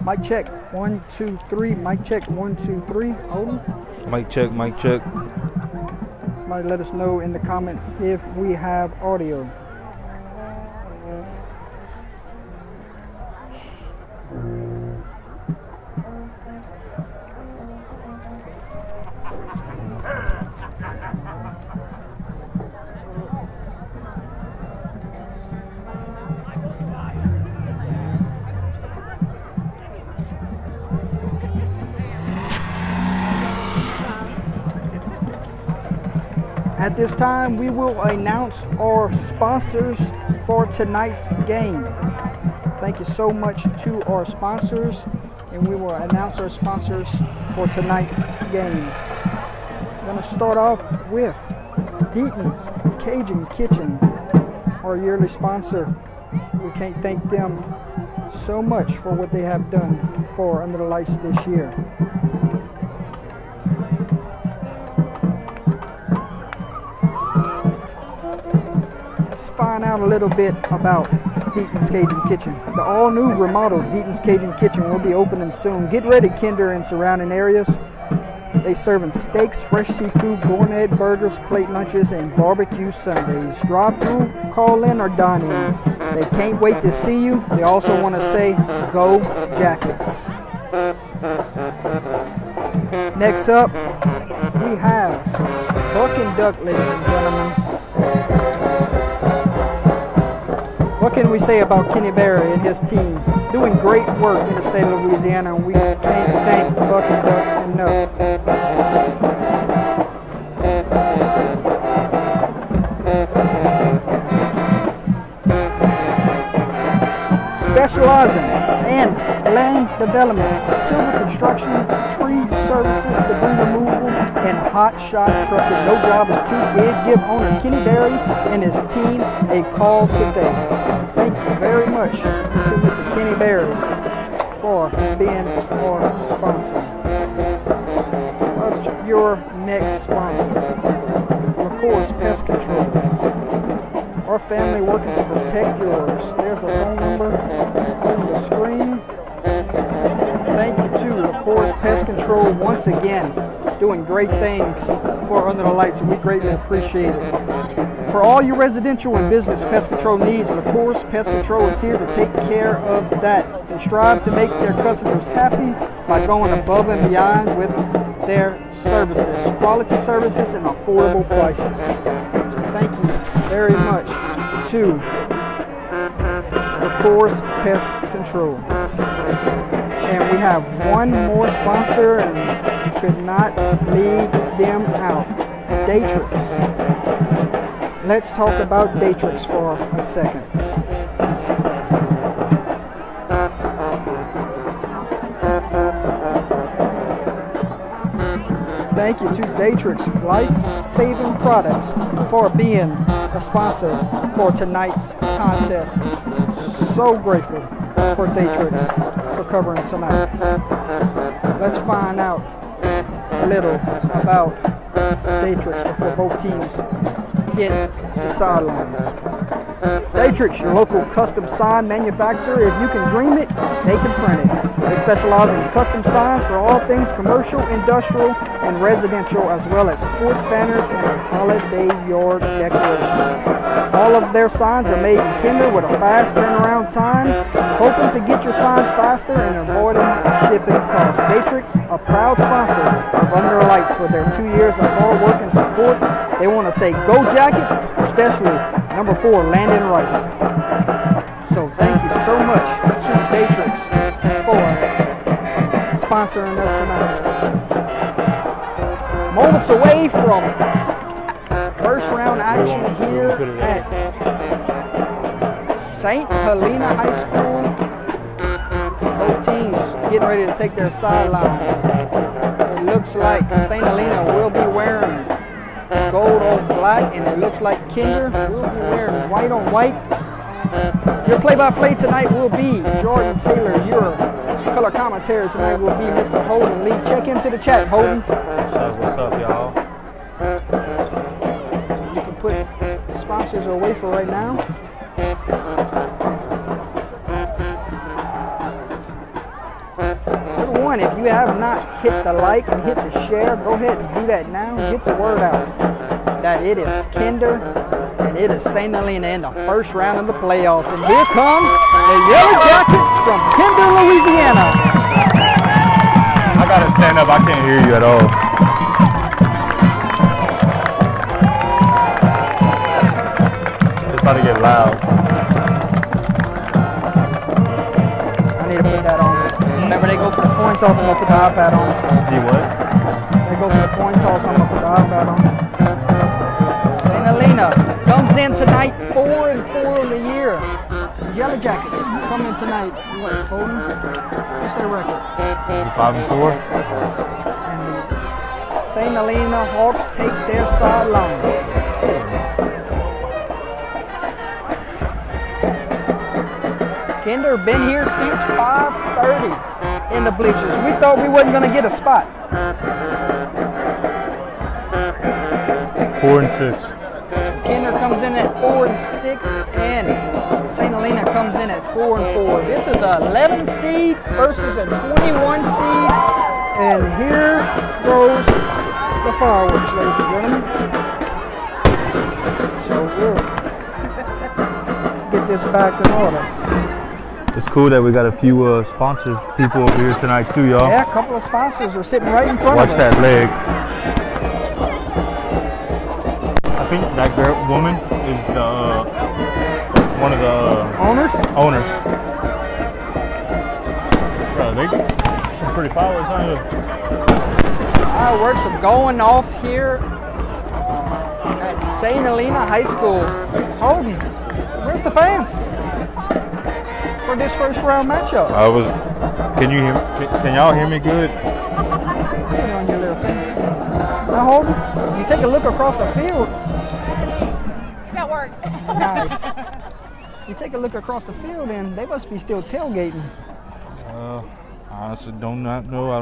Mic check, 1, 2, 3. Mic check, 1, 2, 3. Holden. Mic check, mic check. Somebody let us know in the comments if we have audio. At this time, we will announce our sponsors for tonight's game. Thank you so much to our sponsors, and we will announce our sponsors for tonight's game. I'm going to start off with Deaton's Cajun Kitchen, our yearly sponsor. We can't thank them so much for what they have done for Under the Lights this year. Find out a little bit about Deaton's Cajun Kitchen. The all-new remodeled Deaton's Cajun Kitchen will be opening soon. Get ready, Kinder and surrounding areas. They serving steaks, fresh seafood, gourmet burgers, plate lunches, and barbecue Sundays. Drive through, call in, or dine in. They can't wait to see you. They also want to say, go Jackets. Next up, we have Buck and Duck, ladies and gentlemen. What can we say about Kenny Berry and his team? Doing great work in the state of Louisiana, and we can't thank Buck and Duck enough. Specializing in land development, civil construction, tree services, debris removal, and hot shot trucking. No job is too big. Give owner Kenny Berry and his team a call today. Thank you very much to Mr. Kenny Berry for being our sponsor. What's your next sponsor? Of course, Pest Control. Our family working to protect yours. There's the phone number on the screen. Thank you to, of course, Pest Control once again, doing great things for Under the Lights, and we greatly appreciate it. For all your residential and business pest control needs, of course, Pest Control is here to take care of that. They strive to make their customers happy by going above and beyond with their services, quality services, and affordable prices. Thank you very much to, of course, Pest Control. And we have one more sponsor, and could not leave them out. Datrix. Let's talk about Datrix for a second. Thank you to Datrix Life-Saving Products for being a sponsor for tonight's contest. So grateful for Datrix for covering tonight. Let's find out a little about Datrix before both teams hit the sidelines. Datrix, your local custom sign manufacturer. If you can dream it, they can print it. They specialize in custom signs for all things commercial, industrial, and residential, as well as sports banners and holiday yard decorations. All of their signs are made in Kinder with a fast turnaround time, hoping to get your signs faster and avoiding shipping costs. Datrix, a proud sponsor of Under the Lights for their 2 years of hard work and support. They want to say go Jackets, especially number 4, Landon Rice. So thank you so much to Datrix for sponsoring us tonight. Moments away from first round action here at St. Helena High School. Both teams getting ready to take their sidelines. It looks like St. Helena will be wearing gold on black, and it looks like Kinder will be wearing white on white. Your play-by-play tonight will be Jordan Taylor. Your color commentary tonight will be Mr. Holden Lee. Check into the chat, Holden. What's up, y'all? You can put the sponsors away for right now. doing, if you have not hit the like and hit the share, go ahead and do that now. Get the word out that it is Kinder and it is St. Helena in the first round of the playoffs. And here comes the Yellow Jackets from Kinder, Louisiana. I gotta stand up. I can't hear you at all. It's about to get loud. I need to put that on. Whenever they go for the coin toss, I'm going to put the iPad on. Do what? They go for the coin toss, I'm going to put the iPad on. St. Helena comes in tonight 4-4 in the year. The Yellow Jackets come in tonight. What, Holden? What's their record? 5-4. And the St. Helena Hawks take their sideline. Kinder been here since 5:30 in the bleachers. We thought we wasn't going to get a spot. 4-6. Kinder comes in at 4-6, and St. Helena comes in at 4-4. This is a 11 seed versus a 21 seed, and here goes the fireworks, ladies and gentlemen. So we'll get this back in order. It's cool that we got a few sponsor people over here tonight too, y'all. Yeah, a couple of sponsors are sitting right in front Watch of us. that leg. I think that woman is one of the Owners? Bro, they some pretty fireworks, aren't they? Fireworks are going off here at St. Helena High School. Holden, where's the fans for this first round matchup? Can you hear? Can y'all hear me good? Put it on your little thing. Now, Holden, you take a look across the field. That work. Nice. You take a look across the field, and they must be still tailgating. Honestly, I don't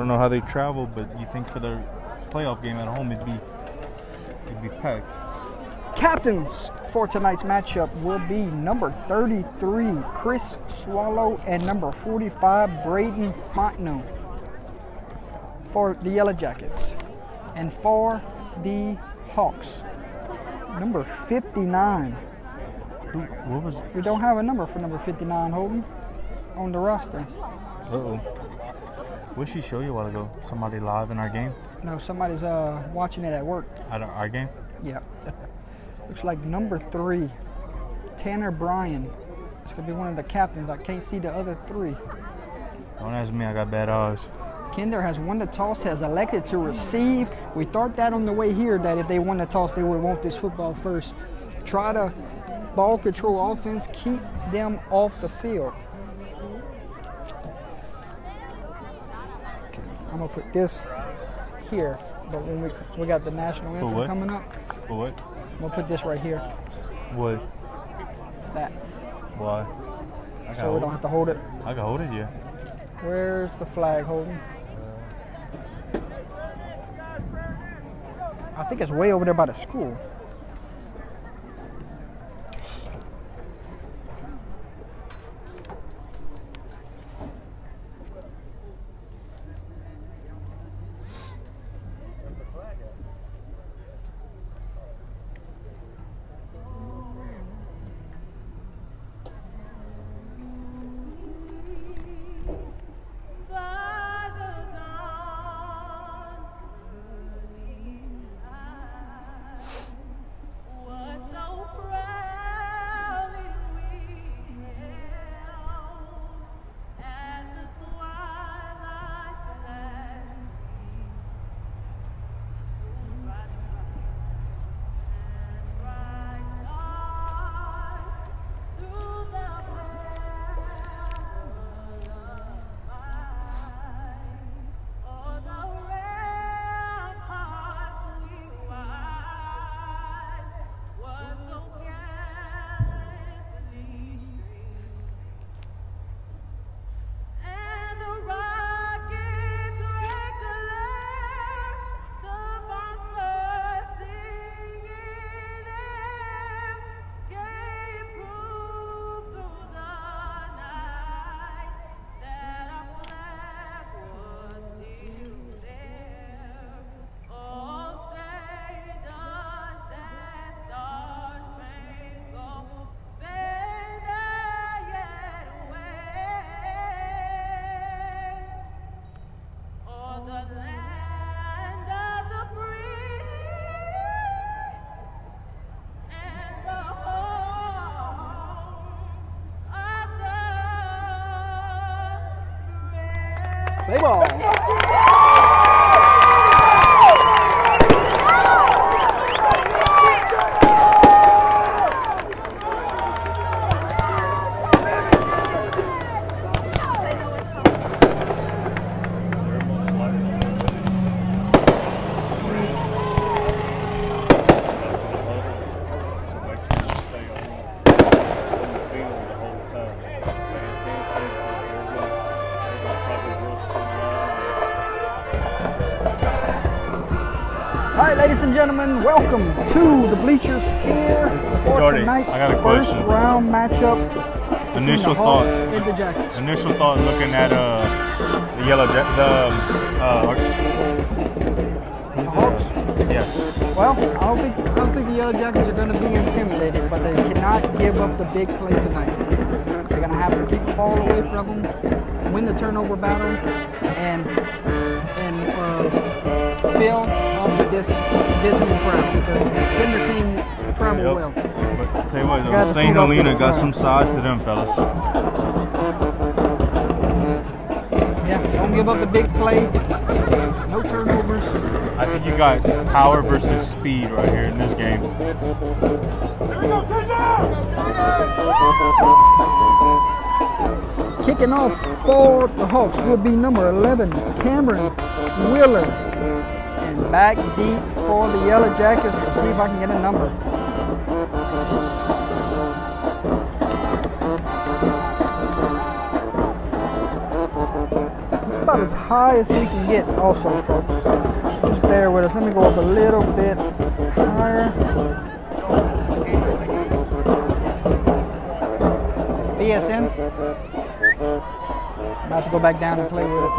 know how they travel, but you think for their playoff game at home, it'd be packed. Captains for tonight's matchup will be number 33, Chris Swallow, and number 45, Braden Fontenot for the Yellow Jackets. And for the Hawks, number 59. What was? We don't have a number for number 59, Holden, on the roster. Uh-oh. What did she show you a while ago? Somebody live in our game? No, somebody's watching it at work. At our game? Yeah. Looks like number 3, Tanner Bryan. It's going to be one of the captains. I can't see the other 3. Don't ask me, I got bad eyes. Kinder has won the toss, has elected to receive. We thought that on the way here, that if they won the toss, they would want this football first. Try to ball control offense, keep them off the field. Okay, I'm going to put this here, but when we got the national anthem coming up, For what? I'm going to put this right here. What? That. Why? So we don't have to hold it. I can hold it, yeah. Where's the flag, Holden? I think it's way over there by the school. Play ball. All right, ladies and gentlemen, welcome to the bleachers here for Jordy, tonight's I got a first question. round matchup between Initial the Hawks thought. and the Jackets. Initial thought looking at the yellow The Hawks? Yes. Well, I don't think the Yellow Jackets are going to be intimidated, but they cannot give up the big play tonight. They're going to have to keep the ball away from them, win the turnover battle, and fill up this visiting crowd because getting their team travel well. But tell you what, Gotta though, St. feed off Helena this got crowd. some size to them, fellas. Yeah, don't give up the big play. No turnovers. I think you got power versus speed right here in this game. Kicking off for the Hawks will be number 11, Cameron Wheeler. And back deep for the Yellow Jackets. Let's see if I can get a number. It's about as high as we can get also, folks. Just bear with us. Let me go up a little bit higher. BSN. About to go back down and play with it.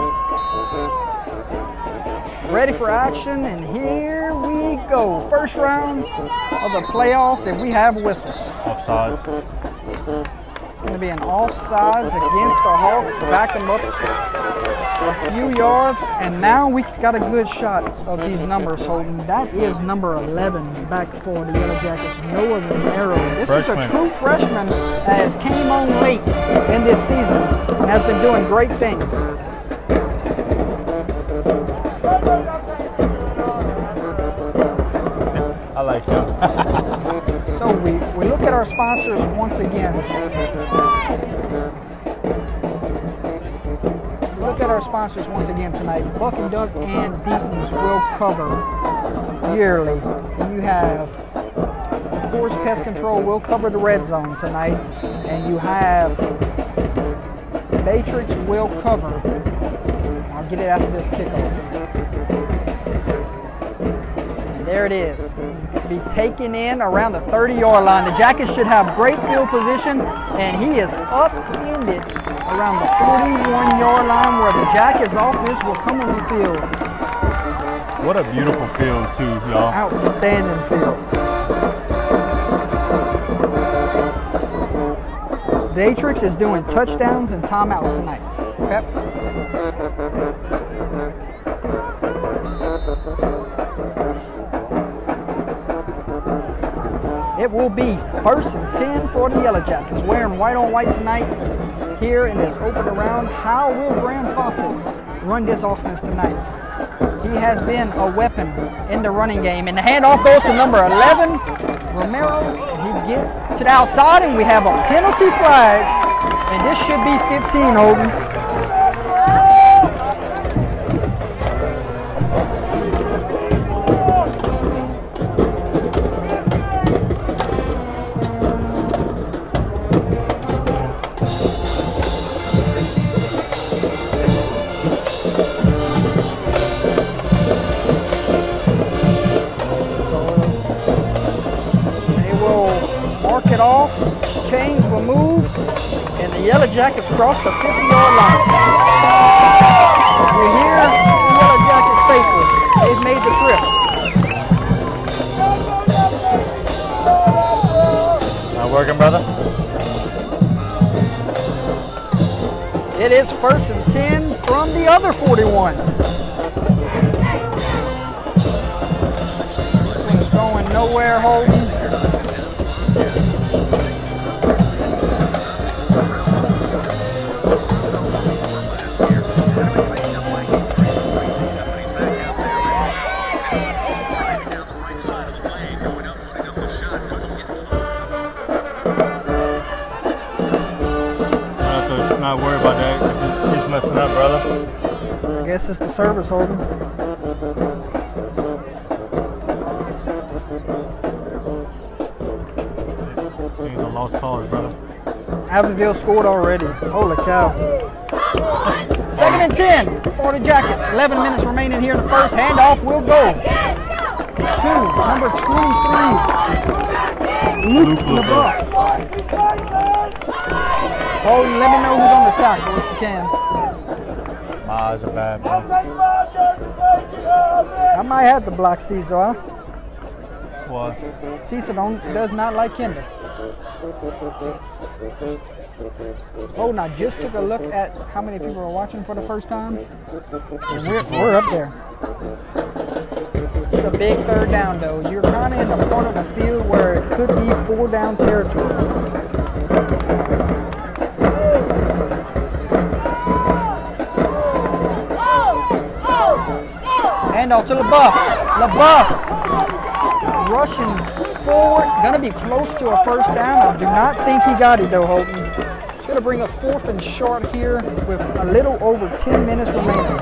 Ready for action, and here we go. First round of the playoffs, and we have whistles. Offsides. It's going to be an offsides against the Hawks. Back them up a few yards, and now we got a good shot of these numbers holding. That is number 11 back for the Yellow Jackets, Noah Romero. This Freshman. is a true freshman that has came on late in this season and has been doing great things. I like him. So we look at our sponsors once again. Look at our sponsors once again tonight. Buck and Duck and Beaton's will cover yearly. You have, of course, Pest Control will cover the red zone tonight. And you have Matrix will cover. I'll get it after this kickoff. And there it is. Be taken in around the 30-yard line. The Jackets should have great field position, and he is upended around the 41-yard line where the Jackets offense will come on the field. What a beautiful field, too, y'all. Outstanding field. Datrix is doing touchdowns and timeouts tonight. Okay. It will be 1st and 10 for the Yellow Jackets. Wearing white on white tonight here in this open round. How will Graham Fawcett run this offense tonight? He has been a weapon in the running game. And the handoff goes to number 11, Romero. He gets to the outside, and we have a penalty flag. And this should be 15, Holden. It off, chains will move, and the Yellow Jackets cross the 50-yard line. You hear the Yellow Jackets faithful. They've made the trip. Not working, brother? It is 1st and 10 from the other 41. This one's going nowhere, Holden. not worried about that. He's messing up, brother. I guess it's the service, Holden. These are lost cause, brother. Abbeville scored already. Holy cow. 2nd and 10 for the Jackets. 11 minutes remaining here in the first. Handoff will go to number 23, Luke LeBeau. Holden, let me know who's on the tackle if you can. My eyes are bad, bro. I might have to block Cecil, huh? What? Cecil does not like Kinder. Holden, I just took a look at how many people are watching for the first time. And we're up there. It's a big 3rd down, though. You're kind of in the part of the field where it could be 4-down territory. Handoff to LeBeau. LeBeau rushing forward. Gonna be close to a 1st down. I do not think he got it though, Holden. It's gonna bring a 4th and short here with a little over 10 minutes remaining.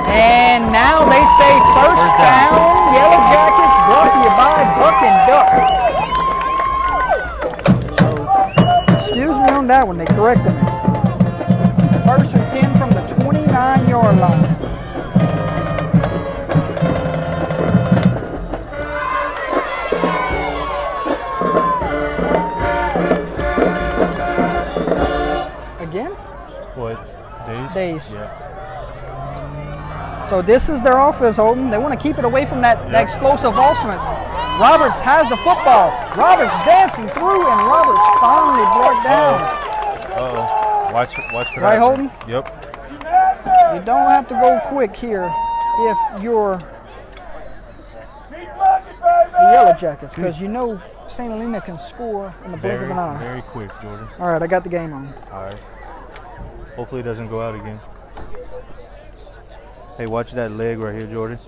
And now they say 1st down. Yellow Jackets brought to you by Buck and Duck. So, excuse me on that one. They corrected me. 1st and 10 from the 29-yard line. Again? What? Days? Days. Yeah. So this is their offense, Holden. They want to keep it away from that explosive offense. Roberts has the football. Roberts dancing through, and Roberts finally brought down. Uh-oh. Watch for that. Right, Holden? Yep. You don't have to go quick here if you're the Yellow Jackets, because you know St. Helena can score in the blink of an eye. Very quick, Jordan. All right, I got the game on. All right. Hopefully it doesn't go out again. Hey, watch that leg right here, Jordan.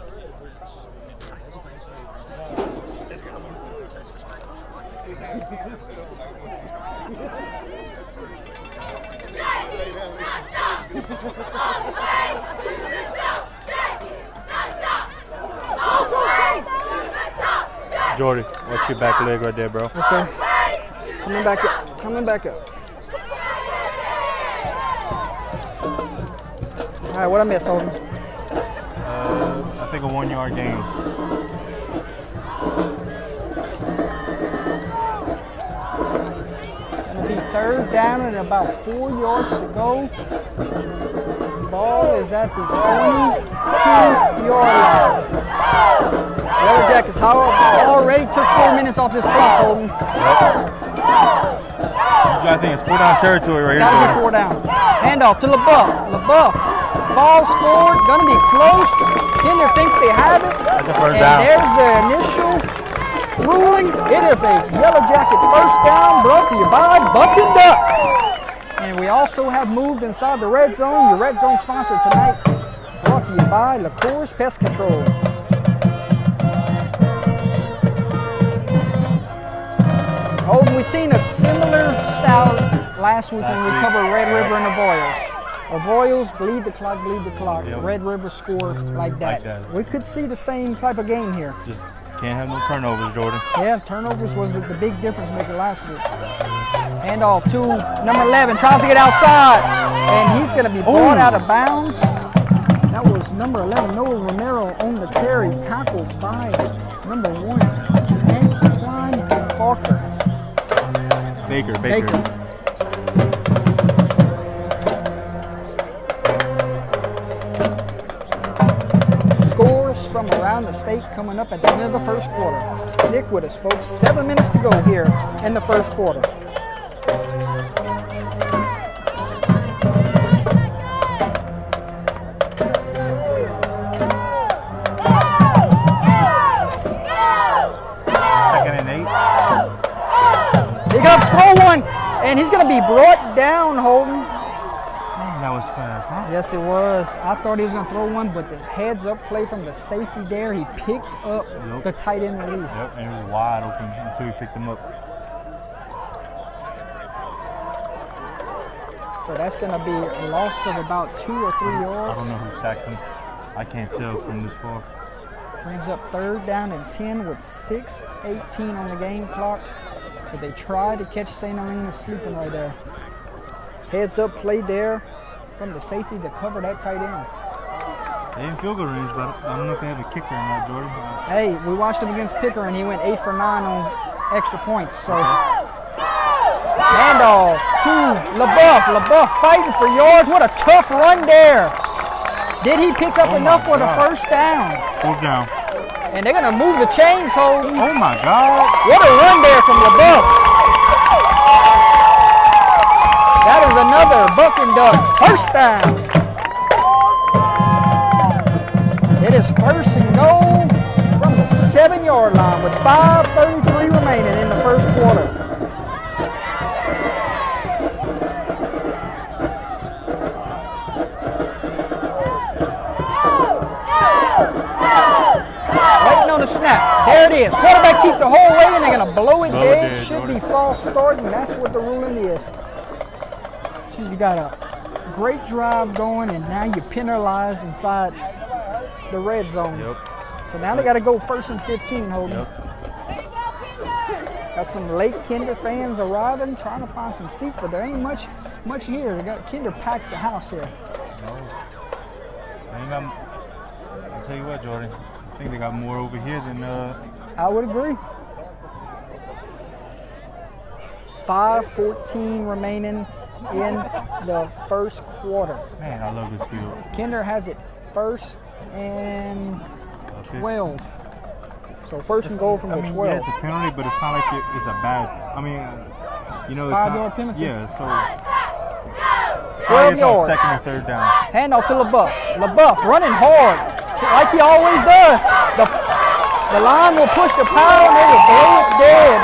Jordy, watch your back leg right there, bro. Okay. Coming back up. Coming back up. All right, what I miss, Holden? I think a 1-yard gain. Gonna be 3rd down and about 4 yards to go. Ball is at the 22-yard line. Yellow Jackets already took 4 minutes off this clock, Holden. Yep. I think it's 4-down territory right here, Gotta Jordan. be 4 down. Handoff to LeBeau. LeBeau falls forward, gonna be close. Kinder thinks they have it. That's a 1st and down. There's the initial ruling. It is a Yellow Jacket 1st down brought to you by Buck and Duck. And we also have moved inside the red zone. Your red zone sponsor tonight brought to you by LaCour's Pest Control. Holden, we've seen a similar style last week when we covered Red River and Avoyelles. Avoyelles, bleed the clock, bleed the clock. Yep. Red River score like that. We could see the same type of game here. Just can't have no turnovers, Jordan. Yeah, turnovers was the big difference maker last week. Handoff to number 11, tries to get outside, and he's going to be brought out of bounds. That was number 11, Noah Romero on the carry, tackled by number 1, Antoine Barker. Baker. Scores from around the state coming up at the end of the first quarter. Stick with us, folks. 7 minutes to go here in the first quarter. And he's going to be brought down, Holden. Man, that was fast, huh? Yes, it was. I thought he was going to throw one, but the heads-up play from the safety there, he picked up the tight end release. Yep, and it was wide open until he picked him up. So that's going to be a loss of about 2 or 3 I yards. don't know who sacked him. I can't tell from this far. Brings up 3rd down and 10 with 6:18 on the game clock. But they tried to catch St. Helena sleeping right there. Heads up play there from the safety to cover that tight end. They in field goal range, but I don't know if they have a kicker or not, Jordan. Hey, we watched him against Picker, and he went 8 for 9 on extra points. So, handoff to LaBeouf. LaBeouf fighting for yards. What a tough run there. Did he pick up enough for the first down? 4th down. And they're going to move the chains, Holden. Oh my God. What a run there from LaBeouf. That is another buck and duck. First down. It is 1st and goal from the 7-yard line with 5:33 remaining in the first quarter. Waiting on the snap. There it is. Quarterback keep the whole way, and they're going to blow it dead. Should be false start, and that's what the ruling is. So you got a great drive going, and now you're penalized inside the red zone. Yep. So now they got to go 1st and 15, Holden. Yep. Got some late Kinder fans arriving, trying to find some seats, but there ain't much here. They got Kinder packed the house here. I'll tell you what, Jordan. I think they got more over here than. I would agree. 5:14 remaining in the first quarter. Man, I love this field. Kinder has it 1st and 12. So 1st and goal from the 12. Yeah, it's a penalty, but it's not like it's a bad. I mean, you know, it's 5-yard not. penalty? Yeah, so. 12 it's yards. on 2nd and 3rd down. Handoff to LaBeouf. LaBeouf running hard, like he always does. The line will push the power, and they will blow it dead.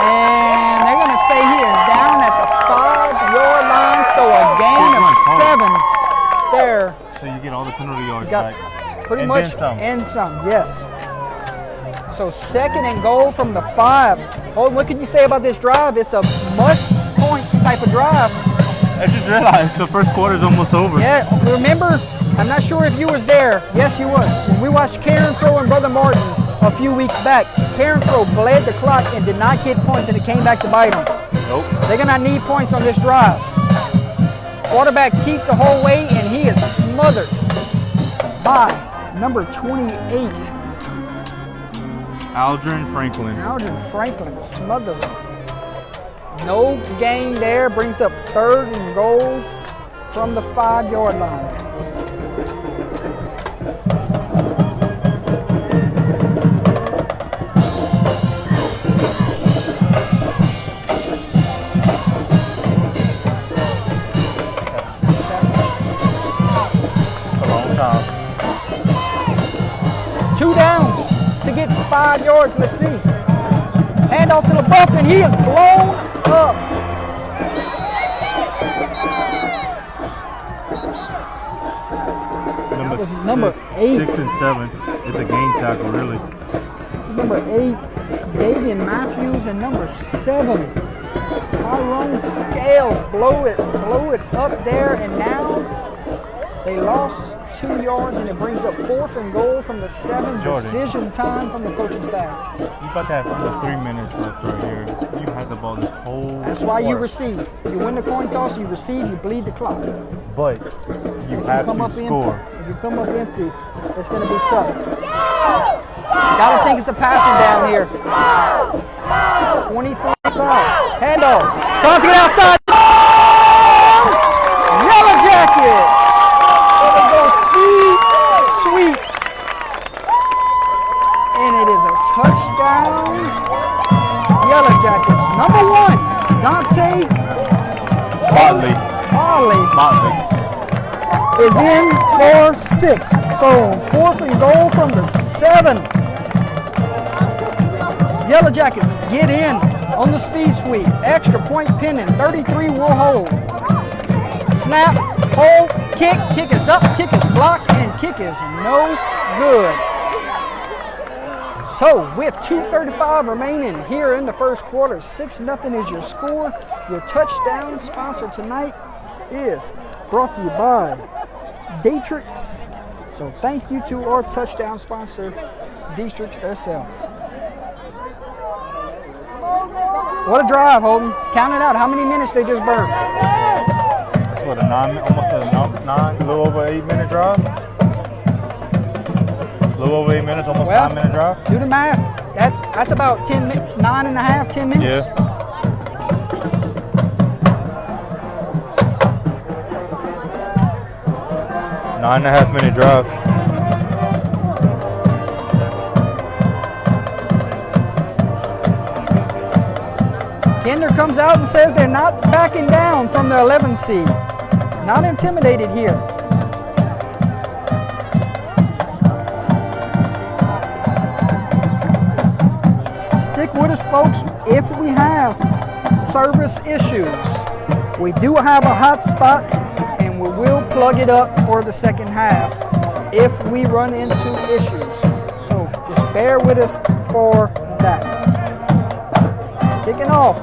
And they're going to say he is down at the 5-yard line, so a gain of 7 there. So you get all the penalty yards Got back. pretty And much then some. and some, yes. So 2nd and goal from the 5. Oh, what can you say about this drive? It's a must-points type of drive. I just realized the first quarter is almost over. Yeah, remember, I'm not sure if you was there. Yes, you was. When we watched Karen Crow and Brother Martin a few weeks back, Karen Crow bled the clock and did not get points, and it came back to bite them. Nope. They're going to need points on this drive. Quarterback keep the whole way, and he is smothered by number 28. Aldrin Franklin. Aldrin Franklin smothers him. No gain there, brings up 3rd and goal from the 5-yard line. It's a long time. 2 downs to get 5 yards. Let's see. Handoff to LaBeouf, and he is blown up. Number 8. 6 and 7. It's a game tackle, really. Number 8, Davian Matthews, and number 7, Tyrone Scales. Blow it up there, and now they lost 2 yards, and it brings up 4th and goal from the 7. Jordan. Decision time from the coaching staff. You about to have under 3 minutes left right here. You had the ball this whole. That's why you quarter. receive. You win the coin toss, you receive, you bleed the clock. But you have to score. If you come up empty, it's going to be tough. Gotta think it's a passing down here. 23 side. Handoff. Tries to get outside. Yellow Jackets. So they go speed, sweep. And it is a touchdown. Yellow Jackets. Number 1, Dante Motley. is in for 6. So 4th and goal from the 7. Yellow Jackets get in on the speed sweep. Extra point pending. 33 will hold. Snap, hold, kick. Kick is up, kick is blocked, and kick is no good. So with 2:35 remaining here in the first quarter, 6-0 is your score. Your touchdown sponsor tonight is brought to you by Datrix. So thank you to our touchdown sponsor, Datrix herself. What a drive, Holden. Count it out. How many minutes they just burned? That's what, almost a little over 8-minute drive? A little over 8 minutes, almost 9-minute drive? Do the math. That's about 10 minutes. Yeah. Nine and a half minute drive. Kinder comes out and says they're not backing down from the 11 seed. Not intimidated here. Stick with us, folks. If we have service issues, we do have a hot spot and we will plug it up for the second half if we run into issues. So just bear with us for that. Kicking off.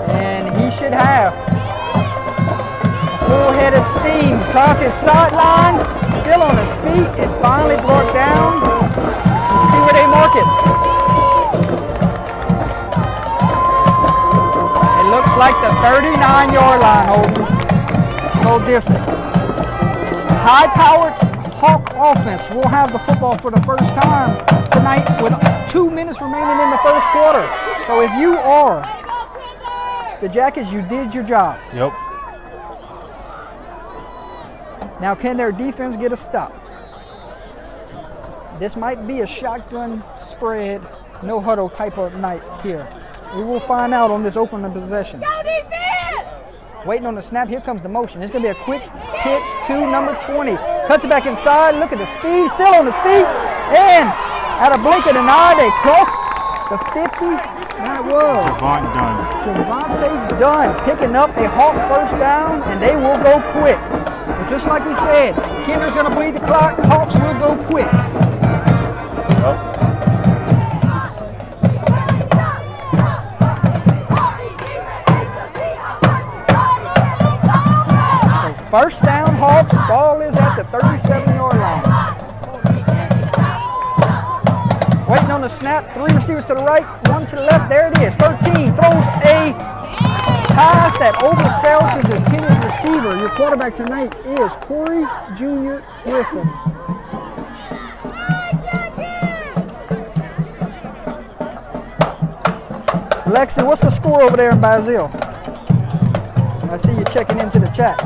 And he should have a full head of steam. Tries his sideline, still on his feet, and finally brought down. Let's see where they mark it. It looks like the 39-yard line, Holden. So this high-powered Hawk offense will have the football for the first time tonight with 2 minutes remaining in the first quarter. So if you are the Jackets, you did your job. Yep. Now, can their defense get a stop? This might be a shotgun spread, no huddle type of night here. We will find out on this opening possession. Waiting on the snap. Here comes the motion. It's going to be a quick pitch to number 20. Cuts it back inside. Look at the speed. Still on his feet. And at a blink of an eye, they crossed the 50. That was Javante Dunn picking up a Hawk first down, and they will go quick. And just like we said, Kinder's going to bleed the clock. Hawks will go quick. Yep. First down, Hawks. Ball is at the 37-yard line. Waiting on the snap. 3 receivers to the right, 1 to the left. There it is. 13 throws a pass that oversells his intended receiver. Your quarterback tonight is Corey Jr. Griffin. Lexi, what's the score over there in Basile? I see you checking into the chat.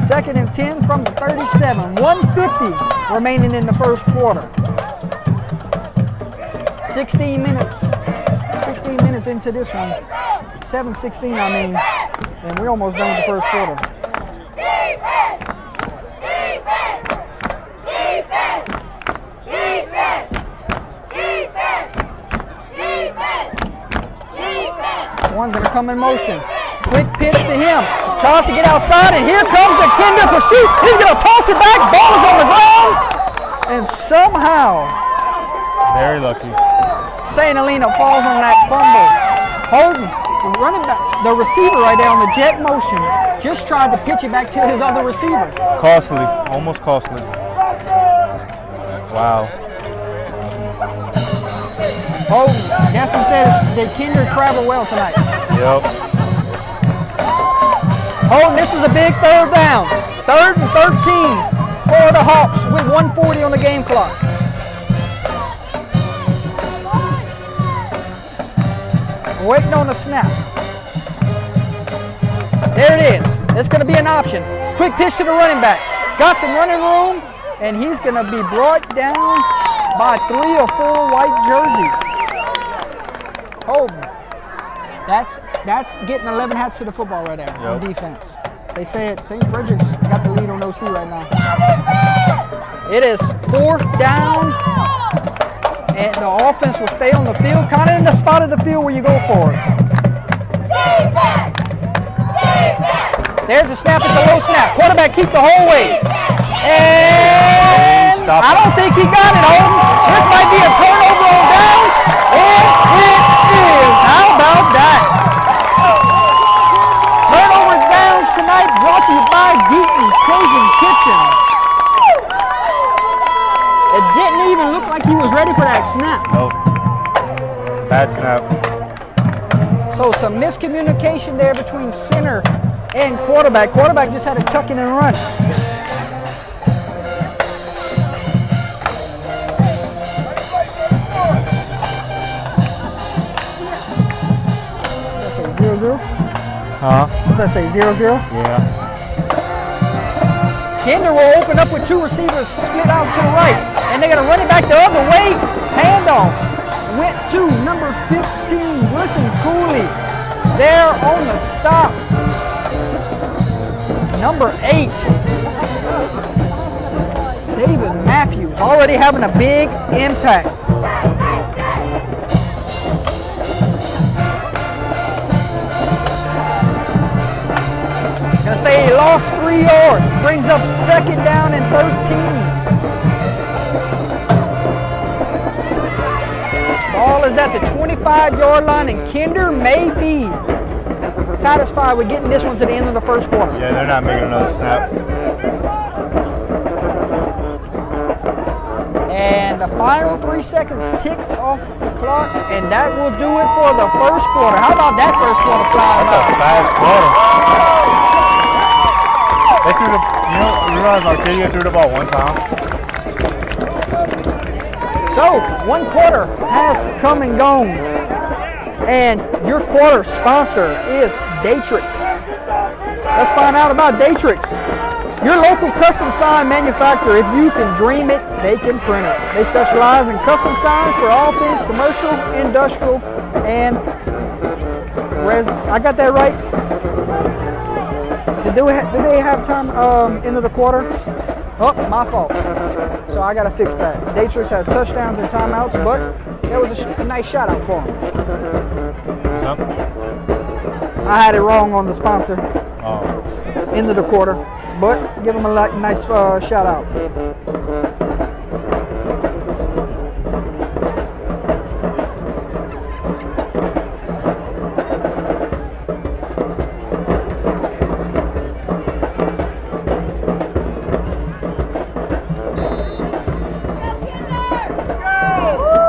2nd and 10 from the 37. 1:50 remaining in the first quarter. 16 minutes into this one. 7:16, I mean. And we're almost done with the first quarter. One's going to come in motion. Quick pitch to him. Tries to get outside, and here comes the Kinder pursuit. He's going to toss it back. Ball is on the ground. And somehow, very lucky, St. Helena falls on that fumble. Holden, the running back, the receiver right there on the jet motion, just tried to pitch it back to his other receiver. Costly, almost costly. Wow. Holden, Gaston says, did Kinder travel well tonight? Yep. Holden, this is a big third down. 3rd and 13 for the Hawks with 1:40 on the game clock. Waiting on the snap. There it is. It's going to be an option. Quick pitch to the running back. Got some running room, and he's going to be brought down by 3 or 4 white jerseys. Holden. That's getting 11 hats to the football right there on defense. They say it. St. Frederick's got the lead on OC right now. It is 4th down, and the offense will stay on the field, kind of in the spot of the field where you go for it. There's a snap. It's a low snap. Quarterback keep the whole way. And I don't think he got it, Holden. This might be a turnover on downs, and it is. How about that? Turnover downs tonight brought to you by Deaton's Cajun Kitchen. It didn't even look like he was ready for that snap. Nope. Bad snap. So some miscommunication there between center and quarterback. Quarterback just had to tuck in and run. Does that say 0-0? Huh? Does that say 0-0? Yeah. Kinder will open up with two receivers split out to the right. And they're going to run it back the other way. Handoff went to number 15, Griffin Cooley. There on the stop. Number 8, David Matthews, already having a big impact. Gonna say he lost 3 yards. Brings up 2nd down and 13. Ball is at the 25-yard line, and Kinder may be satisfied with getting this one to the end of the first quarter. Yeah, they're not making another snap. And the final 3 seconds tick off the clock, and that will do it for the first quarter. How about that first quarter flying That's a up? fast quarter. They threw the, you realize Arcadia threw the ball one time? So, 1 quarter has come and gone. And your quarter sponsor is Datrix. Let's find out about Datrix. Your local custom sign manufacturer. If you can dream it, they can print it. They specialize in custom signs for all things commercial, industrial, and resin. I got that right? Did they have time end of the quarter? Oh, my fault. So I got to fix that. Datrix has touchdowns and timeouts, but that was a nice shout out for him. What's up? I had it wrong on the sponsor. Oh. End of the quarter, but give him a nice shout out.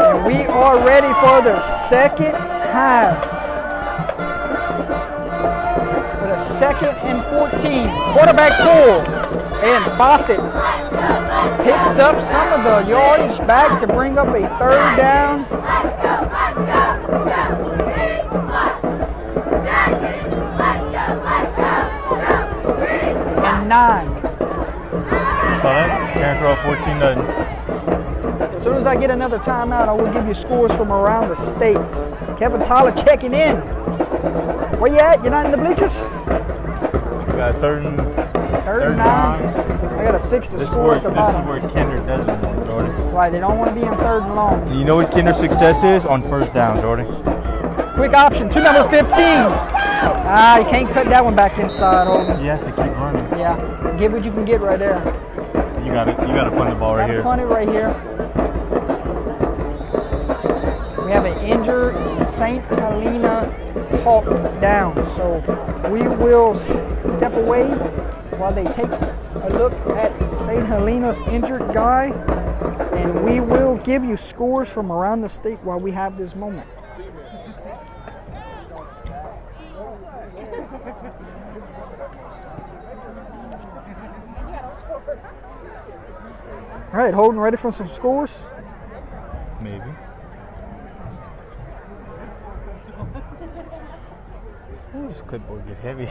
And we are ready for the second half. 2nd and 14. Quarterback pull. And Fawcett picks up some of the yardage back to bring up a 3rd down. And 9. You saw that? Karen Crow 14-0. As soon as I get another timeout, I will give you scores from around the state. Kevin Tyler checking in. Where you at? You're not in the bleachers? We got third and 9. I gotta fix the score at the bottom. This is where Kinder doesn't want, Jordan. Right, they don't want to be in 3rd and long. You know what Kinder's success is? On 1st down, Jordan. Quick option to number 15. Ah, you can't cut that one back inside, Holden. He has to keep running. Yeah, get what you can get right there. You gotta punt the ball right Gotta here. punt it right here. We have an injured St. Helena Hawk down, so we will step away while they take a look at St. Helena's injured guy, and we will give you scores from around the state while we have this moment. All right, Holden, ready for some scores? Maybe. Ooh, this clipboard get heavy.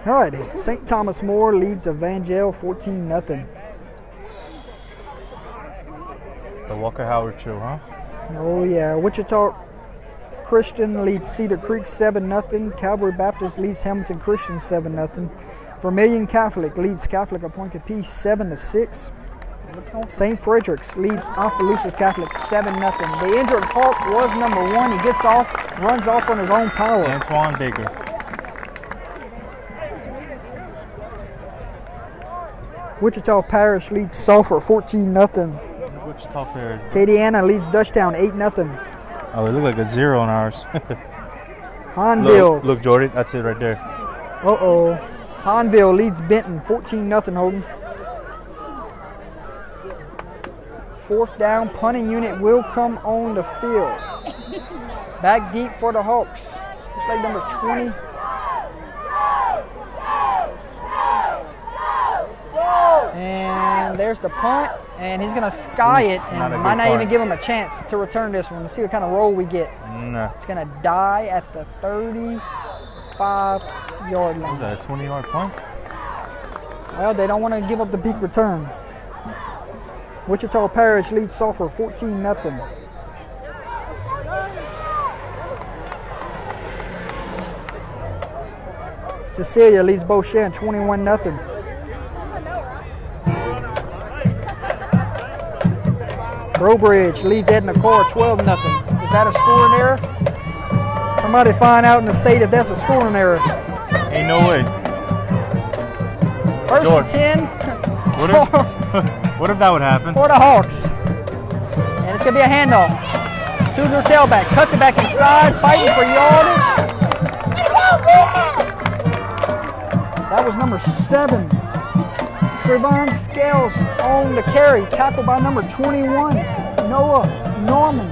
All right, St. Thomas More leads Evangel 14-0. The Walker Howard show, huh? Oh yeah, Wichita Christian leads Cedar Creek 7-0. Calvary Baptist leads Hamilton Christian 7-0. Vermilion Catholic leads Catholic Appointed Peace 7-6. St. Frederick's leads Opelousas Catholic 7-0. The injured Hawk was number 1. He gets off, runs off on his own power. Antoine Baker. Wichita Parish leads Sulphur 14-0. Wichita Parish. Acadiana leads Dutchtown 8-0. Oh, it looked like a 0 on ours. Hanville. Look, Jordy, that's it right there. Uh-oh. Hanville leads Benton 14-0, Holden. Fourth down, punting unit will come on the field. Back deep for the Hawks. Looks like number 20. And there's the punt, and he's going to sky it, and might not even give him a chance to return this one. Let's see what kind of roll we get. No. It's going to die at the 35-yard line. Was that a 20-yard punt? Well, they don't want to give up the big return. Wichita Parish leads Sulphur 14-0. Cecilia leads Beauchamp 21-0. Brobridge leads Edna Carr 12-0. Is that a scoring error? Somebody find out in the state if that's a scoring error. Ain't no way. First George. and 10. What if that would happen? For the Hawks. And it's going to be a handoff. To their tailback. Cuts it back inside. Fighting for yardage. That was number 7. Trevon Scales on the carry. Tackled by number 21. Noah Norman.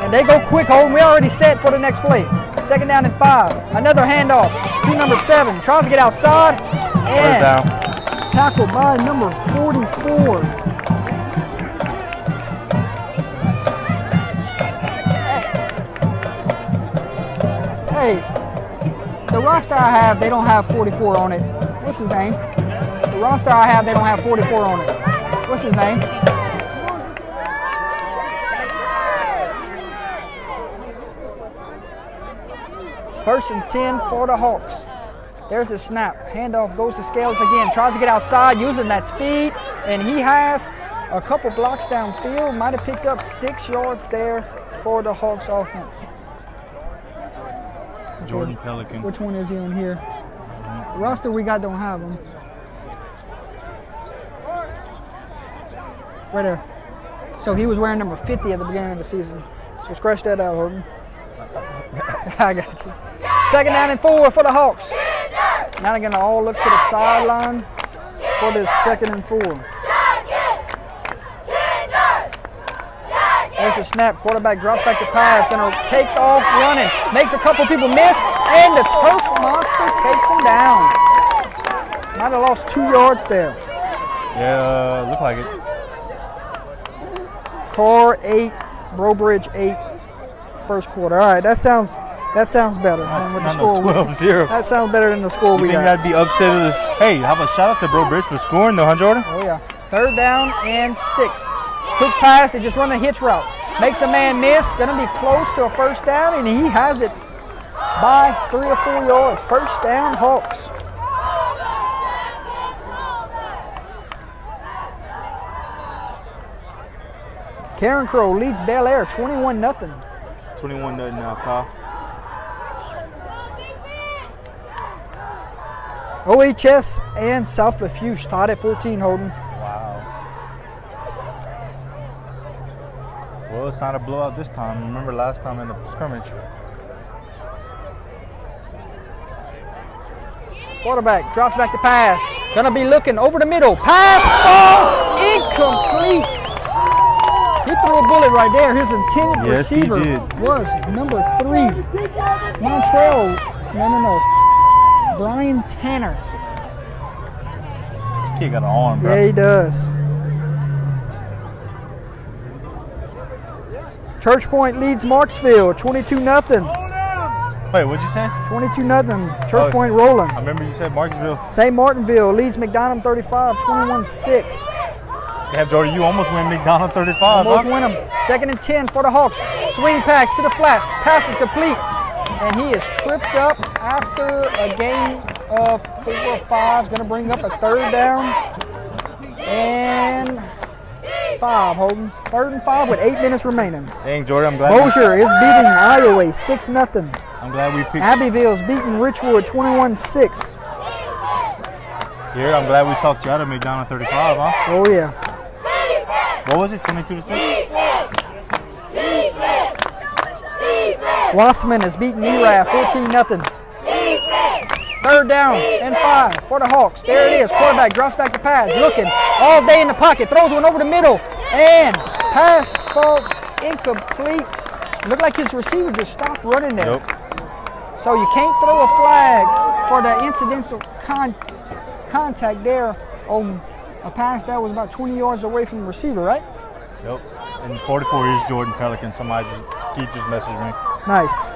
And they go quick, Holden. We already set for the next play. Second down and 5. Another handoff to number 7. Tries to get outside. And down. Tackled by number 44. Hey, the roster I have, they don't have 44 on it. What's his name? The roster I have, they don't have 44 on it. What's his name? First and 10 for the Hawks. There's the snap. Handoff goes to Scales again. Tries to get outside using that speed. And he has a couple blocks downfield. Might have picked up 6 yards there for the Hawks offense. Jordan Pelican. Which one is he on here? The roster we got don't have him. Right there. So he was wearing number 50 at the beginning of the season. So scratch that out, Horton. I got you. Second down and 4 for the Hawks. Now they're going to all look to the sideline for this second and 4. There's a snap. Quarterback drops back to pass. Going to take off running. Makes a couple people miss. And the turf monster takes him down. Might have lost 2 yards there. Yeah, looked like it. Carr 8, Brobridge 8, first quarter. All right, that sounds better than with the score. 12-0. That sounds better than the score we You think got. that'd be upset? Hey, how about shout out to Bro Bridge for scoring though, huh, Jordan? Oh yeah. Third down and 6. Quick pass. They just run a hitch route. Makes a man miss. Gonna be close to a first down, and he has it by 3 or 4 yards. First down, Hawks. Karen Crow leads Bel Air 21-0. 21-0 now, Kyle. OHS and South Lafourche tied at 14, Holden. Wow. Well, it's not a blowout this time. Remember last time in the scrimmage. Quarterback drops back to pass. Gonna be looking over the middle. Pass falls incomplete. He threw a bullet right there. His intended receiver was number 3, Montreal. No. Brian Tanner. Kid got an arm, bro. Yeah, he does. Church Point leads Marksville 22-0. Wait, what'd you say? 22-0. Church Point rolling. I remember you said Marksville. St. Martinville leads McDonald 35, 21-6. Yeah, Jordy, you almost win McDonald 35, Almost huh? win them. Second and 10 for the Hawks. Swing pass to the flats. Pass is complete. And he is tripped up after a gain of 4 or 5. Going to bring up a third down. And 5, Holden. Third and 5 with 8 minutes remaining. Dang, Jordy, I'm glad. Bossier is beating Iowa 6-0. I'm glad we picked. Abbeville's beating Richwood 21-6. Here, I'm glad we talked you out of McDonald 35, huh? Oh, yeah. What was it, 22-6? Wasserman has beaten Eraf 14-0. 3rd down and 5 for the Hawks. There it is. Quarterback drops back to pass. Looking all day in the pocket. Throws one over the middle. And pass falls incomplete. Looked like his receiver just stopped running there. Yep. So you can't throw a flag for the incidental contact there on a pass that was about 20 yards away from the receiver, right? Yep. And 44 is Jordan Pelican. Keith just messaged me. Nice.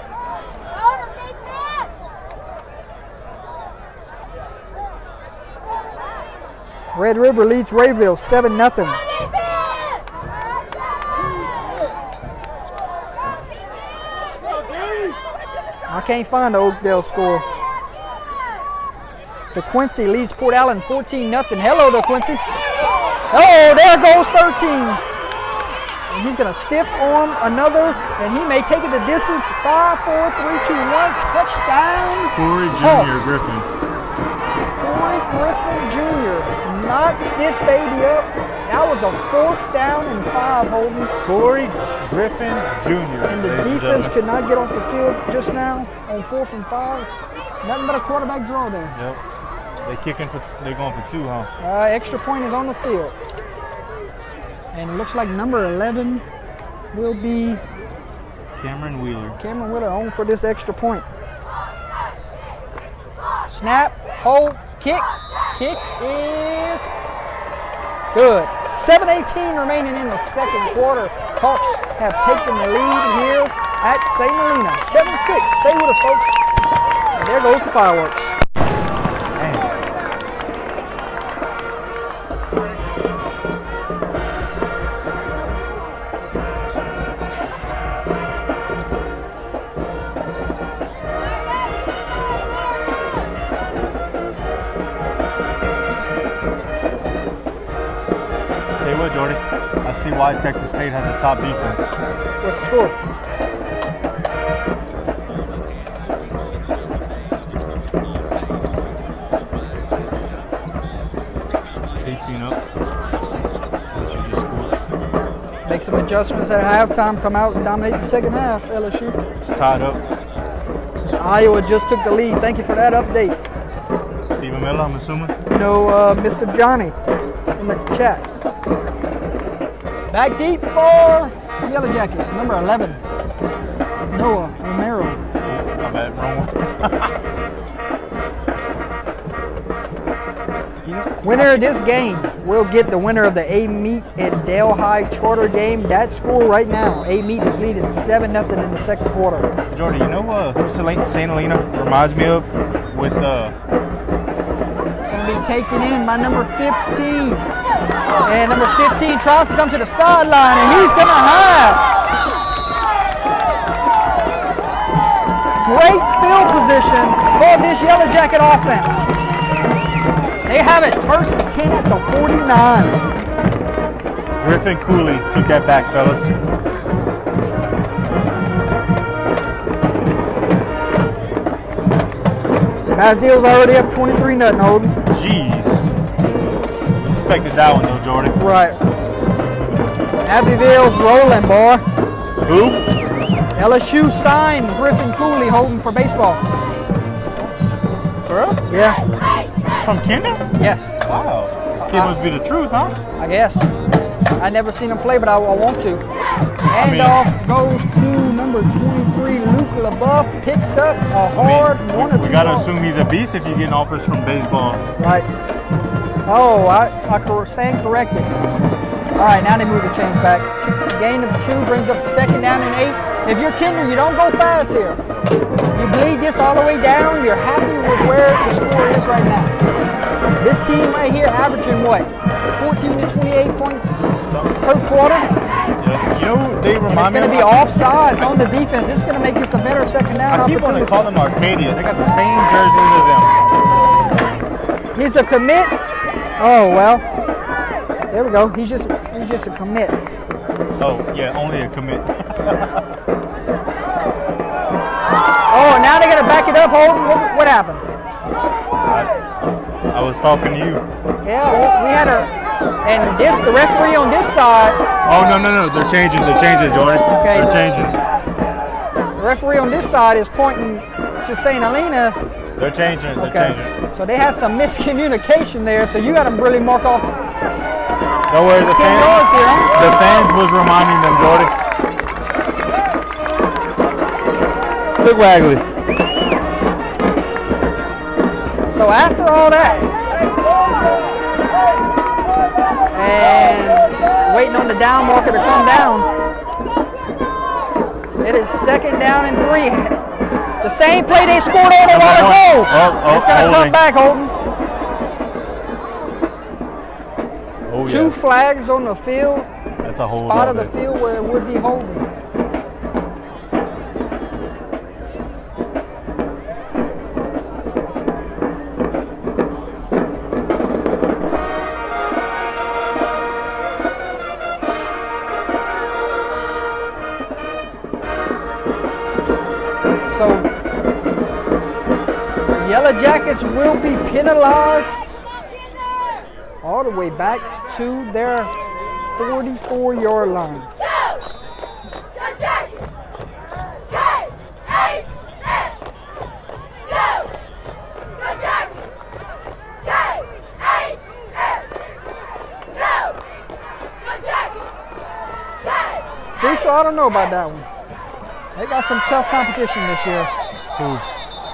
Red River leads Rayville 7-0. I can't find the Oakdale score. DeQuincy leads Port Allen 14-0. Hello, DeQuincy. Oh, there goes 13. And he's going to stiff arm another, and he may take it the distance. 5, 4, 3, 2, 1. Touchdown. Corey Hawks. Jr. Griffin. Corey Griffin Jr. knocks this baby up. That was a 4th down and 5, Holden. Corey Griffin Jr. And the defense could not get off the field just now on 4th and 5. Nothing but a quarterback draw there. Yep. They're going for 2, huh? Extra point is on the field. And it looks like number 11 will be Cameron Wheeler. Cameron Wheeler on for this extra point. Snap, hold, kick. Kick is good. 7:18 remaining in the second quarter. Hawks have taken the lead here at St. Helena. 7-6. Stay with us, folks. And there goes the fireworks. Jordy, I see why Texas State has a top defense. What's the score? LSU just scored. Make some adjustments at halftime, come out and dominate the second half, LSU. It's tied up. Iowa just took the lead. Thank you for that update. Stephen Miller, I'm assuming? Mr. Johnny in the chat. Back deep for the Yellow Jackets, number 11, Noah Romero. My bad, wrong one. Winner of this game will get the winner of the A-Meet and Delhi Charter game. That score right now, A-Meet is leading 7-0 in the second quarter. Jordy, you know who St. Helena reminds me of? With Going to be taken in by number 15. And number 15 tries to come to the sideline, and he's going to have great field position for this Yellow Jacket offense. They have it, 1st and 10 at the 49. Griffin Cooley took that back, fellas. Basil's already up 23-0, Holden. Jeez. Expected that one though, Jordan. Right. Abbeville's rolling, boy. Who? LSU signed Griffin Cooley, Holden, for baseball. For real? Yeah. From Kinder? Yes. Wow. Kid must be the truth, huh? I guess. I never seen him play, but I want to. Handoff goes to number 23, Luke LaBeouf. Picks up a hard one or two. We gotta balls. assume he's a beast if you're getting offers from baseball. Right. Oh, I stand corrected. All right, now they move the chains back. Gain of 2 brings up 2nd down and 8. If you're Kinder, you don't go fast here. You bleed this all the way down. You're happy with where the score is right now. This team right here averaging what? 14 to 28 points per quarter. Yeah. You know, they remind me It's going to be offsides on the defense. This is going to make this a better second down. I keep wanting to call them Arcadia. They got the same jerseys as them. He's a commit. Oh, well. There we go. He's just a commit. Oh, yeah, only a commit. Oh, now they're going to back it up. Hold. What happened? I was talking to you. Yeah, we had the referee on this side. Oh, no. They're changing, Jordan. Okay. They're changing. The referee on this side is pointing to St. Helena. They're changing. So they had some miscommunication there, so you got to really mark off. Don't worry, the 10 yards here, huh? fans was reminding them, Jordan. Look, Wagley. So after all that, and waiting on the down marker to come down, it is 2nd down and 3. The same play they scored on a while ago. It's going to come back, Holden. Oh, yeah. 2 flags on the field. That's a hold. Spot of the field where it would be holding. So, Yellow Jackets will be penalized all the way back to their 44-yard line. Cecil, I don't know about that one. They got some tough competition this year. Who?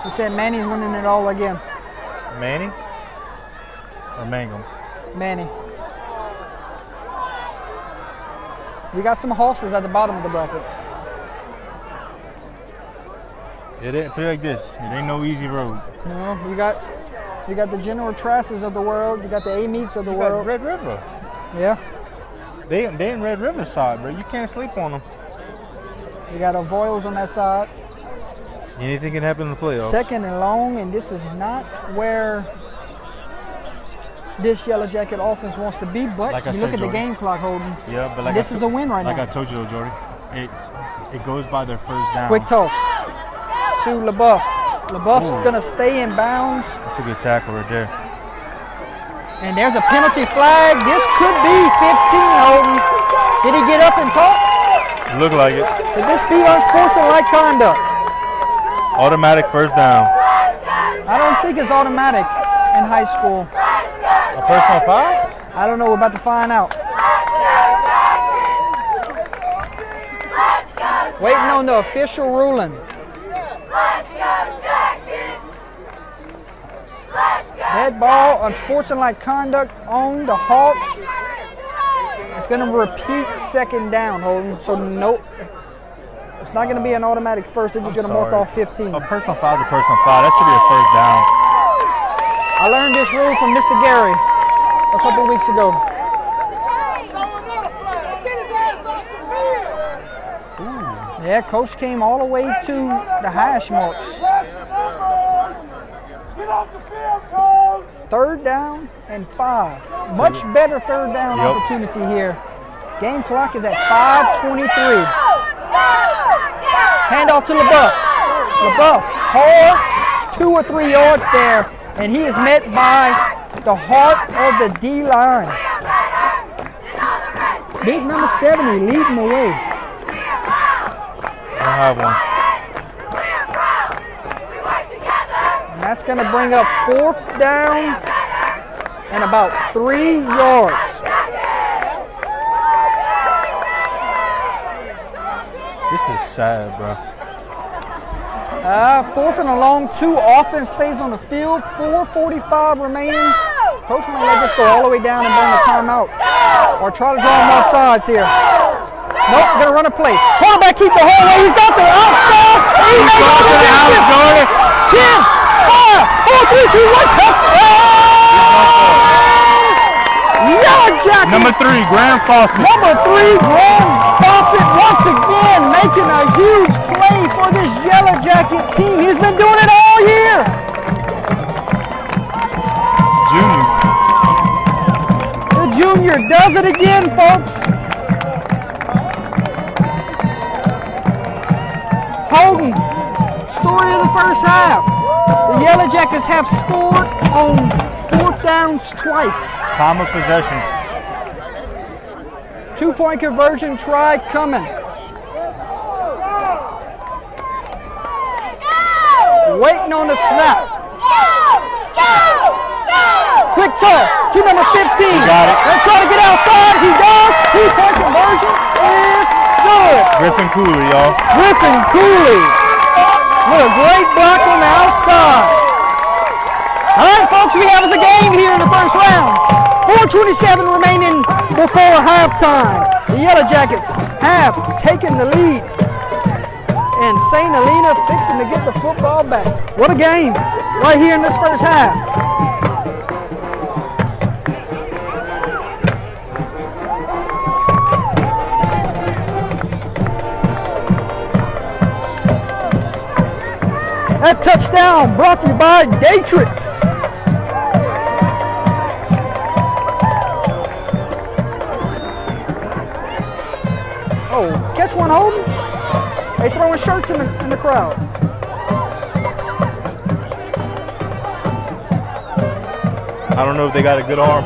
He said Manny's winning it all again. Manny? Or Mangum? Manny. We got some horses at the bottom of the bracket. It ain't, put it like this. It ain't no easy road. No, you got the General Trasses of the world. You got the A-Meets of the You world. got Red River. Yeah. They in Red River side, bro. You can't sleep on them. You got Avoyles on that side. Anything can happen in the playoffs. 2nd and long, and this is not where this Yellow Jacket offense wants to be, but Like I you said, look at the Jordan. game clock, Holden. Yeah, but like This is a win right like now. I told you though, Jordy, it goes by their first down. Quick toss to LaBeouf. LaBeouf's Ooh. going to stay in bounds, That's a good tackle right there. and there's a penalty flag. This could be 15, Holden. Did he get up and talk? Look like it. Could this be unsportsmanlike conduct? Automatic first down. I don't think it's automatic in high school. A personal foul? I don't know. We're about to find out. Waiting on the official ruling. Head ball, unsportsmanlike conduct on the Hawks. It's going to repeat 2nd down, Holden. So no, it's not going to be an automatic first. They're just going to mark off 15. A personal foul is a personal foul. That should be a first down. I learned this rule from Mr. Gary a couple weeks ago. Yeah, coach came all the way to the hash marks. 3rd down and 5. Much better 3rd down opportunity here. Game clock is at 5:23. Handoff to LaBeouf. LaBeouf, hard, 2 or 3 yards there, and he is met by the heart of the D-line. Big number 70 leading the way. I don't have one. And that's going to bring up 4th down and about 3 yards. This is sad, bro. 4th and a long, 2. Offense stays on the field. 4:45 remaining. Coach might let this go all the way down and burn the timeout, or try to draw them off sides here. Nope, gonna run a play. Quarterback keep the whole way. He's got the outside. He makes it to the distance. Jordan. 10, 5, 4, 3, 2, 1. Touchdown! Yellow Jackets. Number 3, Graham Fawcett. Number 3, Graham Fawcett once again making a huge play for this Yellow Jacket team. He's been doing it all year. Junior. The junior does it again, folks. Holden, story of the first half. The Yellow Jackets have scored on downs twice. Time of possession. 2-point conversion try coming. Waiting on the snap. Quick toss to number 15. Got it. And try to get outside. He does. 2-point conversion is good. Griffin Cooley, y'all. Griffin Cooley with a great block on the outside. All right, folks, we have us a game here in the first round. 4:27 remaining before halftime. The Yellow Jackets have taken the lead. And St. Helena fixing to get the football back. What a game right here in this first half. That touchdown brought to you by Datrix. Oh, catch one, Holden. They throwing shirts in the crowd. I don't know if they got a good arm.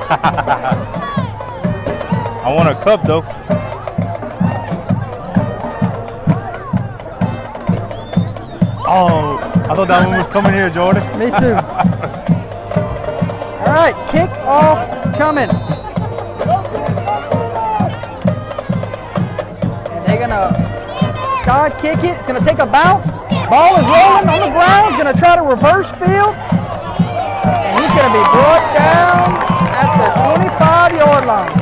I want a cup though. Oh, I thought that one was coming here, Jordan. Me too. All right, kick off coming. And they're gonna sky kick it. It's gonna take a bounce. Ball is rolling on the ground. It's gonna try to reverse field. And he's gonna be brought down at the 25-yard line.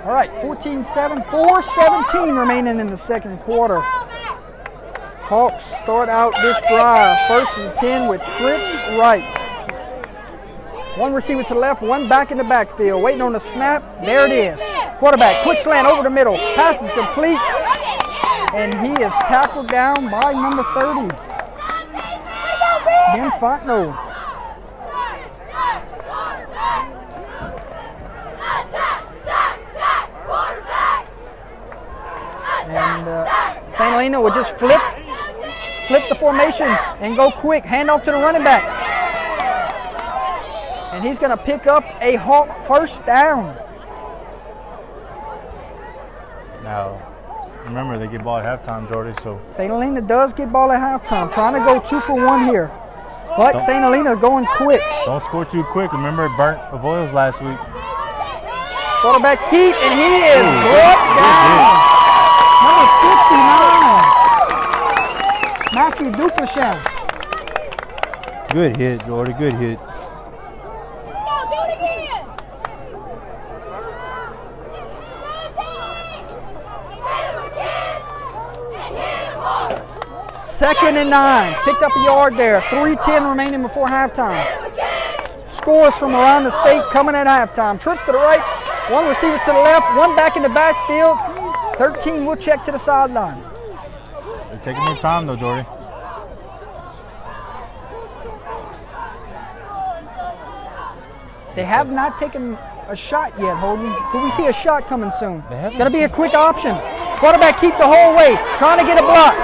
All right, 14-7, 4:17 remaining in the second quarter. Hawks start out this drive, 1st and 10 with trips right. One receiver to the left, one back in the backfield, waiting on the snap. There it is. Quarterback, quick slant over the middle. Pass is complete, and he is tackled down by number 30, Ben Fontenot. And St. Helena will just flip the formation and go quick. Hand off to the running back. And he's going to pick up a Hawk first down. Now, remember they get ball at halftime, Jordy, so. St. Helena does get ball at halftime. Trying to go 2 for 1 here. But St. Helena going quick. Don't score too quick. Remember it burnt Avoyles last week. Quarterback Keith, and he is brought down. Number 59, Matthew Duplichin. Good hit, Jordy, good hit. Second and 9, picked up a yard there. 3:10 remaining before halftime. Scores from around the state coming at halftime. Trips to the right, one receiver to the left, one back in the backfield. 13 will check to the sideline. They're taking their time though, Jordy. They have not taken a shot yet, Holden. Could we see a shot coming soon? They haven't. Gonna be a quick option. Quarterback keep the whole way, trying to get a block.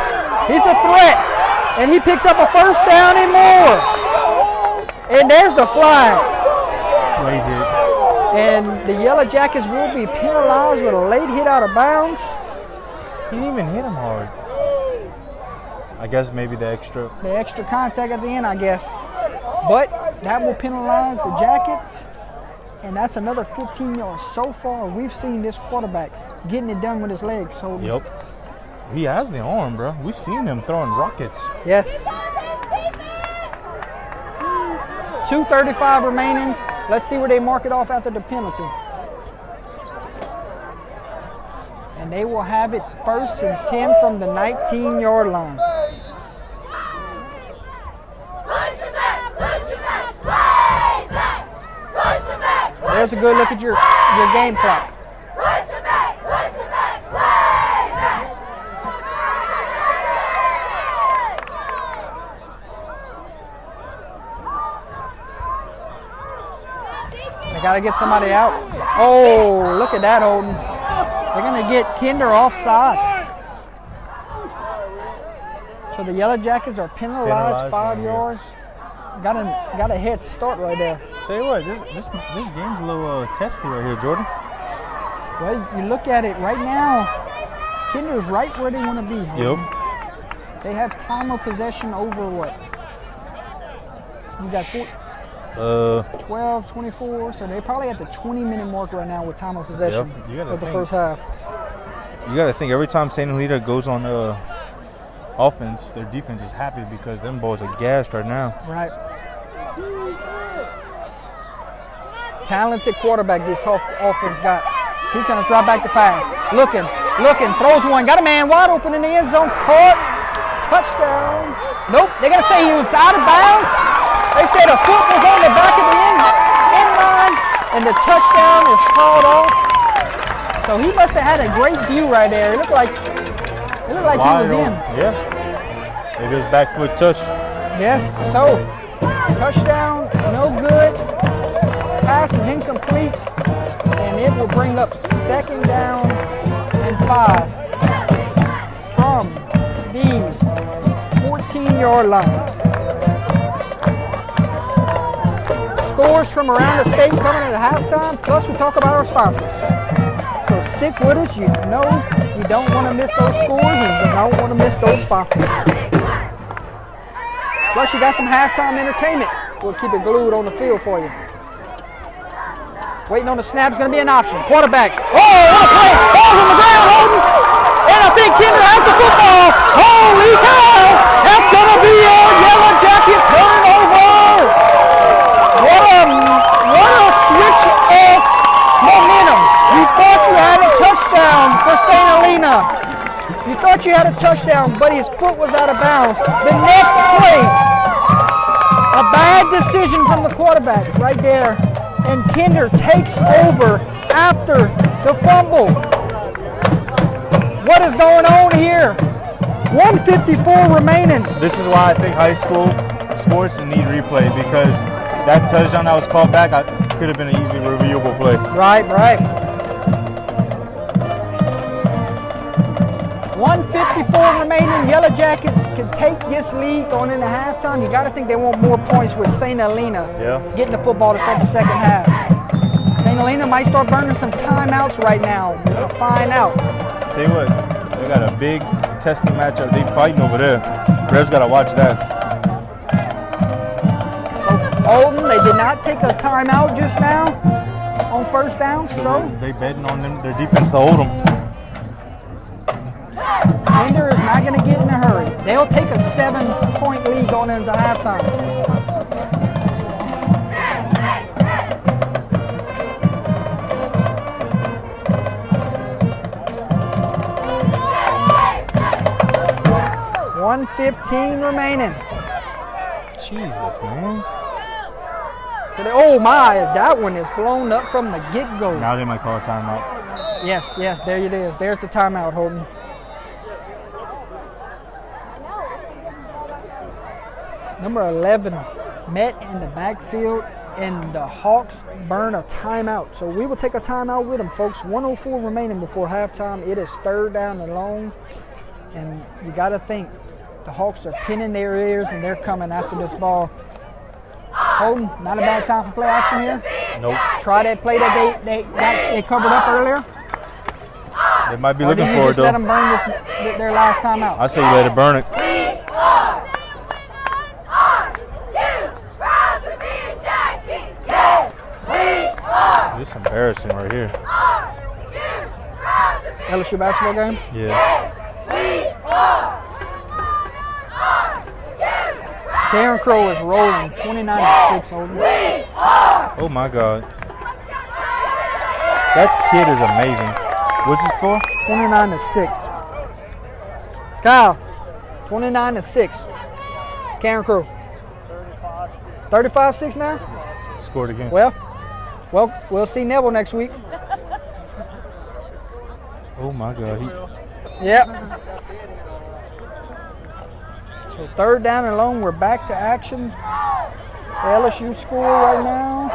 He's a threat, and he picks up a first down and more. And there's the flag. Late hit. And the Yellow Jackets will be penalized with a late hit out of bounds. He didn't even hit him hard. I guess maybe the extra. The extra contact at the end, I guess. But that will penalize the Jackets. And that's another 15 yards. So far, we've seen this quarterback getting it done with his legs. So Yep. He has the arm, bro. We've seen him throwing rockets. yes. 2:35 remaining. Let's see where they mark it off after the penalty. And they will have it 1st and 10 from the 19-yard line. There's a good look at your game clock. They got to get somebody out. Oh, look at that, Holden. They're going to get Kinder offsides. So the Yellow Jackets are penalized 5 yards. Got a head start right there. Tell you what, this game's a little testy right here, Jordan. Well, you look at it right now, Kinder's right where they want to be. Yep. They have time of possession over what? You got 12, 24, so they're probably at the 20-minute mark right now with time of possession Yep. of the first half. You got to think every time St. Helena goes on offense, their defense is happy because them boys are gassed right now. Right. Talented quarterback this offense got. He's going to drop back to pass. Looking, throws one. Got a man wide open in the end zone. Caught. Touchdown. Nope. They're going to say he was out of bounds. They said a foot was on the back of the end line, and the touchdown is called off. So he must have had a great view right there. It looked like he was in. Yeah. Maybe his back foot touched. Yes. So touchdown, no good. Pass is incomplete, and it will bring up 2nd down and 5 from the 14-yard line. Scores from around the state coming at halftime, plus we talk about our sponsors. So stick with us. You know you don't want to miss those scores and you don't want to miss those sponsors. Plus you got some halftime entertainment. We'll keep it glued on the field for you. Waiting on the snap is going to be an option. Quarterback. Oh, what a play. Ball's on the ground, Holden. And I think Kinder has the football. Holy cow. That's going to be a Yellow Jacket turnover. What a switch of momentum. You thought you had a touchdown for St. Helena. You thought you had a touchdown, but his foot was out of bounds. The next play, a bad decision from the quarterback right there. And Kinder takes over after the fumble. What is going on here? 1:54 remaining. This is why I think high school sports need replay, because that touchdown that was called back could have been an easy reviewable play. Right. 1:54 remaining. Yellow Jackets can take this lead going into halftime. You got to think they want more points with St. Helena getting the football to start the second half. St. Helena might start burning some timeouts right now. We're going to find out. Tell you what, they got a big testing matchup. They fighting over there. Revs got to watch that. So Holden, they did not take a timeout just now on first down. So they betting on them, their defense to hold them. Kinder is not going to get in a hurry. They'll take a 7-point lead going into halftime. $1:15 remaining. Jesus, man. Oh my, that one is blown up from the get-go. Now they might call a timeout. Yes, there it is. There's the timeout, Holden. Number 11 met in the backfield, and the Hawks burn a timeout. So we will take a timeout with them, folks. 1:04 remaining before halftime. It is 3rd down and long, and you got to think the Hawks are pinning their ears, and they're coming after this ball. Holden, not a bad time for play action here. Nope. Try that play that they covered up earlier. They might be looking for it, though. Let them burn their last timeout. I say you let it burn it. This is embarrassing right here. LSU basketball game? Yeah. Darren Crow is rolling 29-6. Oh my God. That kid is amazing. What's his score? 29-6. Kyle, 29-6. Karen Crow. 35-6 now? Scored again. Well, we'll see Neville next week. Oh my God. Yep. So 3rd down and long. We're back to action. The LSU score right now.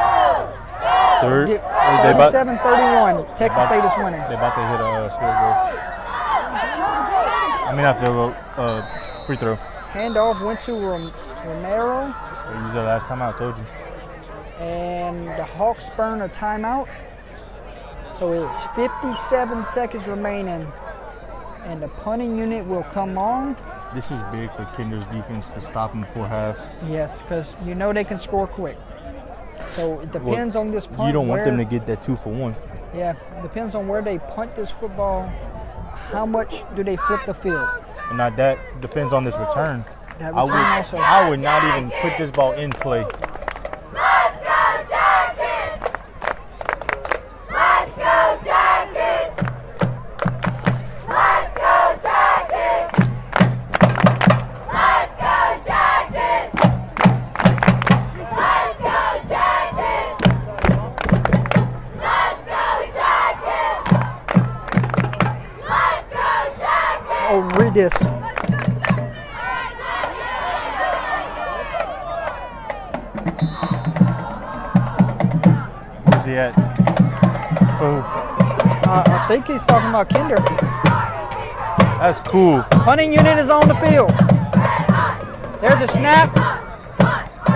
third. They 37-31. Texas State is winning. They're about to hit a field goal. I mean, not field goal, free throw. Handoff went to Romero. They used their last time out, I told you. And the Hawks burn a timeout. So it's 57 seconds remaining. And the punting unit will come on. This is big for Kinder's defense to stop them before half. Yes, because you know they can score quick. So it depends on this punt. You don't want them to get that 2-for-1. Yeah, it depends on where they punt this football. How much do they flip the field? And now that depends on this return. That return also. I would not even put this ball in play. Let's go Jackets! Let's go Jackets! Let's go Jackets! Let's go Jackets! Let's go Jackets! Let's go Jackets! Let's go Jackets! Oh, read this. Where's he at? For who? I think he's talking about Kinder. That's cool. Punting unit is on the field. There's a snap.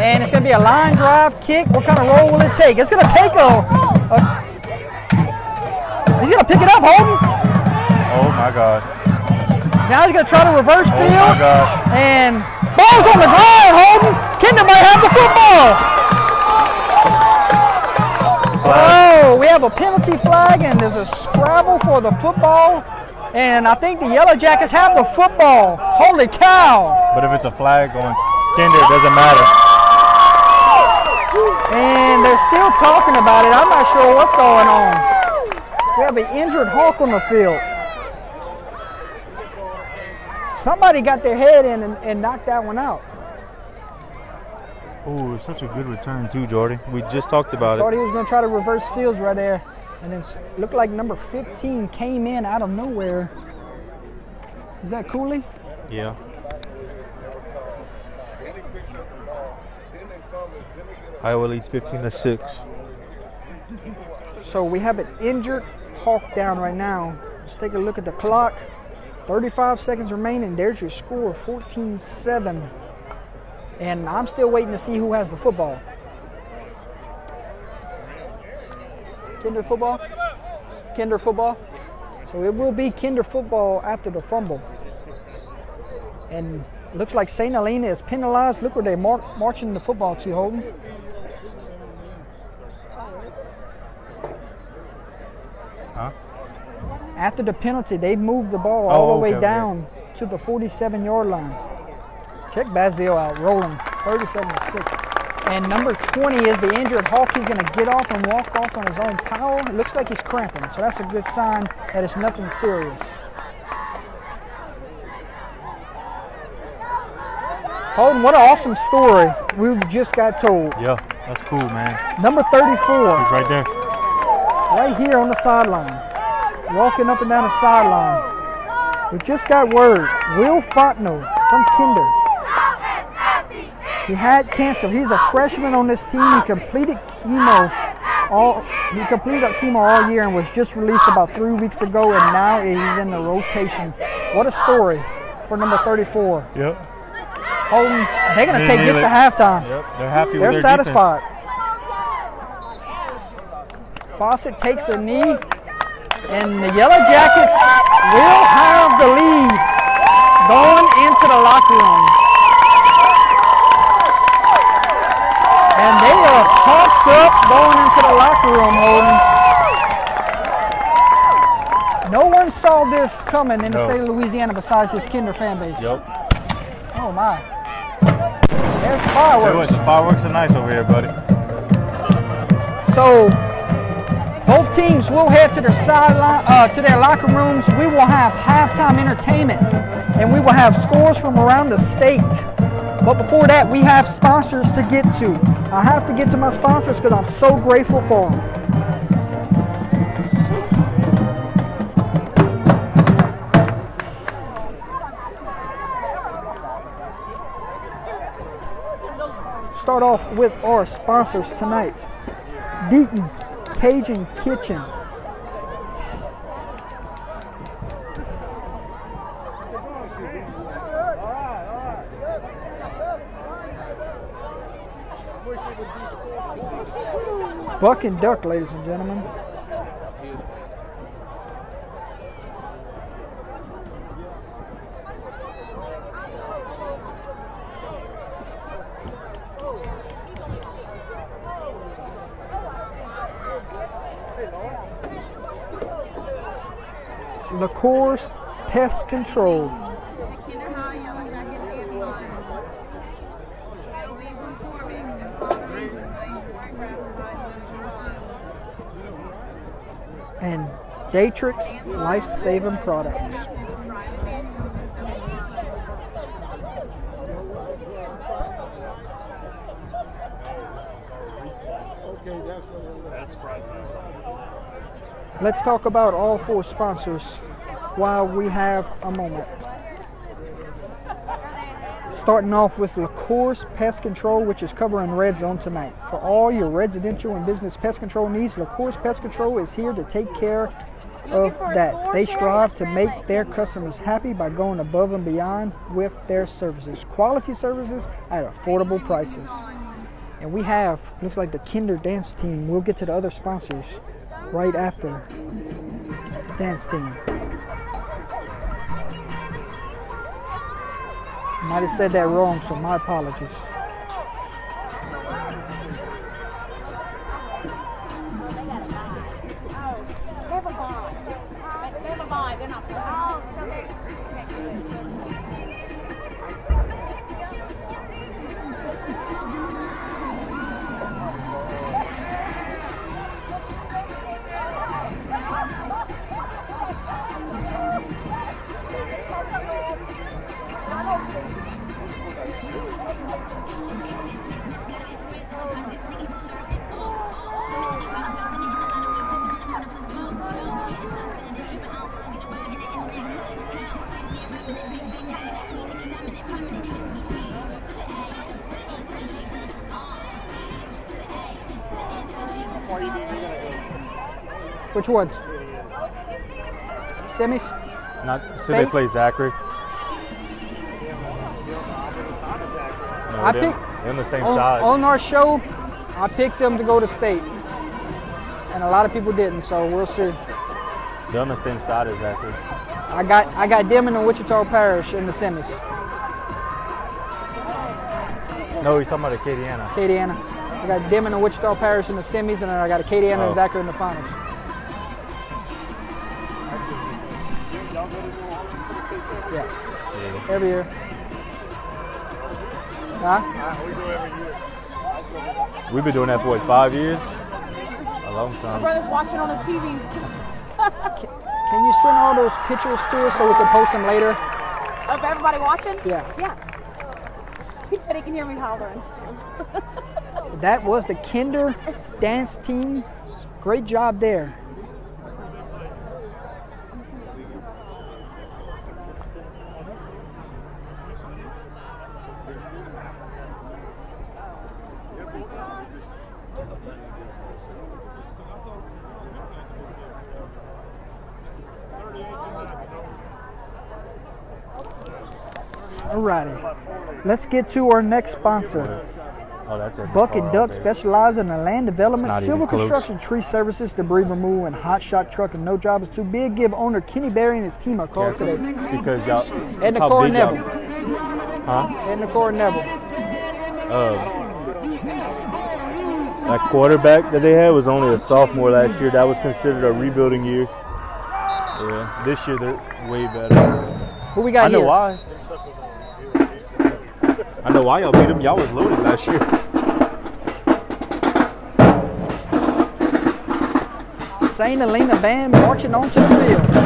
And it's going to be a line drive kick. What kind of roll will it take? It's going to take he's going to pick it up, Holden. Oh my God. Now he's going to try to reverse field. Oh my God. And ball's on the ground, Holden. Kinder might have the football. Oh, we have a penalty flag and there's a scrabble for the football. And I think the Yellow Jackets have the football. Holy cow. But if it's a flag on Kinder, it doesn't matter. And they're still talking about it. I'm not sure what's going on. We have an injured Hawk on the field. Somebody got their head in and knocked that one out. Oh, it's such a good return too, Jordy. We just talked about Thought it. he was going to try to reverse fields right there. And then looked like number 15 came in out of nowhere. Is that Cooley? Yeah. Iowa leads 15-6. So we have an injured Hawk down right now. Let's take a look at the clock. 35 seconds remaining. There's your score, 14-7. And I'm still waiting to see who has the football. Kinder football? Kinder football? So it will be Kinder football after the fumble. And it looks like St. Helena is penalized. Look where they're marching the football to, Holden. Huh? After the penalty, they moved the ball all the way okay, down to the 47-yard line. Check Bazile out, rolling 37-6. And number 20 is the injured Hawk. He's going to get off and walk off on his own power. It looks like he's cramping, so that's a good sign that it's nothing serious. Holden, what an awesome story we just got told. Yeah, that's cool, man. Number 34. He's right there. Right here on the sideline, walking up and down the sideline. We just got word, Will Fontenot from Kinder. He had cancer. He's a freshman on this team. He completed chemo all year and was just released about 3 weeks ago, and now he's in the rotation. What a story for number 34. Yep. Holden, they're going to take this to halftime. Yep, they're happy with They're their satisfied. Fawcett takes a knee, and the Yellow Jackets will have the lead going into the locker room. And they are pumped up going into the locker room, Holden. No one saw this coming in the state of Louisiana besides this Kinder fan base. Yep. Oh my. There's fireworks. The fireworks are nice over here, buddy. So both teams will head to their sideline, to their locker rooms. We will have halftime entertainment, and we will have scores from around the state. But before that, we have sponsors to get to. I have to get to my sponsors because I'm so grateful for them. Start off with our sponsors tonight. Deaton's Cajun Kitchen. Buck and Duck, ladies and gentlemen. LaCourse Pest Control. And Datrix Life-Saving Products. Let's talk about all 4 sponsors while we have a moment. Starting off with LaCourse Pest Control, which is covering Red Zone tonight. For all your residential and business pest control needs, LaCourse Pest Control is here to take care of that. They strive to make their customers happy by going above and beyond with their services. Quality services at affordable prices. And we have, looks like the Kinder Dance Team. We'll get to the other sponsors right after Dance Team. Might have said that wrong, so my apologies. Which ones? Semis? Not so they play Zachary. No, I they're picked on the same side. on our show. I picked them to go to state, and a lot of people didn't. So we'll see. They're on the same side as Zachary. I got them in the Wichita Parish in the semis. No, he's talking about Acadiana. Acadiana. I got them in the Wichita Parish in the semis, and then I got Acadiana and Zachary in the finals. Yeah. Every year. Huh? We've been doing that for what, 5 years? A long My time. brother's watching on his TV. Can you send all those pictures to us so we can post them later? Of everybody watching? Yeah. Yeah. He said he can hear me hollering. That was the Kinder Dance Team. Great job there. Alrighty, let's get to our next sponsor. Oh, that's it. Buck and Duck specialize in the land development, It's not civil even close. construction, tree services, debris removal, and hot shot truck. And no job is too big. Give owner Kenny Berry and his team a call today. It's because y'all. And how Nicole big y'all- Neville. Huh? And Nicole Neville. That quarterback that they had was only a sophomore last year. That was considered a rebuilding year. Yeah, this year they're way better. Who we got I know here? why. I know why y'all beat them. Y'all was loaded last year. St. Helena band marching onto the field.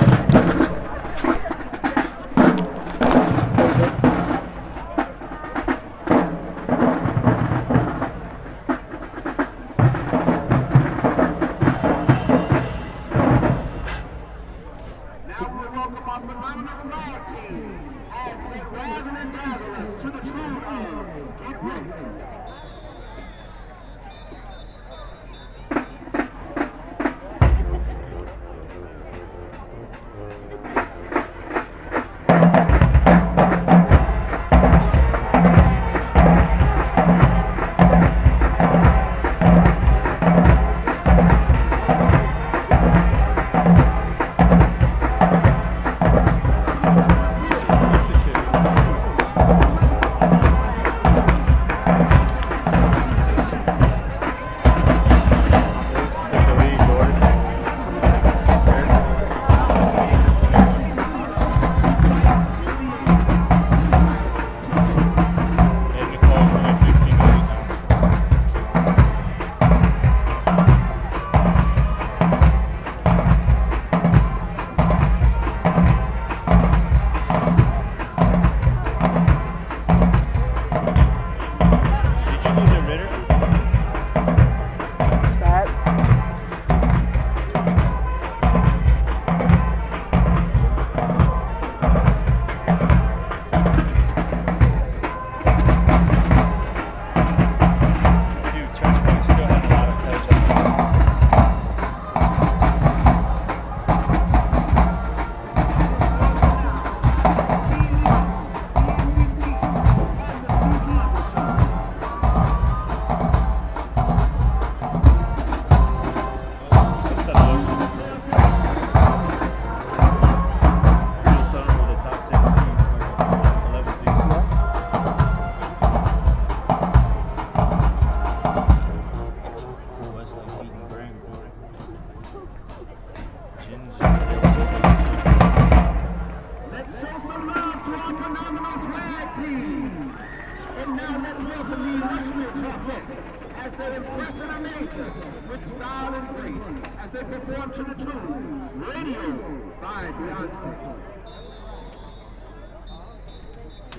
they perform to the tune Radio by Beyonce.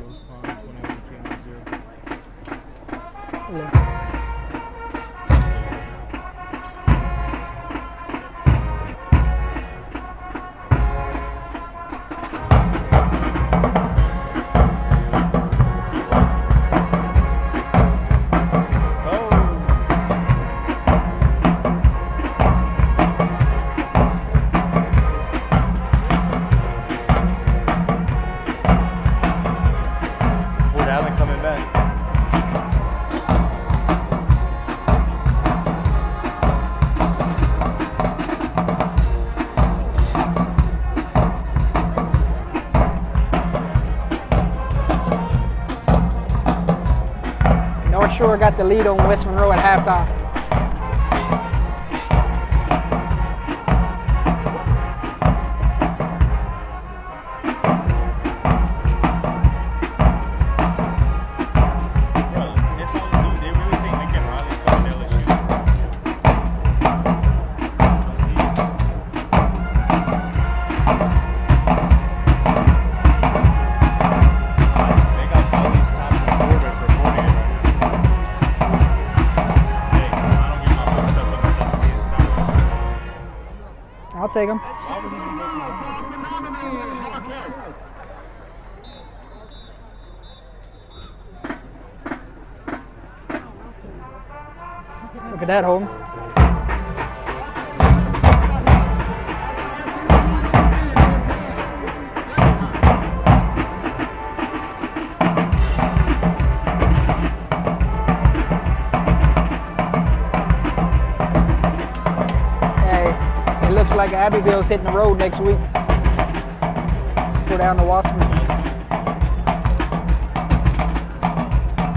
Rose Pond 21 Canyon 0. Yeah. Fort Allen coming back. North Shore got the lead on West Monroe at halftime. Bro, it's all new. They really think they can rally fucking LSU. They got all these top reporters reporting it right now. Hey, I don't get my hopes up on the stuff being sound. I'll take them. Why would he be making Look at that home. Hey, it looks like Abbeville's hitting the road next week. Go down to Wasserman.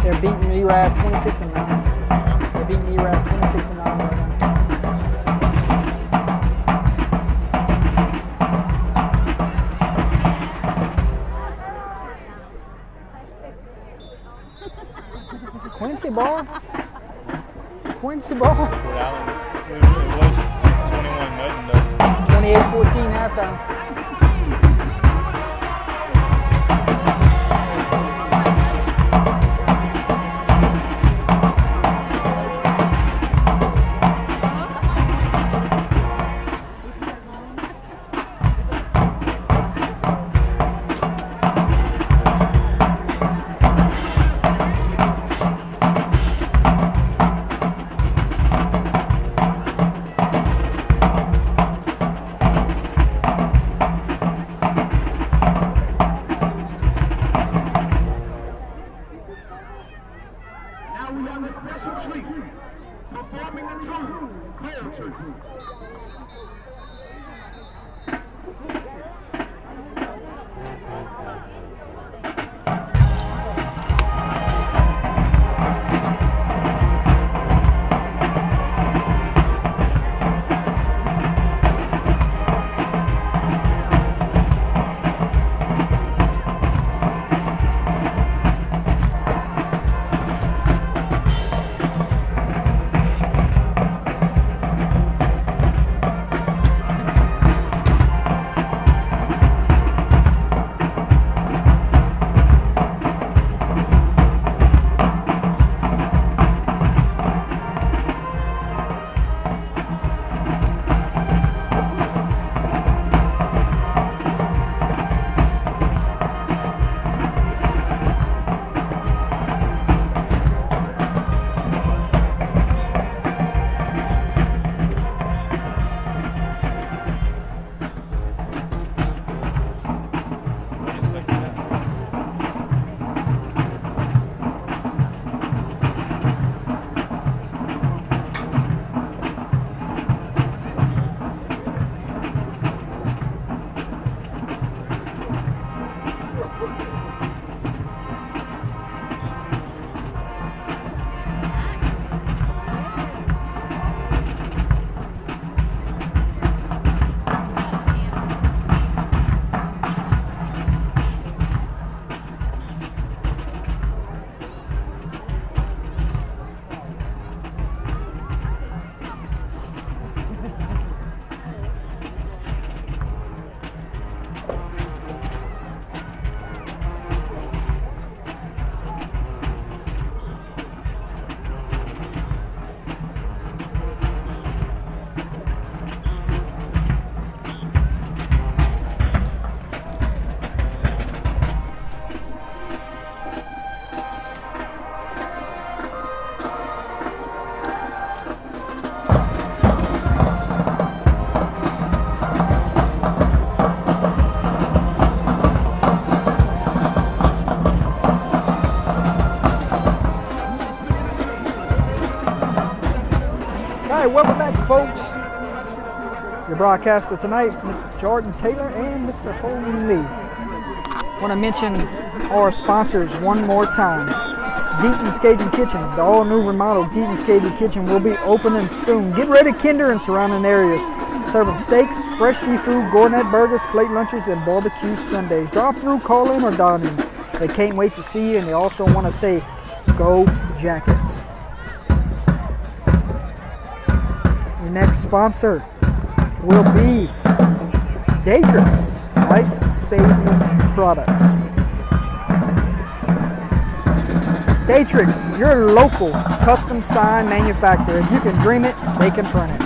They're beating ERAD 26-9. They're beating ERAD 26-9 right now. Quincy ball? Quincy ball? Fort Allen? It was 21-0 though. 28-14 halftime. Now we have a special treat. Performing the tune Culture. Sports. Your broadcaster tonight, Mr. Jordan Taylor and Mr. Holden Lee. Want to mention our sponsors one more time. Deaton's Cajun Kitchen, the all-new remodeled Deaton's Cajun Kitchen will be opening soon. Get ready, Kinder and surrounding areas. Serving steaks, fresh seafood, gourmet burgers, plate lunches, and barbecue Sundays. Drop through, call in, or dine in. They can't wait to see you, and they also want to say, go Jackets. Your next sponsor will be Datrix Life-Saving Products. Datrix, your local custom sign manufacturer. If you can dream it, they can print it.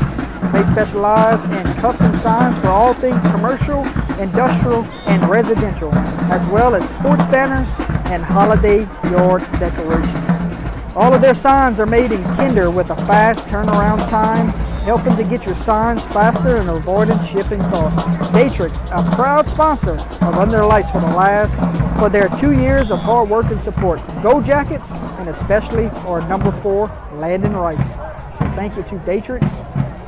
They specialize in custom signs for all things commercial, industrial, and residential, as well as sports banners and holiday yard decorations. All of their signs are made in Kinder with a fast turnaround time, helping to get your signs faster and avoiding shipping costs. Datrix, a proud sponsor of Under the Lights for their 2 years of hard work and support. Go Jackets, and especially our number 4, Landon Rice. So thank you to Datrix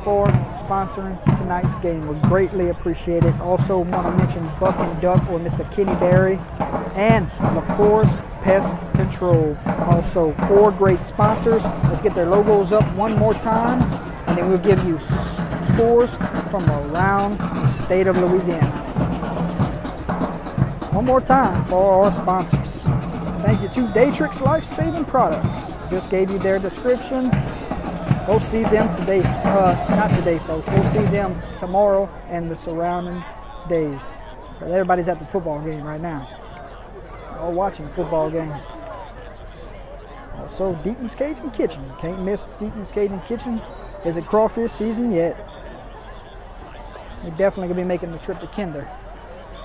for sponsoring tonight's game. We greatly appreciate it. Also want to mention Buck and Duck or Mr. Kenny Berry and LaCour's Pest Control. Also 4 great sponsors. Let's get their logos up one more time, and then we'll give you scores from around the state of Louisiana. One more time for our sponsors. Thank you to Datrix Life-Saving Products. Just gave you their description. Go see them today. Not today, folks. Go see them tomorrow and the surrounding days. But everybody's at the football game right now. All watching the football game. Also, Deaton's Cajun Kitchen. Can't miss Deaton's Cajun Kitchen. Is it crawfish season yet? We're definitely going to be making the trip to Kinder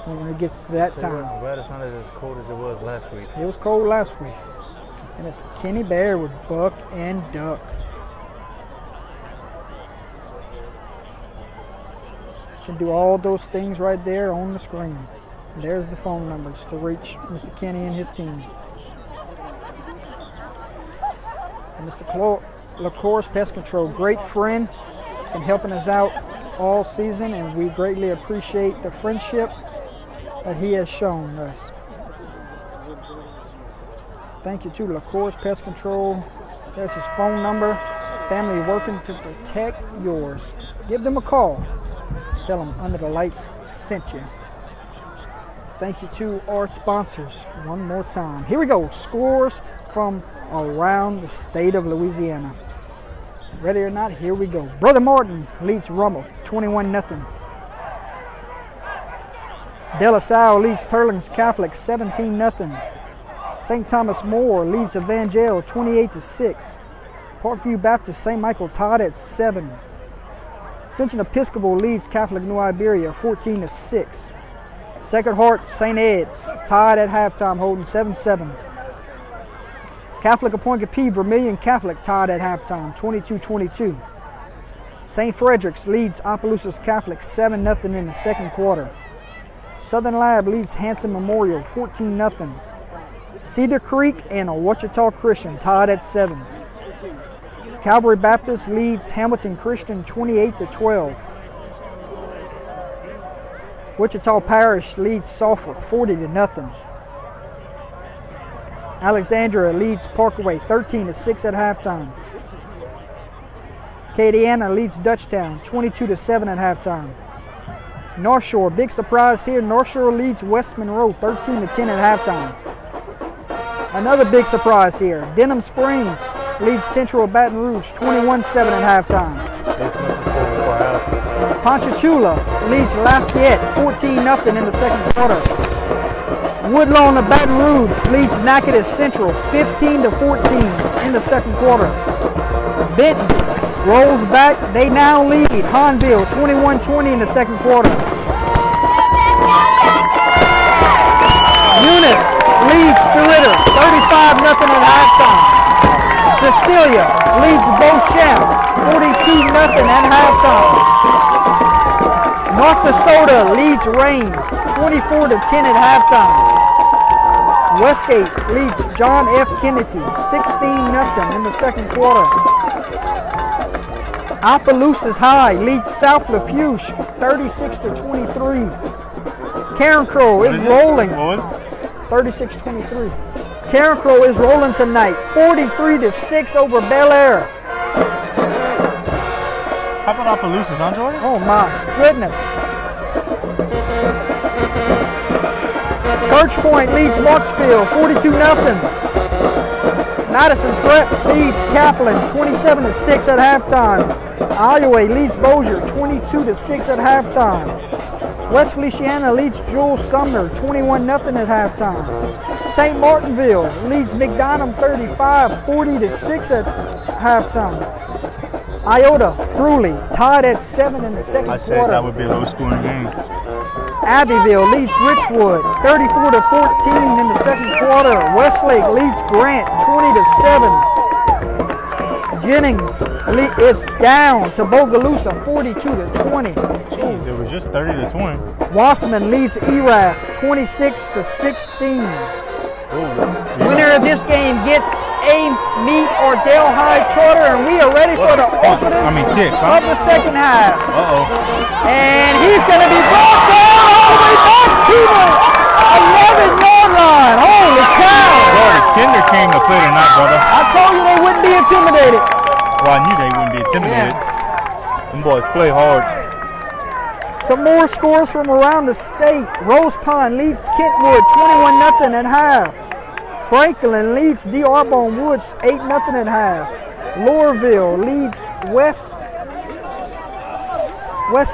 when it gets to that time. I'm glad it's not as cold as it was last week. It was cold last week. And it's Kenny Bear with Buck and Duck. You can do all those things right there on the screen. There's the phone numbers to reach Mr. Kenny and his team. And Mr. LaCour's Pest Control, great friend, been helping us out all season, and we greatly appreciate the friendship that he has shown us. Thank you to LaCour's Pest Control. There's his phone number. Family working to protect yours. Give them a call. Tell them Under the Lights sent you. Thank you to our sponsors one more time. Here we go. Scores from around the state of Louisiana. Ready or not, here we go. Brother Martin leads Rummel 21-0. De La Salle leads Turlings Catholic 17-0. St. Thomas More leads Evangel 28-6. Parkview Baptist St. Michael tied at 7. Ascension Episcopal leads Catholic New Iberia 14-6. Sacred Heart St. Ed's tied at halftime, holding 7-7. Catholic Appointed P Vermilion Catholic tied at halftime, 22-22. St. Frederick's leads Opelousas Catholic 7-0 in the second quarter. Southern Lab leads Hanson Memorial 14-0. Cedar Creek and Ouachita Christian tied at 7. Calvary Baptist leads Hamilton Christian 28-12. Wichita Parish leads Sulphur 40-0. Alexandria leads Parkway 13-6 at halftime. Acadiana leads Dutchtown 22-7 at halftime. North Shore, big surprise here. North Shore leads West Monroe 13-10 at halftime. Another big surprise here. Denham Springs leads Central Baton Rouge 21-7 at halftime. Ponchatoula leads Lafayette 14-0 in the second quarter. Woodlawn of Baton Rouge leads Natchitoches Central 15-14 in the second quarter. Benton rolls back. They now lead Hahnville 21-20 in the second quarter. Eunice leads DeRitter 35-0 at halftime. Cecilia leads Beauchamp 42-0 at halftime. North Dakota leads Rain 24-10 at halftime. Westgate leads John F. Kennedy 16-0 in the second quarter. Opelousas High leads South Lafourche 36-23. Karen Crow is rolling. What was it? 36-23. Karen Crow is rolling tonight 43-6 over Bel Air. How about Opelousas, huh, Jordan? Oh my goodness. Church Point leads Marksville 42-0. Madison Prep leads Kaplan 27-6 at halftime. Iowa leads Bossier 22-6 at halftime. West Feliciana leads Jules Sumner 21-0 at halftime. St. Martinville leads McDonough 40-6 at halftime. Iota Bruley tied at 7 in the second I said quarter. that would be a low-scoring game. Abbeville leads Richwood 34-14 in the second quarter. Westlake leads Grant 20-7. Jennings is down to Bogalusa 42-20. Jeez, it was just 30-20. Wassman leads ERAF 26-16. Ooh, Winner of this game gets a meet or Dale High Charter, and we are ready for the opening kick, of huh? the second half. Uh-oh. And he's going to be brought down all the way back to the 11-yard line. Holy cow! Jordan, Kinder came to play tonight, brother. I told you they wouldn't be intimidated. Well, I knew they wouldn't be intimidated. Them boys play hard. Some more scores from around the state. Rose Pond leads Kentwood 21-0 at half. Franklin leads D. Arbonne Woods 8-0 at half. Lorville leads West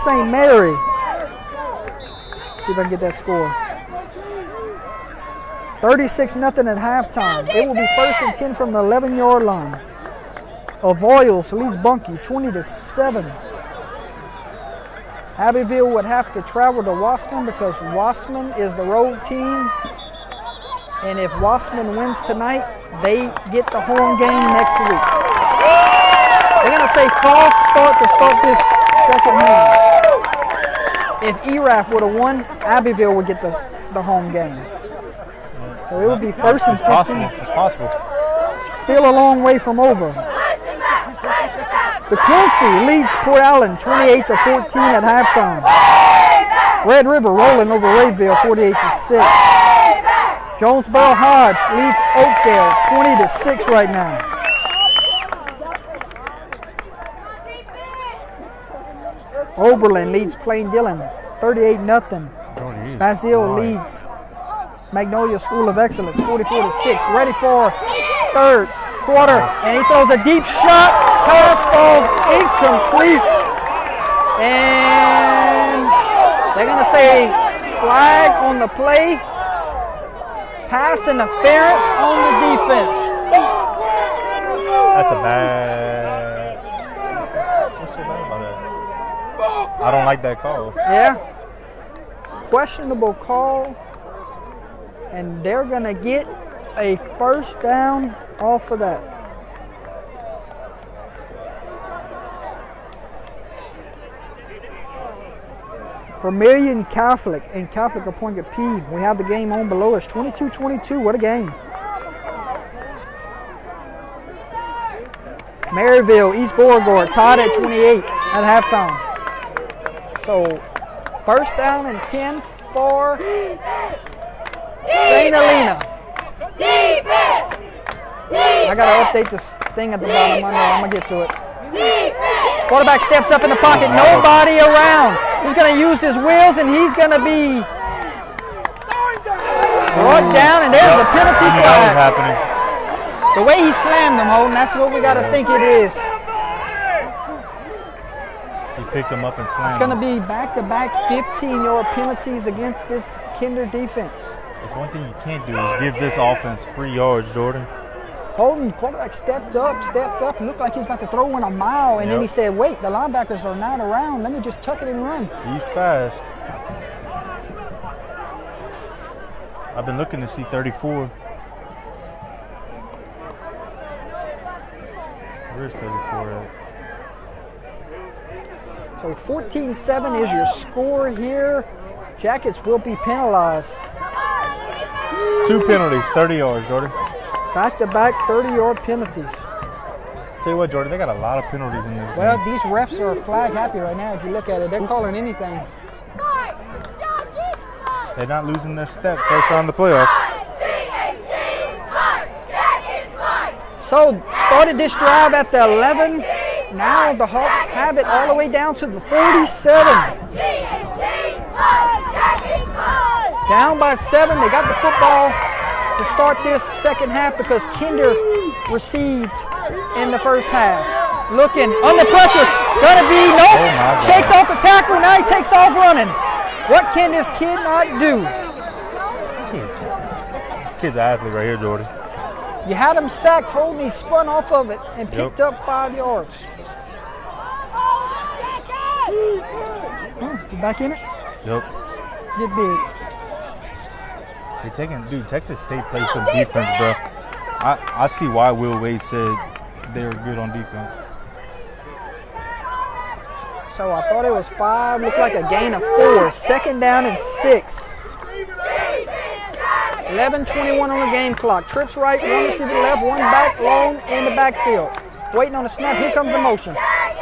St. Mary. See if I can get that score. 36-0 at halftime. It will be 1st and 10 from the 11-yard line. Avoyles leads Bunkie 20-7. Abbeville would have to travel to Wassman because Wassman is the road team. And if Wassman wins tonight, they get the home game next week. They're going to say false start to start this second half. If ERAF would have won, Abbeville would get the home game. So it would be 1st and 15. It's possible. Still a long way from over. The Quincy leads Port Allen 28-14 at halftime. Red River rolling over Rayville 48-6. Jonesboro Hodge leads Oakdale 20-6 right now. Oberlin leads Plain Dillon 38-0. Basile leads Magnolia School of Excellence 44-6. Ready for third quarter, and he throws a deep shot. Pass falls incomplete, and they're going to say flag on the play. Pass interference on the defense. That's a bad. What's so bad about that? I don't like that call. Yeah. Questionable call. And they're going to get a first down off of that. Vermilion Catholic and Catholic of Point P. We have the game on below us. 22-22. What a game. Maryville, East Beauregard tied at 28 at halftime. So, first down and 10 for St. Helena. I got to update this thing at the bottom. I'm going to get to it. Quarterback steps up in the pocket. Nobody around. He's going to use his wheels, and he's going to be brought down, and there's a penalty That was flag. happening. The way he slammed him, Holden, that's what we got to think it is. He picked him up and slammed It's going to him. be back-to-back 15-yard penalties against this Kinder defense. It's one thing you can't do is give this offense free yards, Jordan. Holden, quarterback stepped up. He looked like he was about to throw one a mile, and then he said, wait, the linebackers are not around. Let me just tuck it and run. He's fast. I've been looking to see 34. Where's 34 at? So 14-7 is your score here. Jackets will be penalized. 2 penalties, 30 yards, Jordan. Back-to-back 30-yard penalties. Tell you what, Jordan, they got a lot of penalties in this game. Well, these refs are flag happy right now. If you look at it, they're calling anything. They're not losing their step first round of the playoffs. So, started this drive at the 11. Now the Hawks have it all the way down to the 47. Down by 7. They got the football to start this second half because Kinder received in the first half. Looking under pressure. Gonna be nope. Oh my God. Shakes off the tackle. Now he takes off running. What can this kid not do? Kid's an athlete right here, Jordan. You had him sacked, holding, he spun off of it and picked up 5 yards. You back in it? Yep. Get big. They dude, Texas State plays some defense, bro. I see why Will Wade said they were good on defense. So I thought it was 5, looked like a gain of 4. Second down and 6. 11:21 on the game clock. Trips right, one receiver left, one back long in the backfield. Waiting on the snap, here comes the motion.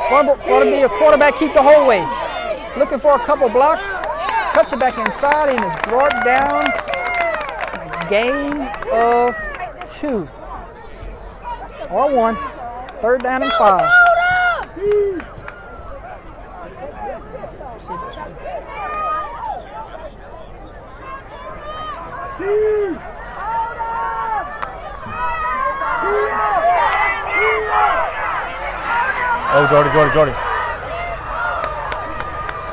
Going to be a quarterback, keep the whole way. Looking for a couple blocks, cuts it back inside and is brought down. Gain of 2. Or 1. Third down and 5. Oh, Jordy.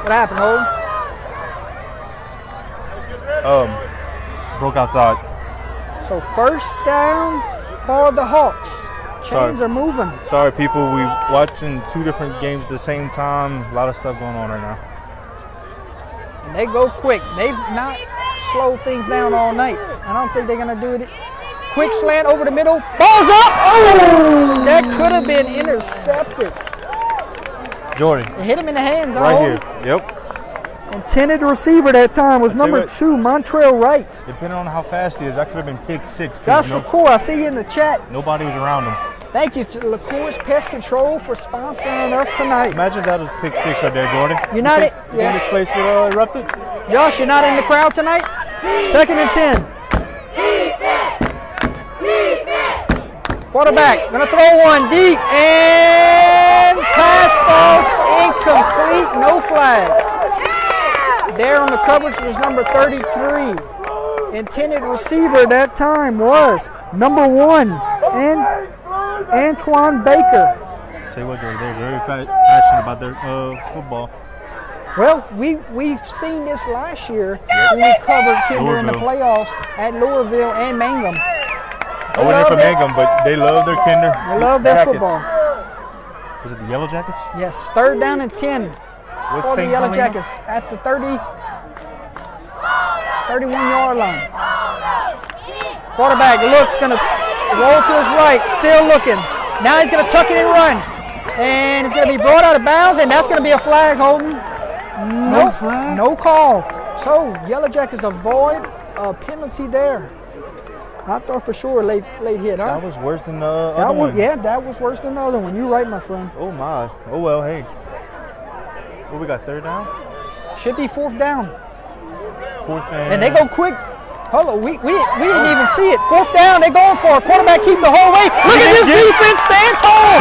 What happened, Holden? Broke outside. So first down for the Hawks. Chains are moving. Sorry, people. We watching 2 different games at the same time. A lot of stuff going on right now. And they go quick. They've not slowed things down all night. I don't think they're going to do it. Quick slant over the middle. Ball's up. Oh! That could have been intercepted. Jordy. It hit him in the hands. Right here. Yep. Intended receiver that time was number 2, Montrell Wright. Depending on how fast he is, that could have been pick 6. Josh LaCour, I see you in the chat. Nobody was around him. Thank you to LaCour's Pest Control for sponsoring us tonight. Imagine that was pick 6 right there, Jordan. You're not it. You think this place would erupted? Josh, you're not in the crowd tonight? Second and 10. Quarterback, gonna throw one deep, and pass falls incomplete, no flags. There on the coverage was number 33. Intended receiver that time was number 1, and Antoine Baker. Tell you what, Jordan, they're very passionate about their football. Well, we've seen this last year when we covered Kinder in the playoffs at Louisville and Mangum. I went in for Mangum, but they love their Kinder. They love their Jackets. football. Was it the Yellow Jackets? Yes, third down and 10 What's for the St. Yellow Helena? Jackets at the 31-yard line. Quarterback looks, going to roll to his right, still looking. Now he's going to tuck it and run. And it's going to be brought out of bounds, and that's going to be a flag, Holden. No flag? No call. So, Yellow Jackets avoid a penalty there. I thought for sure late hit, huh? That was worse than the other one. Yeah, that was worse than the other one. You're right, my friend. Oh, my. Oh, well, hey. What, we got third down? Should be 4th down. 4th and... And they go quick. Hold on, we didn't even see it. 4th down, they're going for it. Quarterback keep the whole way. Look at this defense stand tall.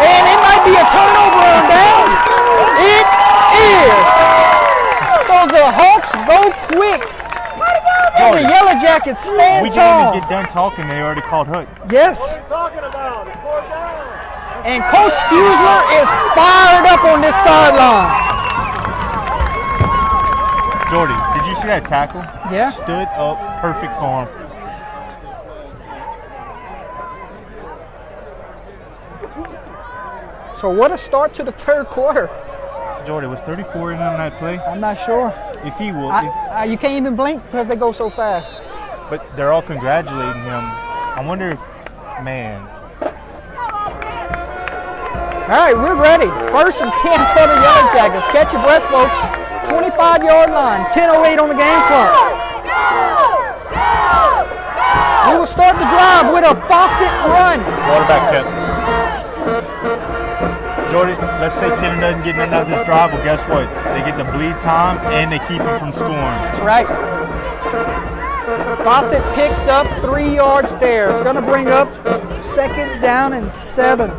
And it might be a turnover on downs. It is. So the Hawks go quick. And the Yellow Jackets stand We tall. didn't even get done talking. They already called Hut. Yes. And Coach Fusler is fired up on this sideline. Jordy, did you see that tackle? Yeah. Stood up, perfect form. So what a start to the third quarter. Jordy, was 34 in on that play? I'm not sure. If he will, You can't even blink because they go so fast. but they're all congratulating him. I wonder if, man. All right, we're ready. 1st and 10 for the Yellow Jackets. Catch your breath, folks. 25-yard line. 10:08 on the game clock. He will start the drive with a Fawcett run. Quarterback kept. Jordy, let's say Kenner doesn't get none out of this drive, well, guess what? They get the bleed time and they keep him from scoring. That's right. Fawcett picked up 3 yards there. It's going to bring up 2nd down and 7.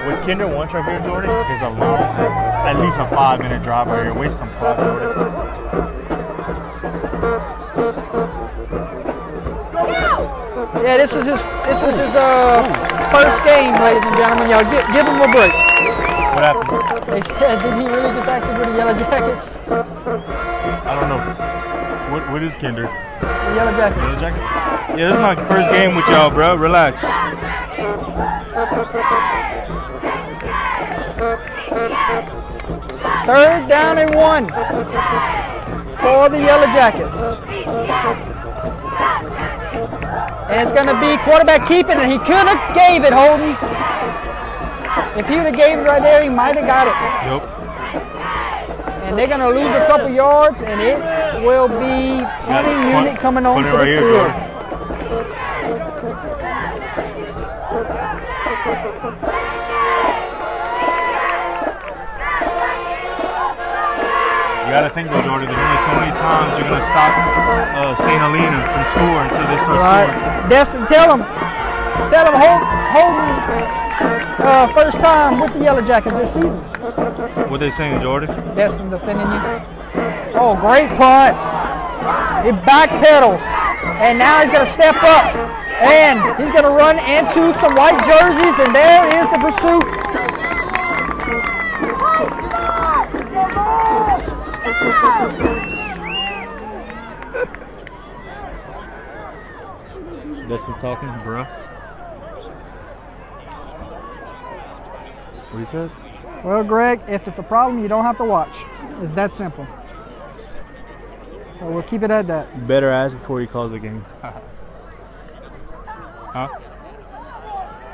What Kinder wants right here, Jordan, is a long, at least a 5-minute drive right here. Waste some clock, Jordan. Yeah, this is his first game, ladies and gentlemen. Y'all give him a break. What happened? They said, did he really just ask him for the Yellow Jackets? I don't know. What is Kinder? The Yellow Jackets. Yellow Jackets? Yeah, this is my first game with y'all, bro. Relax. Third down and 1 for the Yellow Jackets. And it's going to be quarterback keeping, and he could have gave it, Holden. If he would have gave it right there, he might have got it. Nope. And they're going to lose a couple yards, and it will be punting unit coming on to the right field. Here, you got to think though, Jordan, there's only so many times you're going to stop St. Helena from scoring until they start scoring. Destin, tell him Holden first time with the Yellow Jackets this season. What they saying, Jordan? Destin defending you. Oh, great punt. He backpedals. And now he's going to step up. And he's going to run into some white jerseys. And there is the pursuit. Destin talking, bro. What he said? Well, Greg, if it's a problem, you don't have to watch. It's that simple. So we'll keep it at that. Better ask before he calls the game. Huh?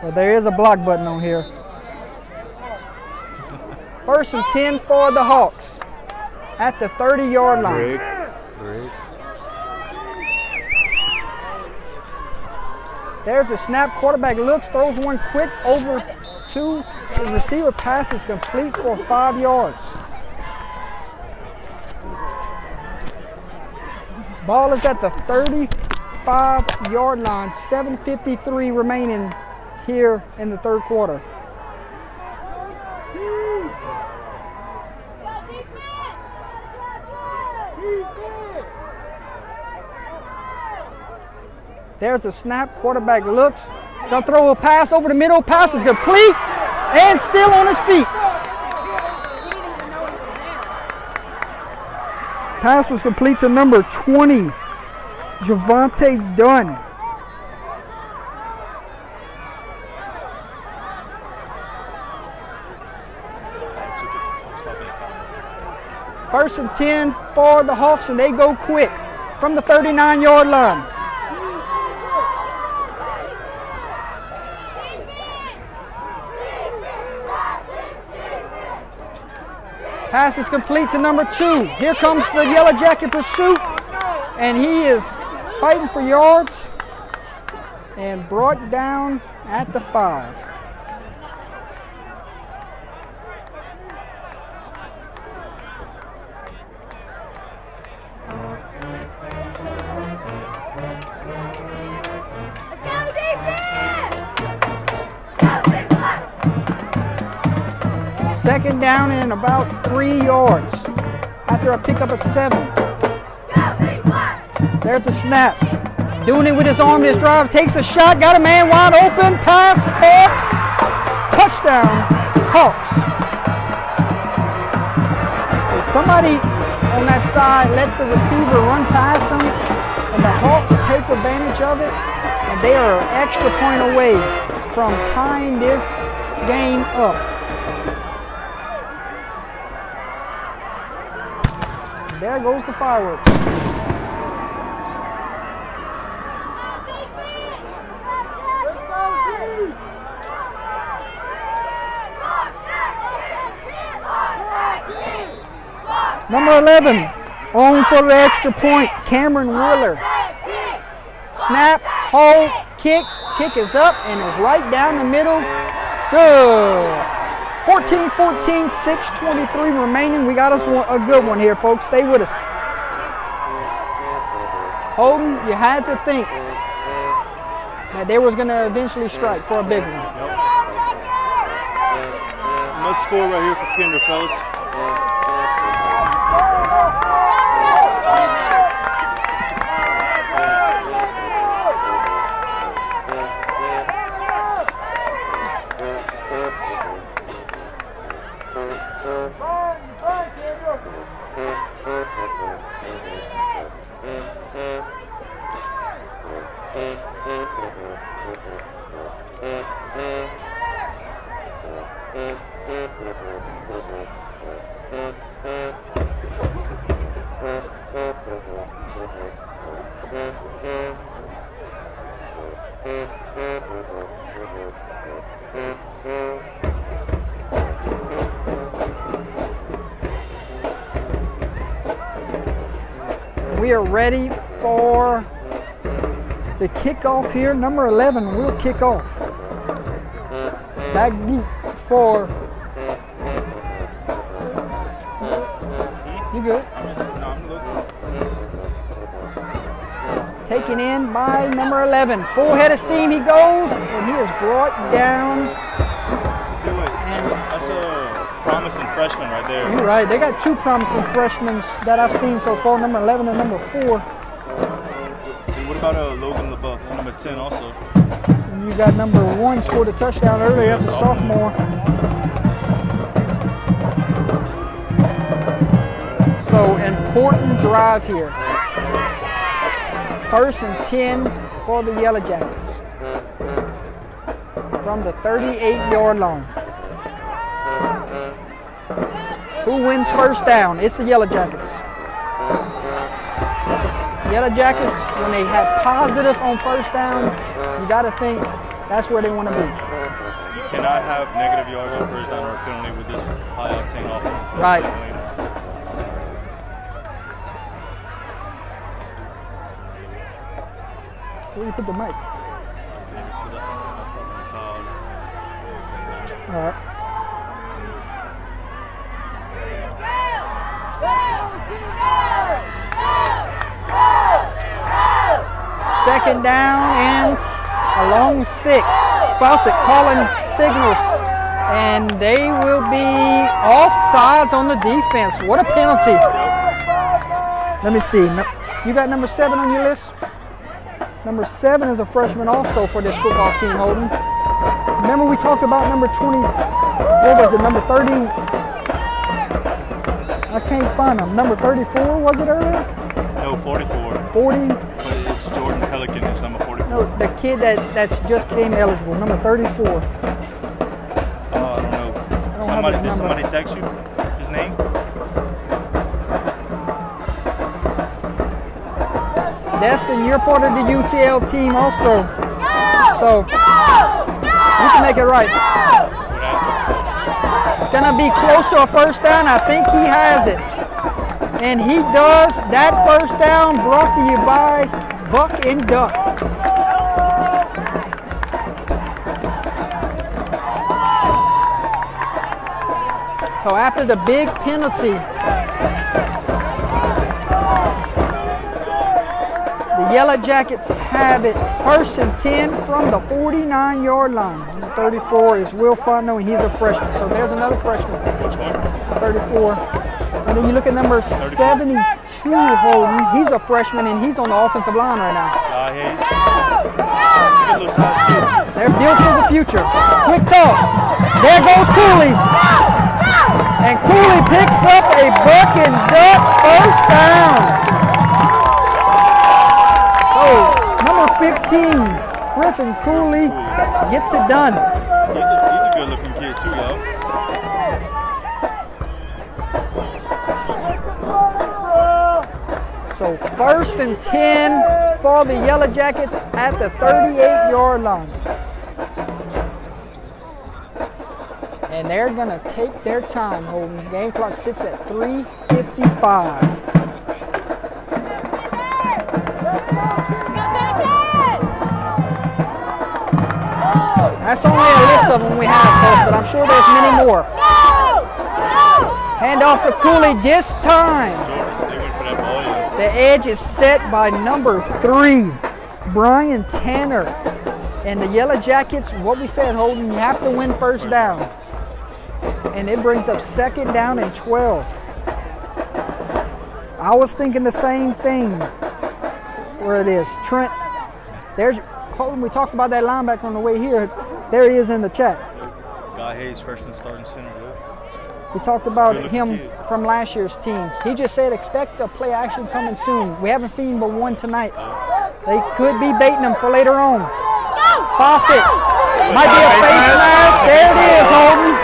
So there is a block button on here. 1st and 10 for the Hawks at the 30-yard line. Great. There's the snap. Quarterback looks, throws one quick over to the receiver. Pass is complete for 5 yards. Ball is at the 35-yard line. 7:53 remaining here in the third quarter. There's the snap. Quarterback looks. Gonna throw a pass over the middle. Pass is complete and still on his feet. Pass was complete to number 20, Javante Dunn. First and 10 for the Hawks, and they go quick from the 39-yard line. Pass is complete to number 2. Here comes the Yellow Jacket pursuit, and he is fighting for yards and brought down at the 5. Second down and about 3 yards after a pickup of 7. There's the snap. Doing it with his arm this drive. Takes a shot. Got a man wide open. Pass caught. Touchdown Hawks. So somebody on that side let the receiver run past him, and the Hawks take advantage of it, and they are an extra point away from tying this game up. There goes the fireworks. Number 11, on for the extra point, Cameron Wheeler. Snap, hold, kick. Kick is up and is right down the middle. Good. 14-14, 6:23 remaining. We got us a good one here, folks. Stay with us. Holden, you had to think that they was going to eventually strike for a big one. Must score right here for Kinder, fellas. We are ready for the kickoff here. Number 11 will kick off. Back deep for. You good? Taken in by number 11. Full head of steam he goes, and he is brought down. That's a promising freshman right there. You're right. They got two promising freshmen that I've seen so far, number 11 and number 4. And what about Logan LaBeouf, number 10 also? And you got number 1 scored a touchdown earlier. That's a sophomore. So important drive here. 1st and 10 for the Yellow Jackets from the 38-yard line. Who wins first down? It's the Yellow Jackets. Yellow Jackets, when they have positive on first down, you got to think that's where they want to be. You cannot have negative yards on first down or a penalty with this high octane offense. Right. Where do you put the mic? All right. Second down and along 6. Fawcett calling signals, and they will be offsides on the defense. What a penalty. Let me see. You got number 7 on your list? Number 7 is a freshman also for this football team, Holden. Remember we talked about number 20, what was it, number 30? I can't find him. Number 34, was it earlier? No, 44. 40? But it's Jordan Pelican, it's number 44. No, the kid that's just came eligible, number 34. I don't know. Did somebody text you his name? Destin, you're part of the UTL team also. So, you can make it right. It's going to be close to a first down. I think he has it. And he does. That first down brought to you by Buck and Duck. So after the big penalty, the Yellow Jackets have it 1st and 10 from the 49-yard line. Number 34 is Will Fontenot, and he's a freshman. So there's another freshman. Which one? 34. And then you look at number 72, Holden. He's a freshman, and he's on the offensive line right now. They're built for the future. Quick toss. There goes Cooley. And Cooley picks up a Buck and Duck first down. So, number 15, Griffin Cooley gets it done. He's a good-looking kid too, though. So 1st and 10 for the Yellow Jackets at the 38-yard line. And they're going to take their time. Holden. Game clock sits at 3:55. That's only a list of them we have, folks, but I'm sure there's many more. Hand off to Cooley this time. The edge is set by number 3, Brian Tanner. And the Yellow Jackets, what we said, Holden, you have to win first down. And it brings up 2nd down and 12. I was thinking the same thing. Where it is. Trent, there's Holden, we talked about that linebacker on the way here. There he is in the chat. Guy Hayes, freshman starting center. We talked about him from last year's team. He just said expect a play action coming soon. We haven't seen but one tonight. They could be baiting him for later on. Fawcett. Might be a face mask. There it is, Holden.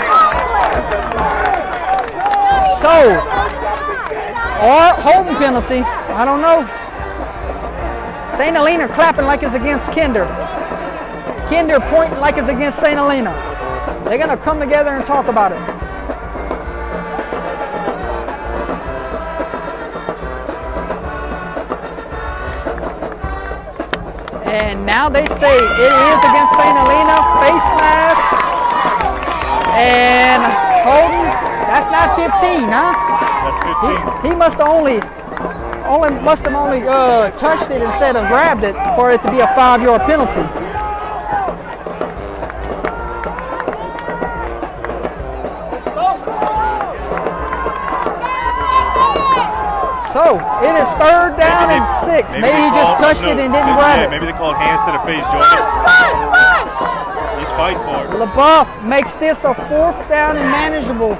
So, or holding penalty. I don't know. St. Helena clapping like it's against Kinder. Kinder pointing like it's against St. Helena. They're going to come together and talk about it. And now they say it is against St. Helena. Face mask. And Holden, that's not 15, huh? That's 15. He must have only touched it instead of grabbed it for it to be a 5-yard penalty. So it is 3rd down and 6. Maybe he just touched it and didn't grab it. Maybe they called hands to the face, Jordan. He's fighting for it. LaBeouf makes this a 4th down and manageable.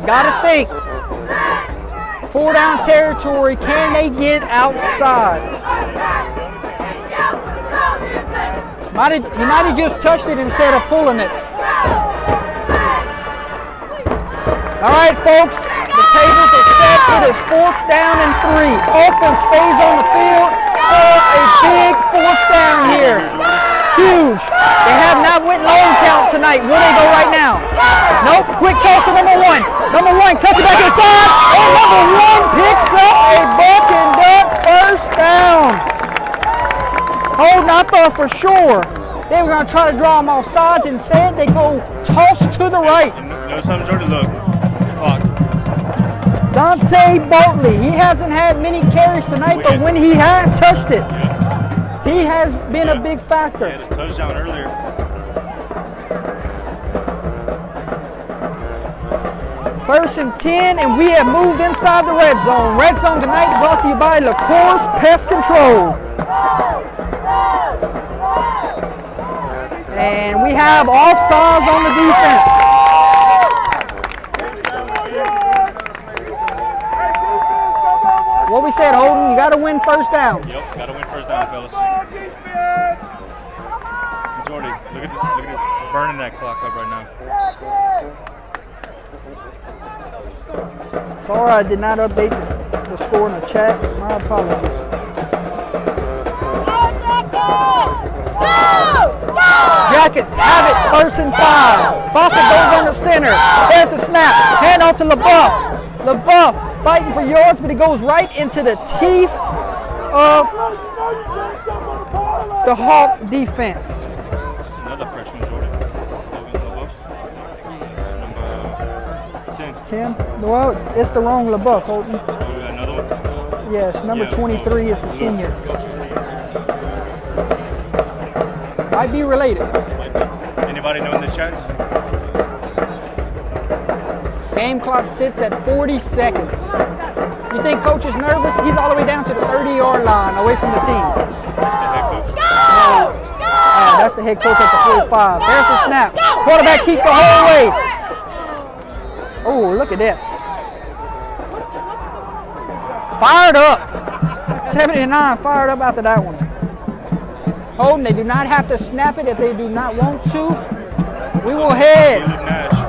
Gotta think. 4 down territory. Can they get outside? He might have just touched it instead of pulling it. All right, folks, the tables are set. It is 4th down and 3. Oakland stays on the field for a big 4th down here. Huge. They have not went long count tonight. Will they go right now? Nope. Quick toss to number 1. Number 1 cuts it back inside. And number 1 picks up a buck and duck 1st down. Holden, I thought for sure they were going to try to draw them off sides. Instead, they go toss to the right. No, something, Jordan, look. Clock. Dante Bartley, he hasn't had many carries tonight, but when he has touched it, he has been a big factor. He had a touchdown earlier. First and 10, and we have moved inside the red zone. Red zone tonight brought to you by LaCourse Pest Control. And we have offsides on the defense. What we said, Holden, you got to win first down. Yep, got to win first down, fellas. Jordy, look at this, burning that clock up right now. Sorry I did not update the score in the chat. My apologies. Jackets have it, 1st and 5. Fawcett goes under center. There's the snap. Hand off to LaBeouf. LaBeouf fighting for yards, but he goes right into the teeth of the Hawk defense. That's another freshman, Jordan. Number 10. 10? Well, it's the wrong LaBeouf, Holden. We got another one? Yes, number 23 is the senior. Might be related. Might be. Anybody know in the chats? Game clock sits at 40 seconds. You think coach is nervous? He's all the way down to the 30-yard line away from the team. That's the head coach. That's the head coach at the 45. There's the snap. Quarterback keep the whole way. Oh, look at this. Fired up. 79 fired up after that one. Holden, they do not have to snap it if they do not want to. We will head.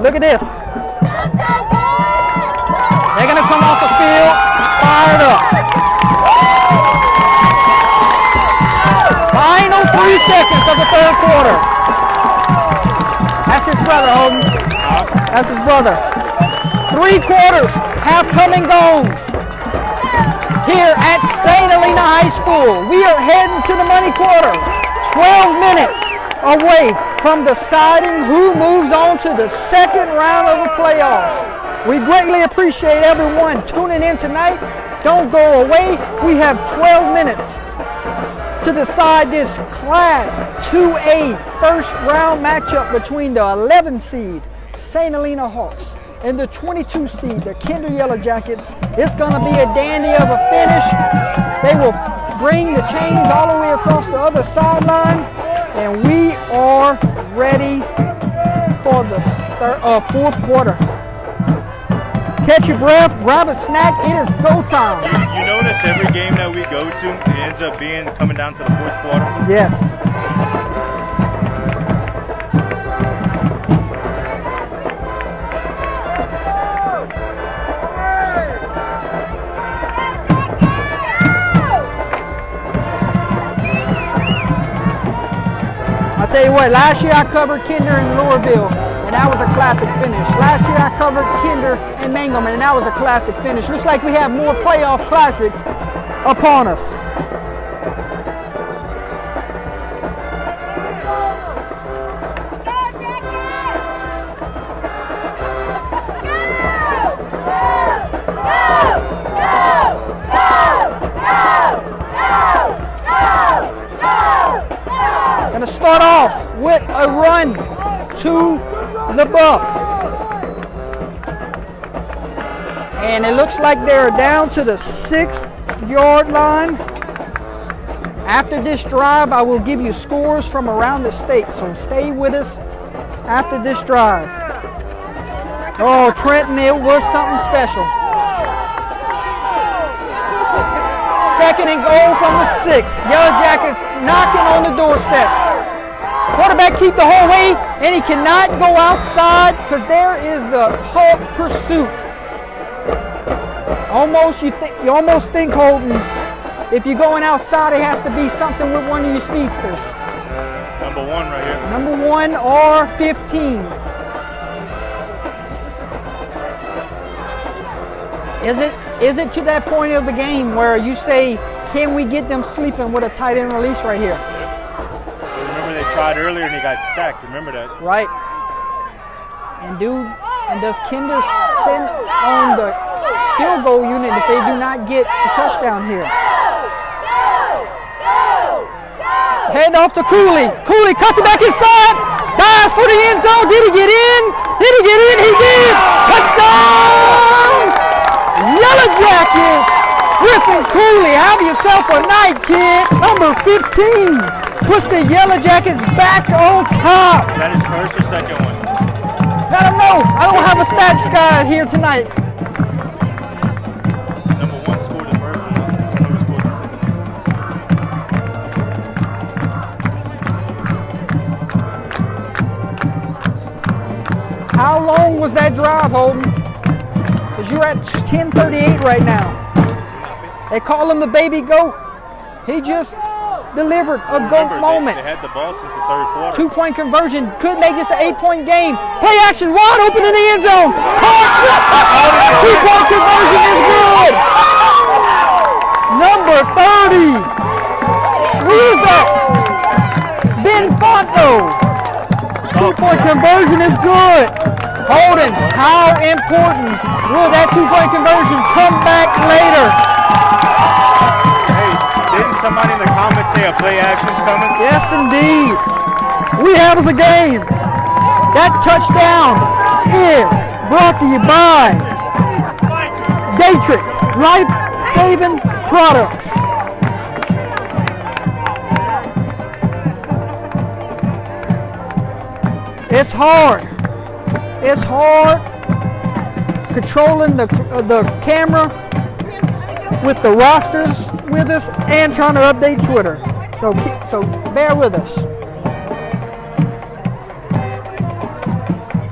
Look at this. They're going to come off the field fired up. Finally, Final 3 seconds of the third quarter. That's his brother, Holden. That's his brother. 3 quarters have come and gone here at St. Helena High School. We are heading to the money quarter. 12 minutes away from deciding who moves on to the second round of the playoffs. We greatly appreciate everyone tuning in tonight. Don't go away. We have 12 minutes to decide this Class 2A first round matchup between the 11 seed St. Helena Hawks and the 22 seed, the Kinder Yellow Jackets. It's going to be a dandy of a finish. They will bring the chains all the way across the other sideline, and we are ready for the fourth quarter. Catch your breath, grab a snack, it is go time. You notice every game that we go to, it ends up being coming down to the fourth quarter? Yes. I'll tell you what, last year I covered Kinder in Lowerville, and that was a classic finish. Last year I covered Kinder in Mangleman, and that was a classic finish. Looks like we have more playoff classics upon us. Gonna start off with a run to the buff. And it looks like they're down to the 6-yard line. After this drive, I will give you scores from around the state, so stay with us after this drive. Oh, Trenton, it was something special. Second and goal from the 6. Yellow Jackets knocking on the doorstep. Quarterback keep the whole way, and he cannot go outside because there is the Hulk pursuit. You almost think, Holden, if you're going outside, it has to be something with one of your speedsters. Number 1 right here. Number 1 or 15. Is it to that point of the game where you say, can we get them sleeping with a tight end release right here? Remember they tried earlier and he got sacked. Remember that? Right. And does Kinder send on the field goal unit if they do not get the touchdown here? Hand off to Cooley. Cooley cuts it back inside. Dives for the end zone. Did he get in? Did he get in? He did. Touchdown! Yellow Jackets. Griffin Cooley, have yourself a night, kid. Number 15 puts the Yellow Jackets back on top. Is that his first or second one? I don't know. I don't have a stats guy here tonight. Number 1 scored the first one. Number 2 scored the second. How long was that drive, Holden? Because you're at 10:38 right now. They call him the baby goat. He just delivered a goat moment. They had the ball since the third quarter. 2-point conversion could make this an 8-point game. Play action, wide open in the end zone. Caught. 2-point conversion is good. Number 30. Who is that? Ben Fonto. 2-point conversion is good. Holden, how important will that 2-point conversion come back later? Didn't somebody in the comments say a play action's coming? Yes, indeed. We have us a game. That touchdown is brought to you by Datrix Life-Saving Products. It's hard. It's hard controlling the camera with the rosters with us and trying to update Twitter. So bear with us.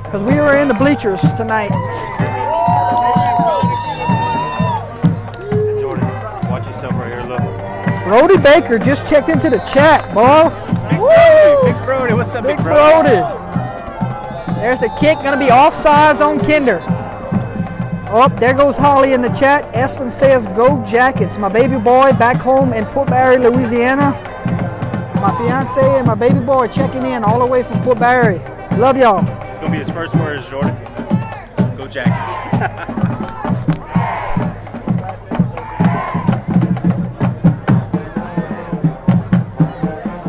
Because we were in the bleachers tonight. Jordan, watch yourself right here, look. Brody Baker just checked into the chat, boy. Big Brody, what's up, Big Brody. There's the kick, gonna be offsides on Kinder. Oh, there goes Holly in the chat. Espen says, go Jackets. My baby boy back home in Port Barre, Louisiana. My fiance and my baby boy checking in all the way from Port Barre. Love y'all. It's gonna be his first words, Jordan. Go Jackets.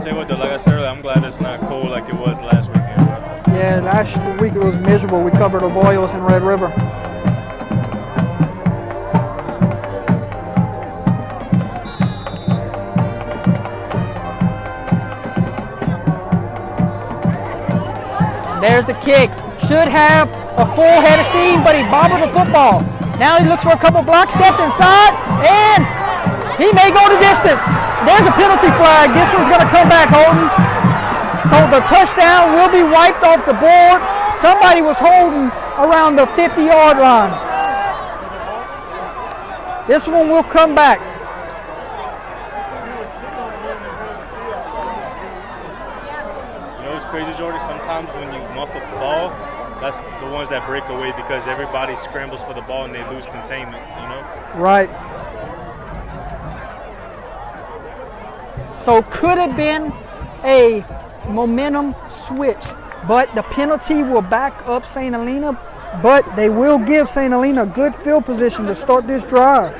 Tell you what, though, like I said earlier, I'm glad it's not cold like it was last weekend. Yeah, last week it was miserable. We covered Avoyos in Red River. There's the kick. Should have a full head of steam, but he bobbled the football. Now he looks for a couple block steps inside, and he may go the distance. There's a penalty flag. This one's going to come back, Holden. So the touchdown will be wiped off the board. Somebody was holding around the 50-yard line. This one will come back. You know what's crazy, Jordan? Sometimes when you muff a ball, that's the ones that break away because everybody scrambles for the ball and they lose containment, you know? Right. So could have been a momentum switch, but the penalty will back up St. Helena, but they will give St. Helena a good field position to start this drive.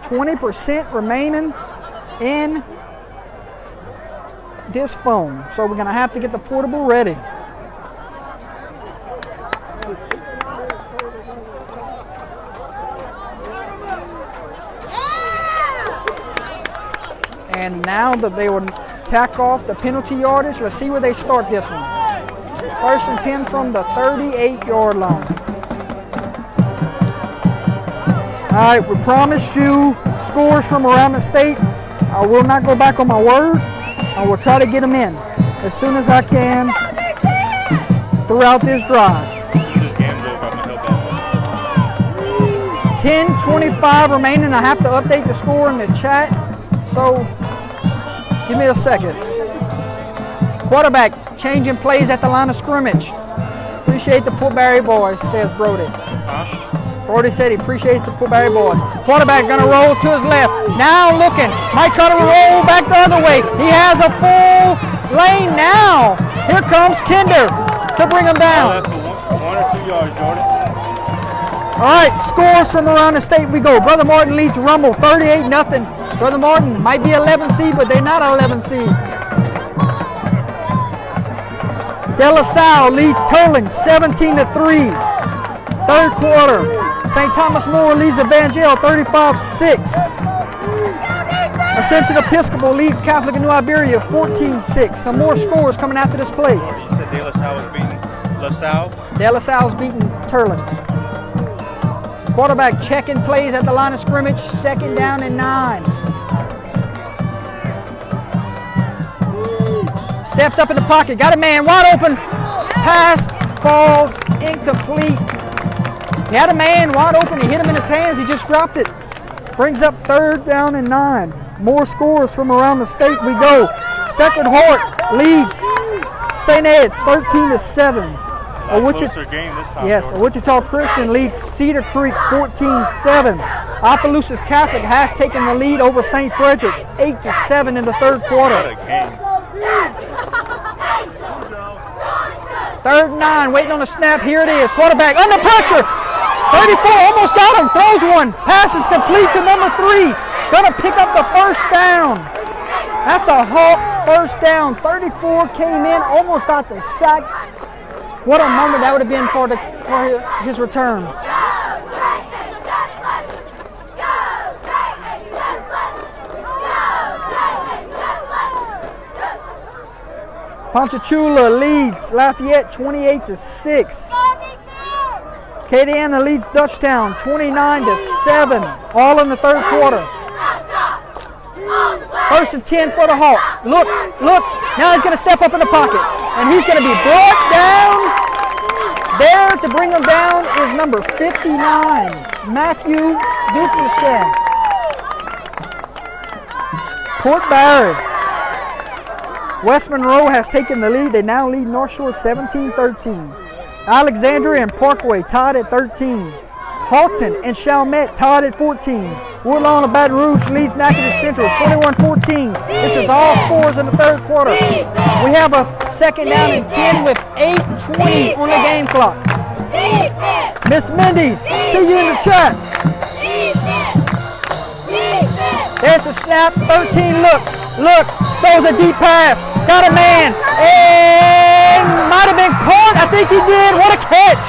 20% remaining in this phone. So we're gonna have to get the portable ready. And now that they will tack off the penalty yardage, let's see where they start this one. 1st and 10 from the 38-yard line. All right, we promised you scores from around the state. I will not go back on my word. I will try to get them in as soon as I can throughout this drive. 10:25 remaining. I have to update the score in the chat, so give me a second. Quarterback changing plays at the line of scrimmage. Appreciate the Port Barre boys, says Brody. Brody said he appreciates the Port Barre boy. Quarterback gonna roll to his left. Now looking, might try to roll back the other way. He has a full lane now. Here comes Kinder to bring him down. That's 1 or 2 yards, Jordan. All right, scores from around the state we go. Brother Martin leads Rummel 38-0. Brother Martin might be 11 seed, but they're not 11 seed. De La Salle leads Turling 17-3. 3rd quarter. St. Thomas More leads Evangel 35-6. Ascension Episcopal leads Catholic of New Iberia 14-6. Some more scores coming after this play. You said De La Salle was beating La Salle? De La Salle's beating Turlings. Quarterback checking plays at the line of scrimmage. 2nd down and 9. Steps up in the pocket. Got a man wide open. Pass falls incomplete. He had a man wide open. He hit him in his hands. He just dropped it. Brings up 3rd down and 9. More scores from around the state we go. Sacred Heart leads St. Ed's 13-7. Closer game this time, yes, Jordan. Wichita Christian leads Cedar Creek 14-7. Opelousas Catholic has taken the lead over St. Frederick's 8-7 in the 3rd quarter. What a game. 3rd and 9, waiting on the snap. Here it is. Quarterback under pressure. 34, almost got him. Throws one. Pass is complete to number 3. Gonna pick up the 1st down. That's a Hawk 1st down. 34 came in, almost got the sack. What a moment that would have been for his return. Ponchatoula leads Lafayette 28-6. Acadiana leads Dutchtown 29-7. All in the 3rd quarter. 1st and 10 for the Hawks. Looks. Now he's going to step up in the pocket. And he's going to be brought down. There to bring him down is number 59. Matthew Duplessis. Port Barry. West Monroe has taken the lead. They now lead North Shore 17-13. Alexandria and Parkway tied at 13. Halton and Chalmette tied at 14. Woodlawn and Baton Rouge leads Natchitoches Central 21-14. This is all scores in the third quarter. We have a second down and 10 with 8:20 on the game clock. Miss Mindy, see you in the chat. There's the snap, 13 looks, throws a deep pass, got a man, and might have been caught. I think he did. What a catch.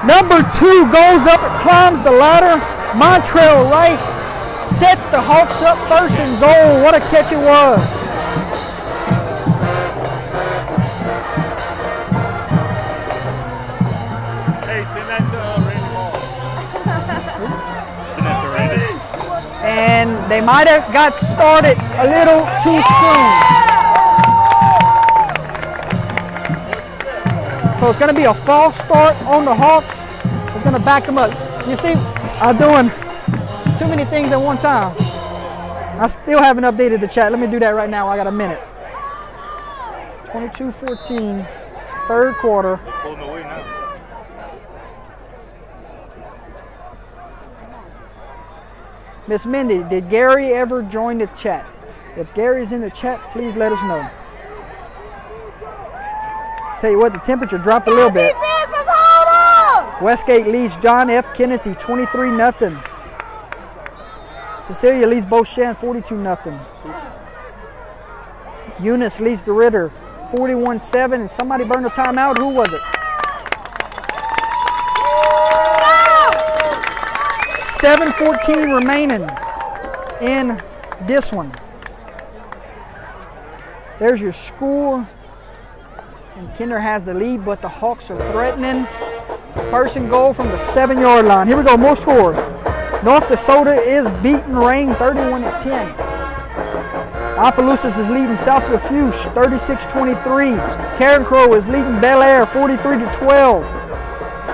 Number 2 goes up and climbs the ladder. Montrell Wright sets the Hawks up first and goal. What a catch it was. Hey, send that to Randy Ball. Send that to Randy. And they might have got started a little too soon. So it's going to be a false start on the Hawks. It's going to back them up. You see, I'm doing too many things at one time. I still haven't updated the chat. Let me do that right now. I got a minute. 22-14, third quarter. They're pulling away now. Miss Mindy, did Gary ever join the chat? If Gary's in the chat, please let us know. Tell you what, the temperature dropped a little bit. Westgate leads John F. Kennedy 23-0. Cecilia leads Beauchamp 42-0. Eunice leads the Ritter 41-7. And somebody burned a timeout. Who was it? 7:14 remaining in this one. There's your score. And Kinder has the lead, but the Hawks are threatening. First and goal from the 7-yard line. Here we go, more scores. North DeSoto is beating Rain 31-10. Opelousas is leading South Lafourche 36-23. Karen Crow is leading Bel Air 43-12.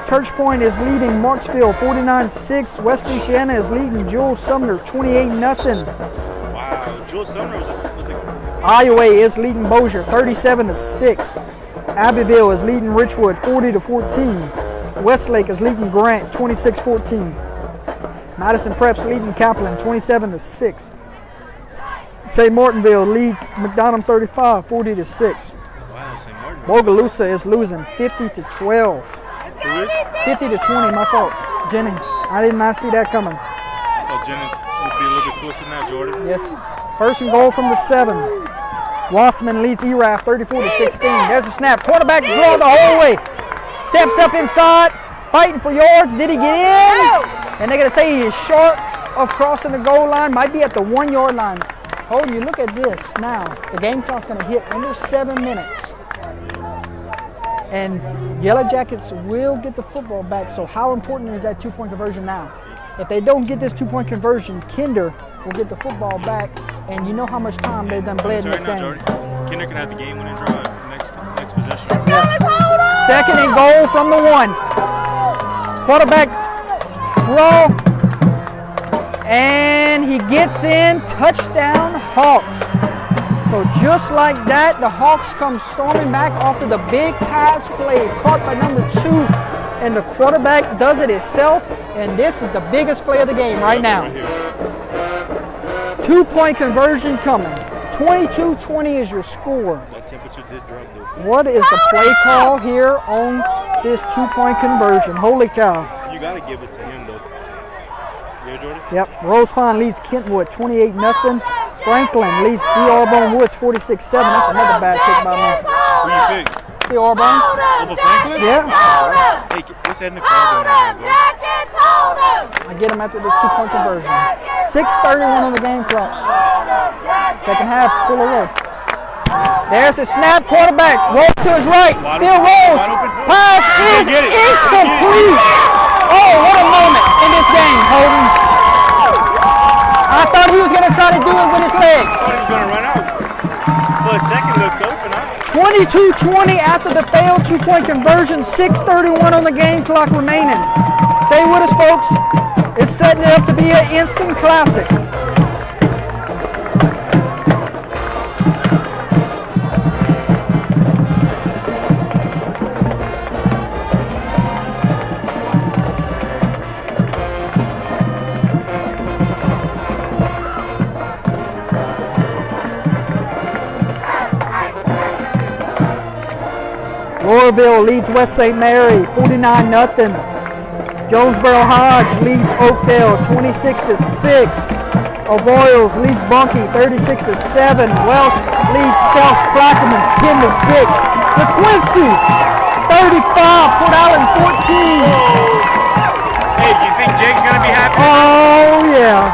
Church Point is leading Marksville 49-6. West Louisiana is leading Jules Sumner 28-0. Wow, Jules Sumner was a Iowa is leading Bossier 37-6. Abbeville is leading Richwood 40-14. Westlake is leading Grant 26-14. Madison Prep's leading Kaplan 27-6. St. Martinville leads McDonough 35, 40-6. wow, St. Martin. Bogalusa is losing 50-12. Who is? 50-20, my fault. Jennings. I did not see that coming. I thought Jennings would be a little bit closer than that, Jordan. Yes. First and goal from the 7. Wasserman leads ERAF 34-16. There's a snap. Quarterback draw the whole way. Steps up inside, fighting for yards. Did he get in? And they're going to say he is short of crossing the goal line. Might be at the 1-yard line. Holden, you look at this now. The game clock's going to hit under 7 minutes. And Yellow Jackets will get the football back. So how important is that 2-point conversion now? If they don't get this 2-point conversion, Kinder will get the football back. And you know how much time they've done bled in this game. Kinder can have the game-winning drive next possession. Yes. Second and goal from the 1. Quarterback draw. And he gets in. Touchdown, Hawks. So just like that, the Hawks come storming back after the big pass play caught by number 2. And the quarterback does it himself. And this is the biggest play of the game right now. 2-point conversion coming. 22-20 is your score. That temperature did drop though. What is the play call here on this 2-point conversion? Holy cow. You got to give it to him though. Yeah, Jordan? Yep. Rose Pond leads Kentwood 28-0. Franklin leads the Arbonne Woods 46-7. That's another bad pick by me. Who you pick? The Arbonne. Over Franklin? Yeah. Hey, what's that in the car doing, bro? I get him after this 2-point conversion. 6:31 on the game clock. Second half, pull away. There's the snap, quarterback. Rolls to his right. Still rolls. Pass is incomplete. Oh, what a moment in this game, Holden. I thought he was going to try to do it with his legs. I thought he was going to run out. For a second, looked open, huh? 22-20 after the failed 2-point conversion. 6:31 on the game clock remaining. Stay with us, folks. It's setting up to be an instant classic. Lowerville leads West St. Mary 49-0. Jonesboro Hodge leads Oakdale 26-6. Avoyles leads Bunkie 36-7. Welsh leads South Plaquemines 10-6. DeQuincy 35, Port Allen 14. Hey, do you think Jake's gonna be happy? Oh yeah.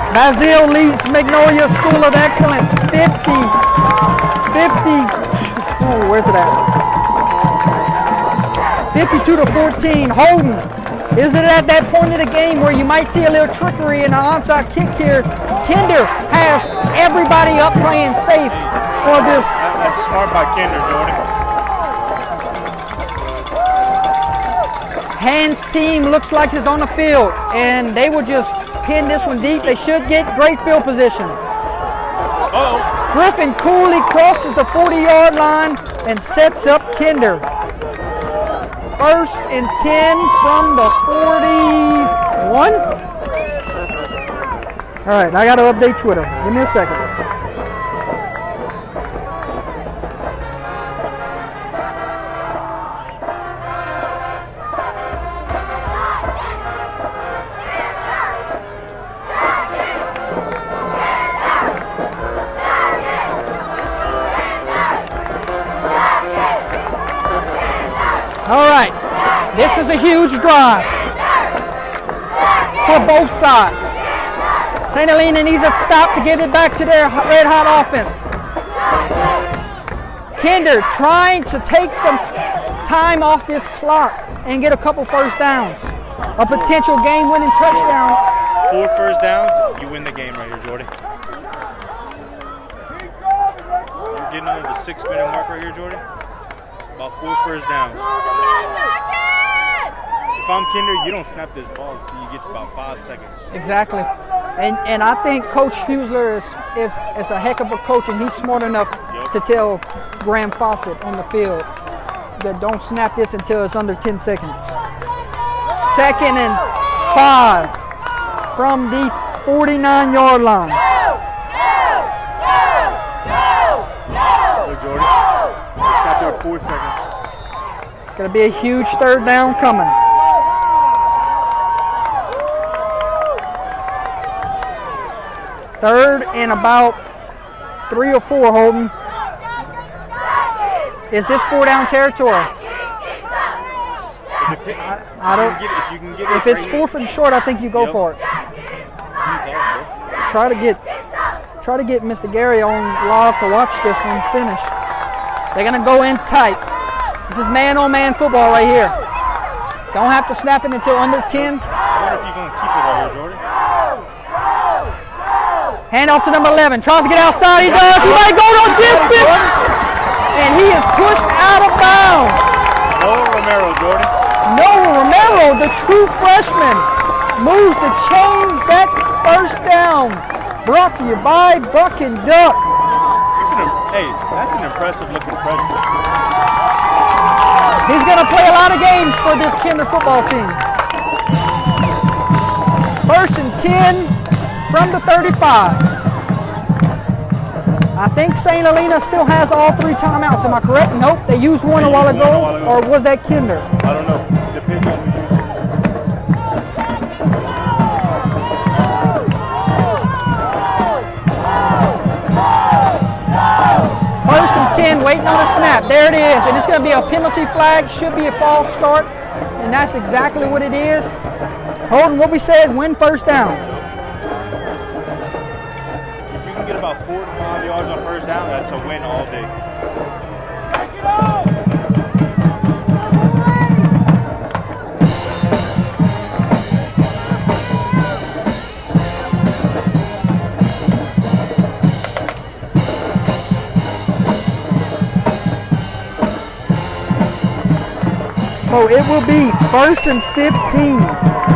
Bazille leads Magnolia School of Excellence 52-14. Holden, is it at that point of the game where you might see a little trickery and an onside kick here? Kinder has everybody up playing safe for this. That's smart by Kinder, Jordan. Hans team looks like is on the field, and they will just pin this one deep. They should get great field position. Griffin coolly crosses the 40-yard line and sets up Kinder. 1st and 10 from the 41. All right, I got to update Twitter. Give me a second. All right, this is a huge drive for both sides. St. Helena needs a stop to get it back to their red-hot offense. Kinder trying to take some time off this clock and get a couple first downs. A potential game-winning touchdown. 4 first downs, you win the game right here, Jordy. You're getting under the 6-minute mark right here, Jordy. About 4 first downs. If I'm Kinder, you don't snap this ball until you get to about 5 seconds. Exactly. And I think Coach Fusler is a heck of a coach, and he's smart enough to tell Graham Fawcett on the field that don't snap this until it's under 10 seconds. 2nd and 5 from the 49-yard line. Go, Jordy. Got there 4 seconds. It's going to be a huge 3rd down coming. 3rd and about 3 or 4, Holden. Is this 4-down territory? I don't. If it's 4th and short, I think you go for it. Try to get Mr. Gary on live to watch this one finish. They're gonna go in tight. This is man-on-man football right here. Don't have to snap it until under 10. I wonder if you're gonna keep it right here, Jordy. Hand off to number 11. Tries to get outside. He does. He might go no distance. And he is pushed out of bounds. Noah Romero, Jordy. Noah Romero, the true freshman, moves to change that first down. Brought to you by Buck and Duck. Hey, that's an impressive looking freshman. He's going to play a lot of games for this Kinder football team. 1st and 10 from the 35. I think St. Helena still has all 3 timeouts. Am I correct? Nope. They used one a while ago. Or was that Kinder? I don't know. Depends on who you. 1st and 10, waiting on a snap. There it is. And it's going to be a penalty flag. Should be a false start. And that's exactly what it is. Holden, what we said, win 1st down. If you can get about 4 to 5 yards on 1st down, that's a win all day. So it will be 1st and 15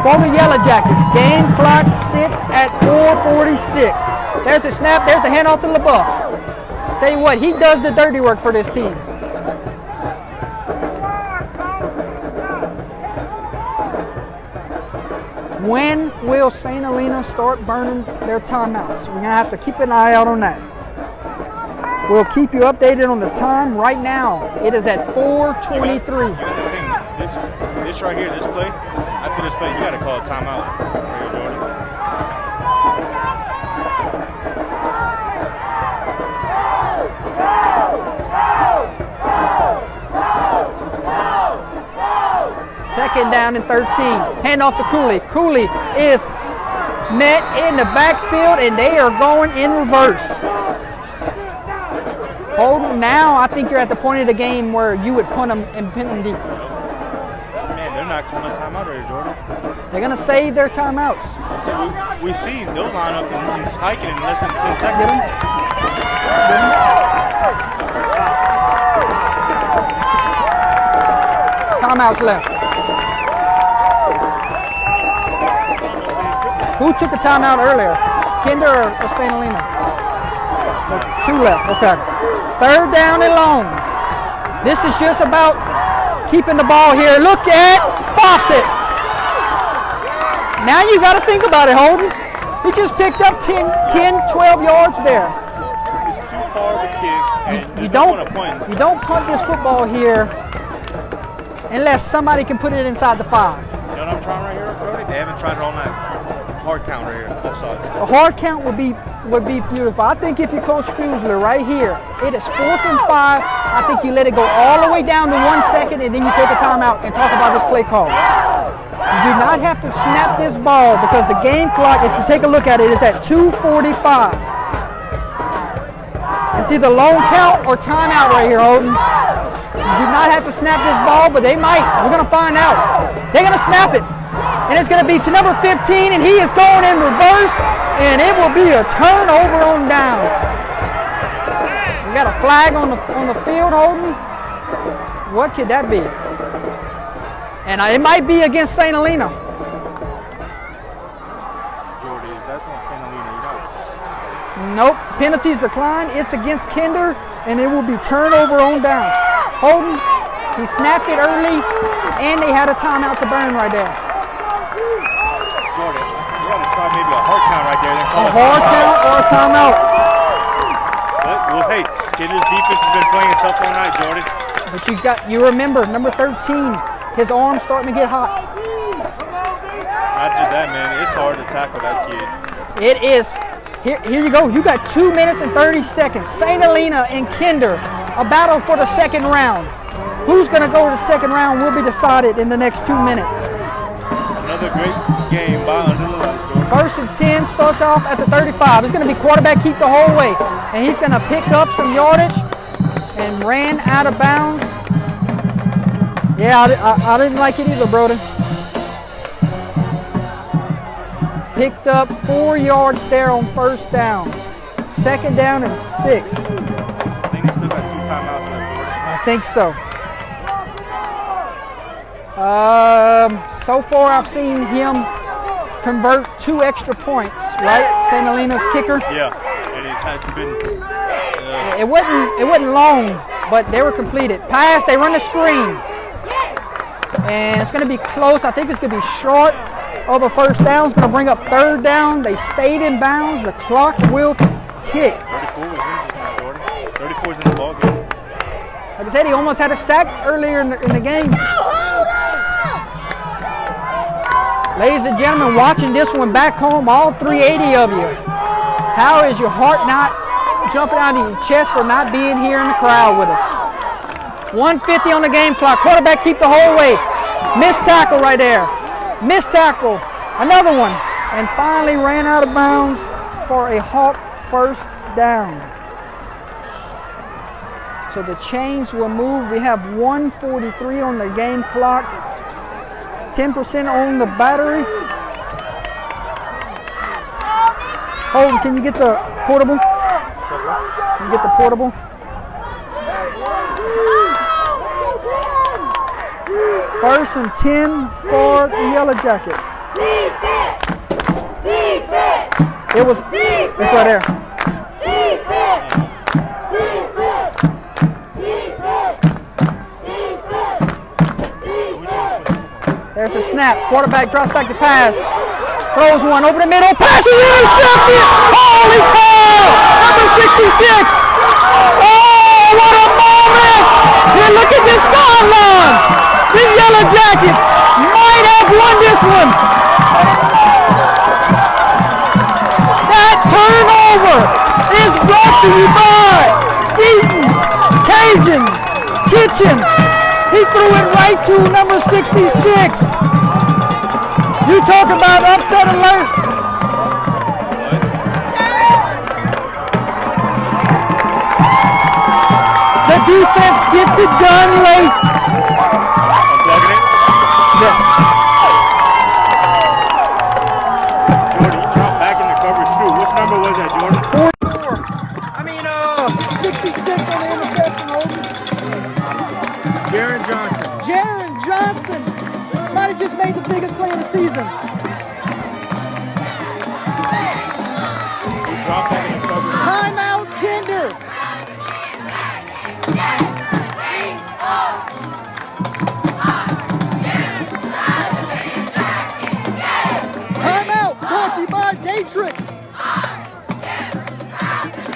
for the Yellow Jackets. Game clock sits at 4:46. There's the snap. There's the handoff to LaBeouf. Tell you what, he does the dirty work for this team. When will St. Helena start burning their timeouts? We're going to have to keep an eye out on that. We'll keep you updated on the time. Right now, it is at 4:23. This right here, this play, after this play, you got to call a timeout. Right here, Jordan. Second down and 13. Handoff to Cooley. Cooley is met in the backfield, and they are going in reverse. Holden, now I think you're at the point of the game where you would punt them and pin them deep. Man, they're not calling a timeout right here, Jordan. They're going to save their timeouts. So we see they'll line up and hike it in less than 10 seconds. Timeouts left. Who took a timeout earlier? Kinder or St. Helena? So 2 left. Okay. 3rd down and long. This is just about keeping the ball here. Look at Fawcett. Now you got to think about it, Holden. He just picked up 10, 12 yards there. It's too far of a kick, and You don't punt this football here unless somebody can put it inside the 5. You know what I'm trying right here, Brody? They haven't tried it all night. Hard count right here, both sides. A hard count would be beautiful. I think if you coach Fusler right here, it is 4th and 5. I think you let it go all the way down to 1 second, and then you take a timeout and talk about this play call. You do not have to snap this ball because the game clock, if you take a look at it, is at 2:45. It's either long count or timeout right here, Holden. You do not have to snap this ball, but they might. We're going to find out. They're going to snap it. And it's going to be to number 15, and he is going in reverse, and it will be a turnover on downs. We got a flag on the field, Holden. What could that be? And it might be against St. Helena. Jordy, if that's on St. Helena, you know. Nope. Penalties declined. It's against Kinder, and it will be turnover on downs. Holden, he snapped it early, and they had a timeout to burn right there. Jordan, you got to try maybe a hard count right there. Then call A hard count or a timeout. Well, hey, Kinder's defense has been playing tough all night, Jordan. But you remember, number 13, his arm's starting to get hot. Not just that, man. It's hard to tackle that kid. It is. Here you go. You got 2 minutes and 30 seconds. St. Helena and Kinder, a battle for the second round. Who's going to go to the second round will be decided in the next 2 minutes. Another great game by Under the Lights, Jordan. 1st and 10 starts off at the 35. It's going to be quarterback keep the whole way. And he's going to pick up some yardage and ran out of bounds. Yeah, I didn't like it either, Brody. Picked up 4 yards there on 1st down. 2nd down and 6. I think they still got 2 timeouts left, Jordan. I think so. So far I've seen him convert 2 extra points, right? St. Helena's kicker. Yeah, and it has been. It wasn't long, but they were completed. Pass, they run the screen. And it's going to be close. I think it's going to be short of a 1st down. It's going to bring up 3rd down. They stayed in bounds. The clock will tick. 34 was in just now, Jordan. 34 is in the ball game. Like I said, he almost had a sack earlier in the game. Ladies and gentlemen, watching this one back home, all 380 of you. How is your heart not jumping out of your chest for not being here in the crowd with us? 1:50 on the game clock. Quarterback keep the whole way. Missed tackle right there. Missed tackle. Another one. And finally ran out of bounds for a Hawk 1st down. So the chains will move. We have 1:43 on the game clock. 10% on the battery. Holden, can you get the portable? Can you get the portable? First and 10 for the Yellow Jackets. Defense! Defense! It's right there. Defense! Defense! Defense! Defense! There's a snap. Quarterback drops back to pass. Throws one over the middle. Pass is intercepted. Holy cow! Number 66. Oh, what a moment! Here, look at this sideline. The Yellow Jackets might have won this one. That turnover is brought to you by Eaton's Cajun Kitchen. He threw it right to number 66. You talk about upset alert. The defense gets it done late. Unplugging it. Yes. Jordan, you dropped back in the coverage too. Which number was that, Jordan? 66 on the interception, Holden. Jaron Johnson. Jaron Johnson might have just made the biggest play of the season. He dropped back in the coverage. Timeout, Kinder. Timeout, brought to you by Datrix.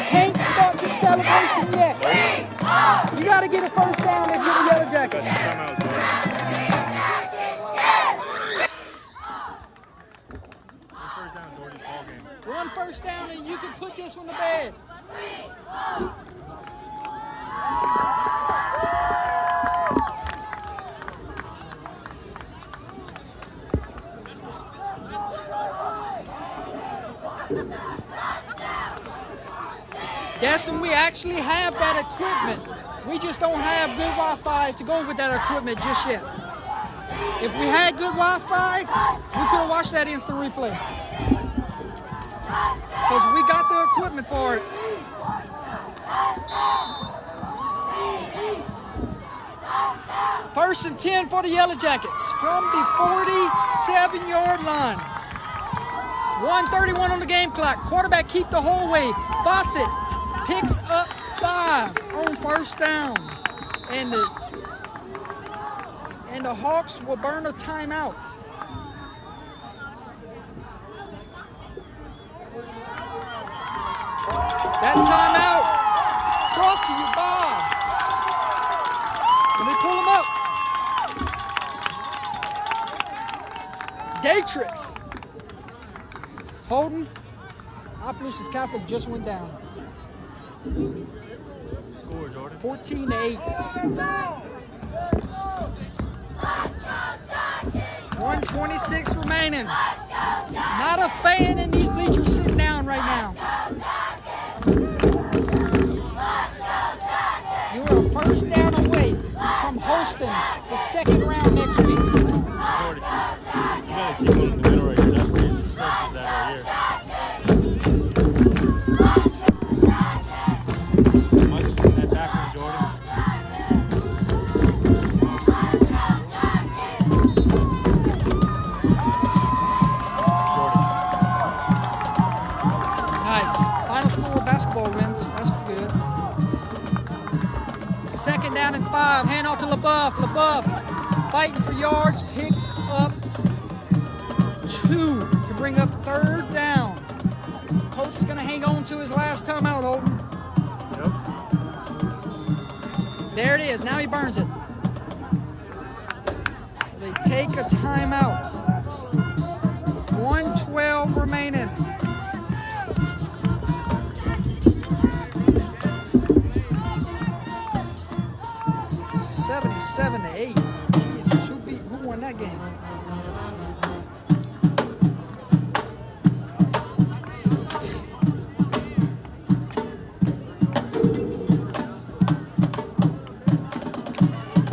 Can't start the celebration yet. You got to get a first down if you're the Yellow Jackets. Time out, Jordan. First down, Jordan. Ball game. One first down and you can put this one to bed. Yes, and we actually have that equipment. We just don't have good Wi-Fi to go with that equipment just yet. If we had good Wi-Fi, we could have watched that instant replay. Because we got the equipment for it. First and 10 for the Yellow Jackets from the 47-yard line. 1:31 on the game clock. Quarterback keep the whole way. Fawcett picks up 5 on first down. And the Hawks will burn a timeout. That timeout brought to you by. Let me pull them up. Datrix. Holden. Opelousas Catholic just went down. Score, Jordan. 14-8. 1:26 remaining. Not a fan in these bleachers sitting down right now. You are a first down away from hosting the second round next week. Jordan, you gotta keep one in the middle right here. That's where your success is at right here. Might just put that back on Jordan. Nice. Final score, basketball wins. That's good. Second down and 5. Hand off to LaBeouf. LaBeouf fighting for yards. Picks up 2 to bring up third down. Coach is going to hang on to his last timeout, Holden. Yep. There it is. Now he burns it. They take a timeout. 1:12 remaining. Seven to 8. Jesus, who won that game?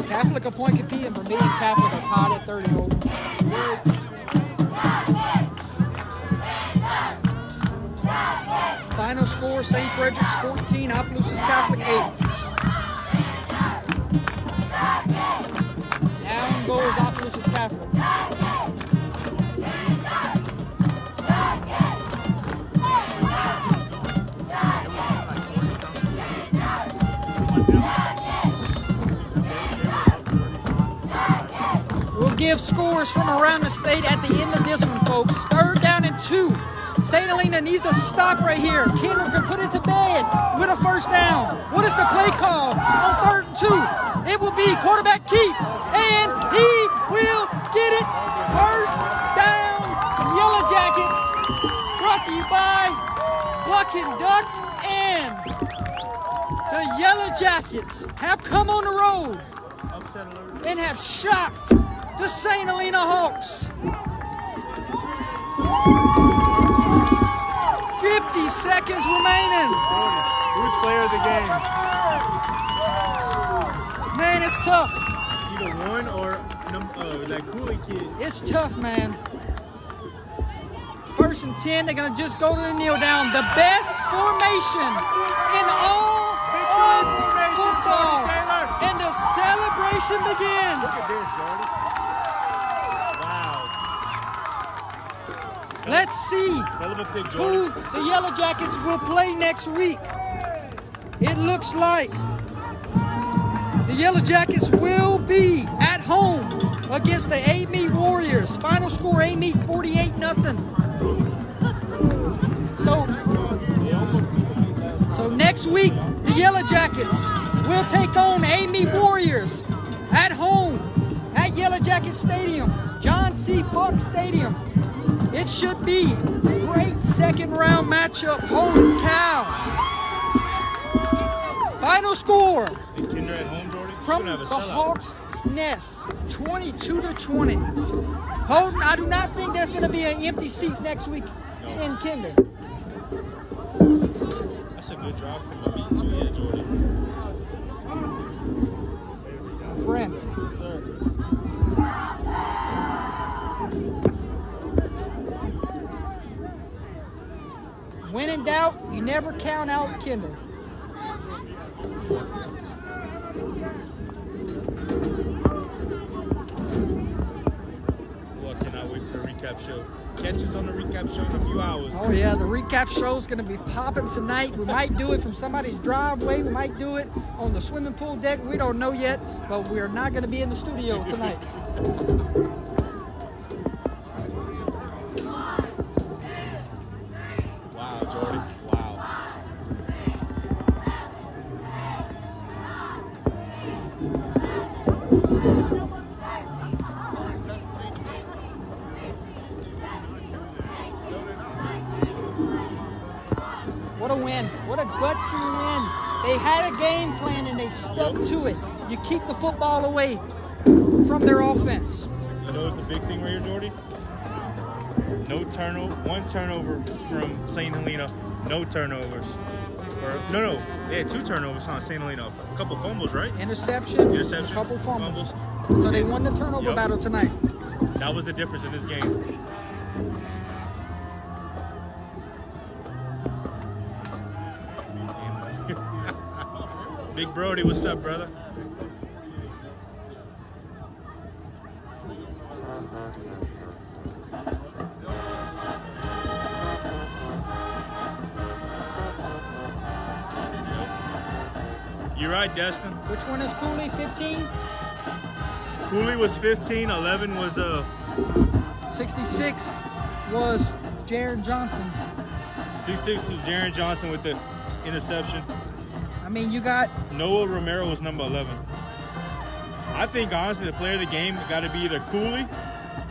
Catholic a point competing for me and Catholic are tied at 30 over. Final score, St. Frederick's 14, Opelousas Catholic 8. Down second goal is Oculus Stafford. We'll give scores from around the state at the end of this one, folks. 3rd down and 2. St. Helena needs a stop right here. Kendall can put it to bed with a 1st down. What is the play call on 3rd and 2? It will be quarterback keep, and he will get it. 1st down, Yellow Jackets. Brought to you by Buck and Duck, and the Yellow Jackets have come on the road and have shocked the St. Helena Hawks. 50 seconds remaining. Who's player of the game? Man, it's tough. Either one or that Cooley kid. It's tough, man. 1st and 10, they're going to just go to the kneel down. The best formation in all of football. And the celebration begins. Look at this, Jordan. Wow. Let's see Hell of a pick, who Jordan. the Yellow Jackets will play next week. It looks like the Yellow Jackets will be at home against the A-Meet Warriors. Final score, A-Meet 48-0. So next week, the Yellow Jackets will take on A-Meet Warriors at home at Yellow Jacket Stadium, John C. Buck Stadium. It should be a great 2nd round matchup. Holy cow. Final score Kinder at home, Jordan. from You're gonna have a the sellout. Hawks Nest, 22-20. Holden, I do not think there's going to be an empty seat next week in Kinder. That's a good drive from a meet too, yeah, Jordan. My friend. Yes, sir. When in doubt, you never count out Kinder. Well, I cannot wait for the recap show. Catch us on the recap show in a few hours. Oh yeah, the recap show is going to be popping tonight. We might do it from somebody's driveway. We might do it on the swimming pool deck. We don't know yet, but we're not going to be in the studio tonight. Wow, Jordan. Wow. What a win. What a gutsy win. They had a game plan and they stuck to it. You keep the football away from their offense. You know what's the big thing right here, Jordy? No turnover. 1 turnover from St. Helena. No turnovers. No. They had 2 turnovers on St. Helena. A couple fumbles, right? Interception, Interception. a couple fumbles. Fumbles. So they won the turnover Yep. battle tonight. That was the difference in this game. Big Brody, what's up, brother? You're right, Destin. Which one is Cooley? 15? Cooley was 15, 11 was 66 was Jaron Johnson. 66 was Jaron Johnson with the interception. I mean, you got Noah Romero was number 11. I think honestly the player of the game got to be either Cooley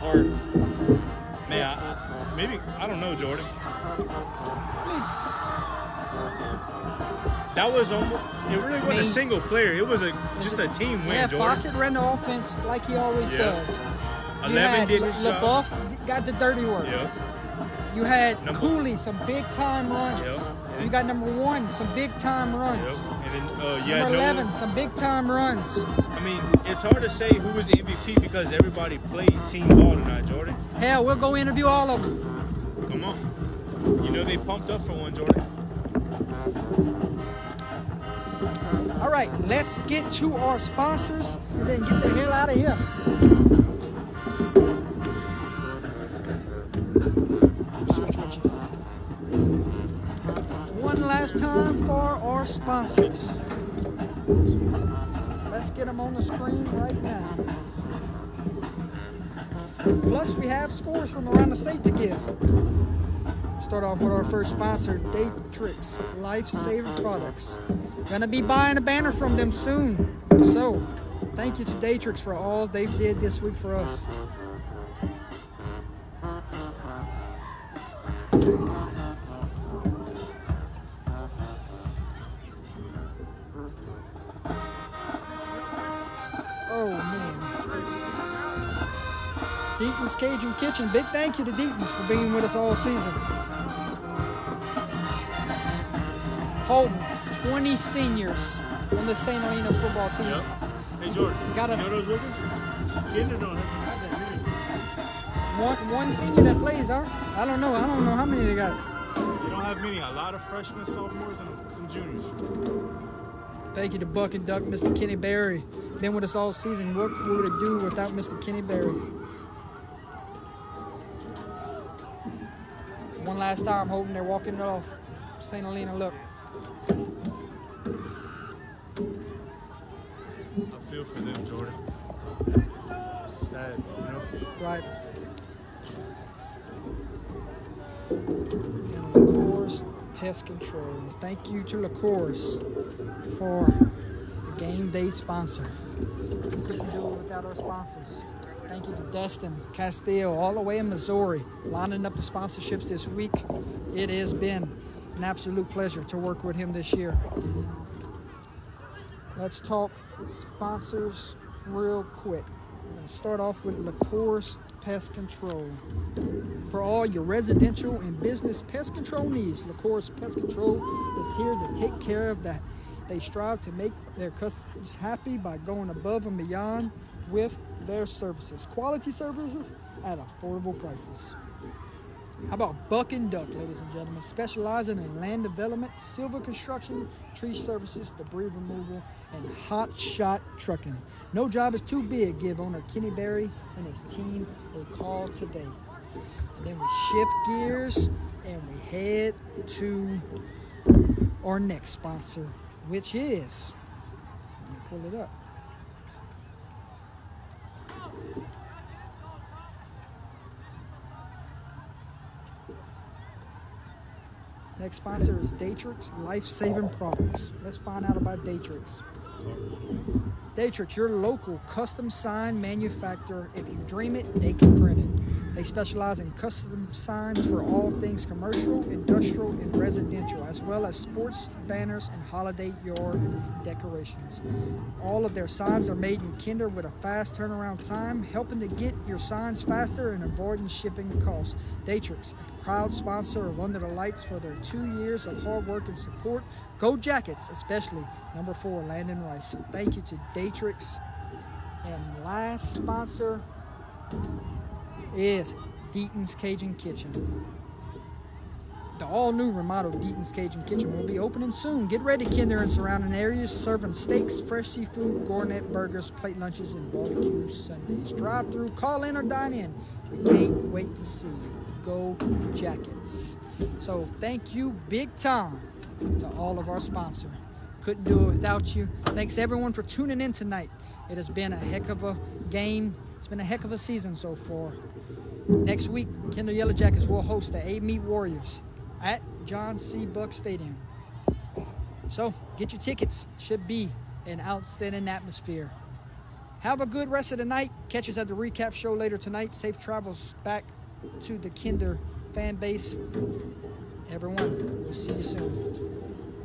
or maybe I don't know, Jordan. That was almost. It really wasn't a single player. It was just a team win, yeah, Jordan. Fawcett ran the offense like he always Yeah. does. 11 did his job. LaBeouf got the dirty work. Yep. You had Number- Cooley, some big time runs. Yep. You got number 1, some big time runs. Yep. And then yeah, Number Noah. 11, some big time runs. I mean, it's hard to say who was the MVP because everybody played team ball tonight, Jordan. Hell, we'll go interview all of them. Come on. You know they pumped up for one, Jordan. All right, let's get to our sponsors and then get the hell out of here. time for our sponsors. Let's get them on the screen right now. Plus, we have scores from around the state to give. Start off with our first sponsor, Datrix Life-Saving Products. Gonna be buying a banner from them soon. So, thank you to Datrix for all they did this week for us. Oh man. Deaton's Cajun Kitchen. Big thank you to Deaton's for being with us all season. Holding 20 seniors on the St. Helena football team. Yep. Hey, Jordan, Got you know those working? Kinder don't have that One senior that plays, huh? I don't know how many they got. many. You don't have many. A lot of freshmen, sophomores, and some juniors. Thank you to Buck and Duck, Mr. Kenny Berry. Been with us all season. What would it do without Mr. Kenny Berry? One last time, hoping they're walking it off. St. Helena, look. I feel for them, Jordan. It's sad, you know? Right. And LaCourse Pest Control. Thank you to LaCourse for the game day sponsor. We couldn't do it without our sponsors. Thank you to Destin Castillo, all the way in Missouri, lining up the sponsorships this week. It has been an absolute pleasure to work with him this year. Let's talk sponsors real quick. I'm going to start off with LaCourse Pest Control. For all your residential and business pest control needs, LaCourse Pest Control is here to take care of that. They strive to make their customers happy by going above and beyond with their services. Quality services at affordable prices. How about Buck and Duck, ladies and gentlemen, specializing in land development, silver construction, tree services, debris removal, and hot shot trucking. No job is too big. Give owner Kenny Berry and his team a call today. And then we shift gears and we head to our next sponsor, which is, let me pull it up. Next sponsor is Datrix Life-Saving Products. Let's find out about Datrix. Datrix, your local custom sign manufacturer. If you dream it, they can print it. They specialize in custom signs for all things commercial, industrial, and residential, as well as sports banners and holiday yard decorations. All of their signs are made in Kinder with a fast turnaround time, helping to get your signs faster and avoiding shipping costs. Datrix, a proud sponsor of Under the Lights for their 2 years of hard work and support. Go Jackets, especially number 4, Landon Rice. Thank you to Datrix. And last sponsor is Deaton's Cajun Kitchen. The all-new remodeled Deaton's Cajun Kitchen will be opening soon. Get ready, Kinder and surrounding areas, serving steaks, fresh seafood, gourmet burgers, plate lunches, and barbecue Sundays. Drive through, call in, or dine in. We can't wait to see you. Go Jackets. So thank you big time to all of our sponsors. Couldn't do it without you. Thanks everyone for tuning in tonight. It has been a heck of a game. It's been a heck of a season so far. Next week, Kinder Yellow Jackets will host the A-Meet Warriors at John C. Buck Stadium. So get your tickets. Should be an outstanding atmosphere. Have a good rest of the night. Catch us at the recap show later tonight. Safe travels back to the Kinder fan base. Everyone, we'll see you soon.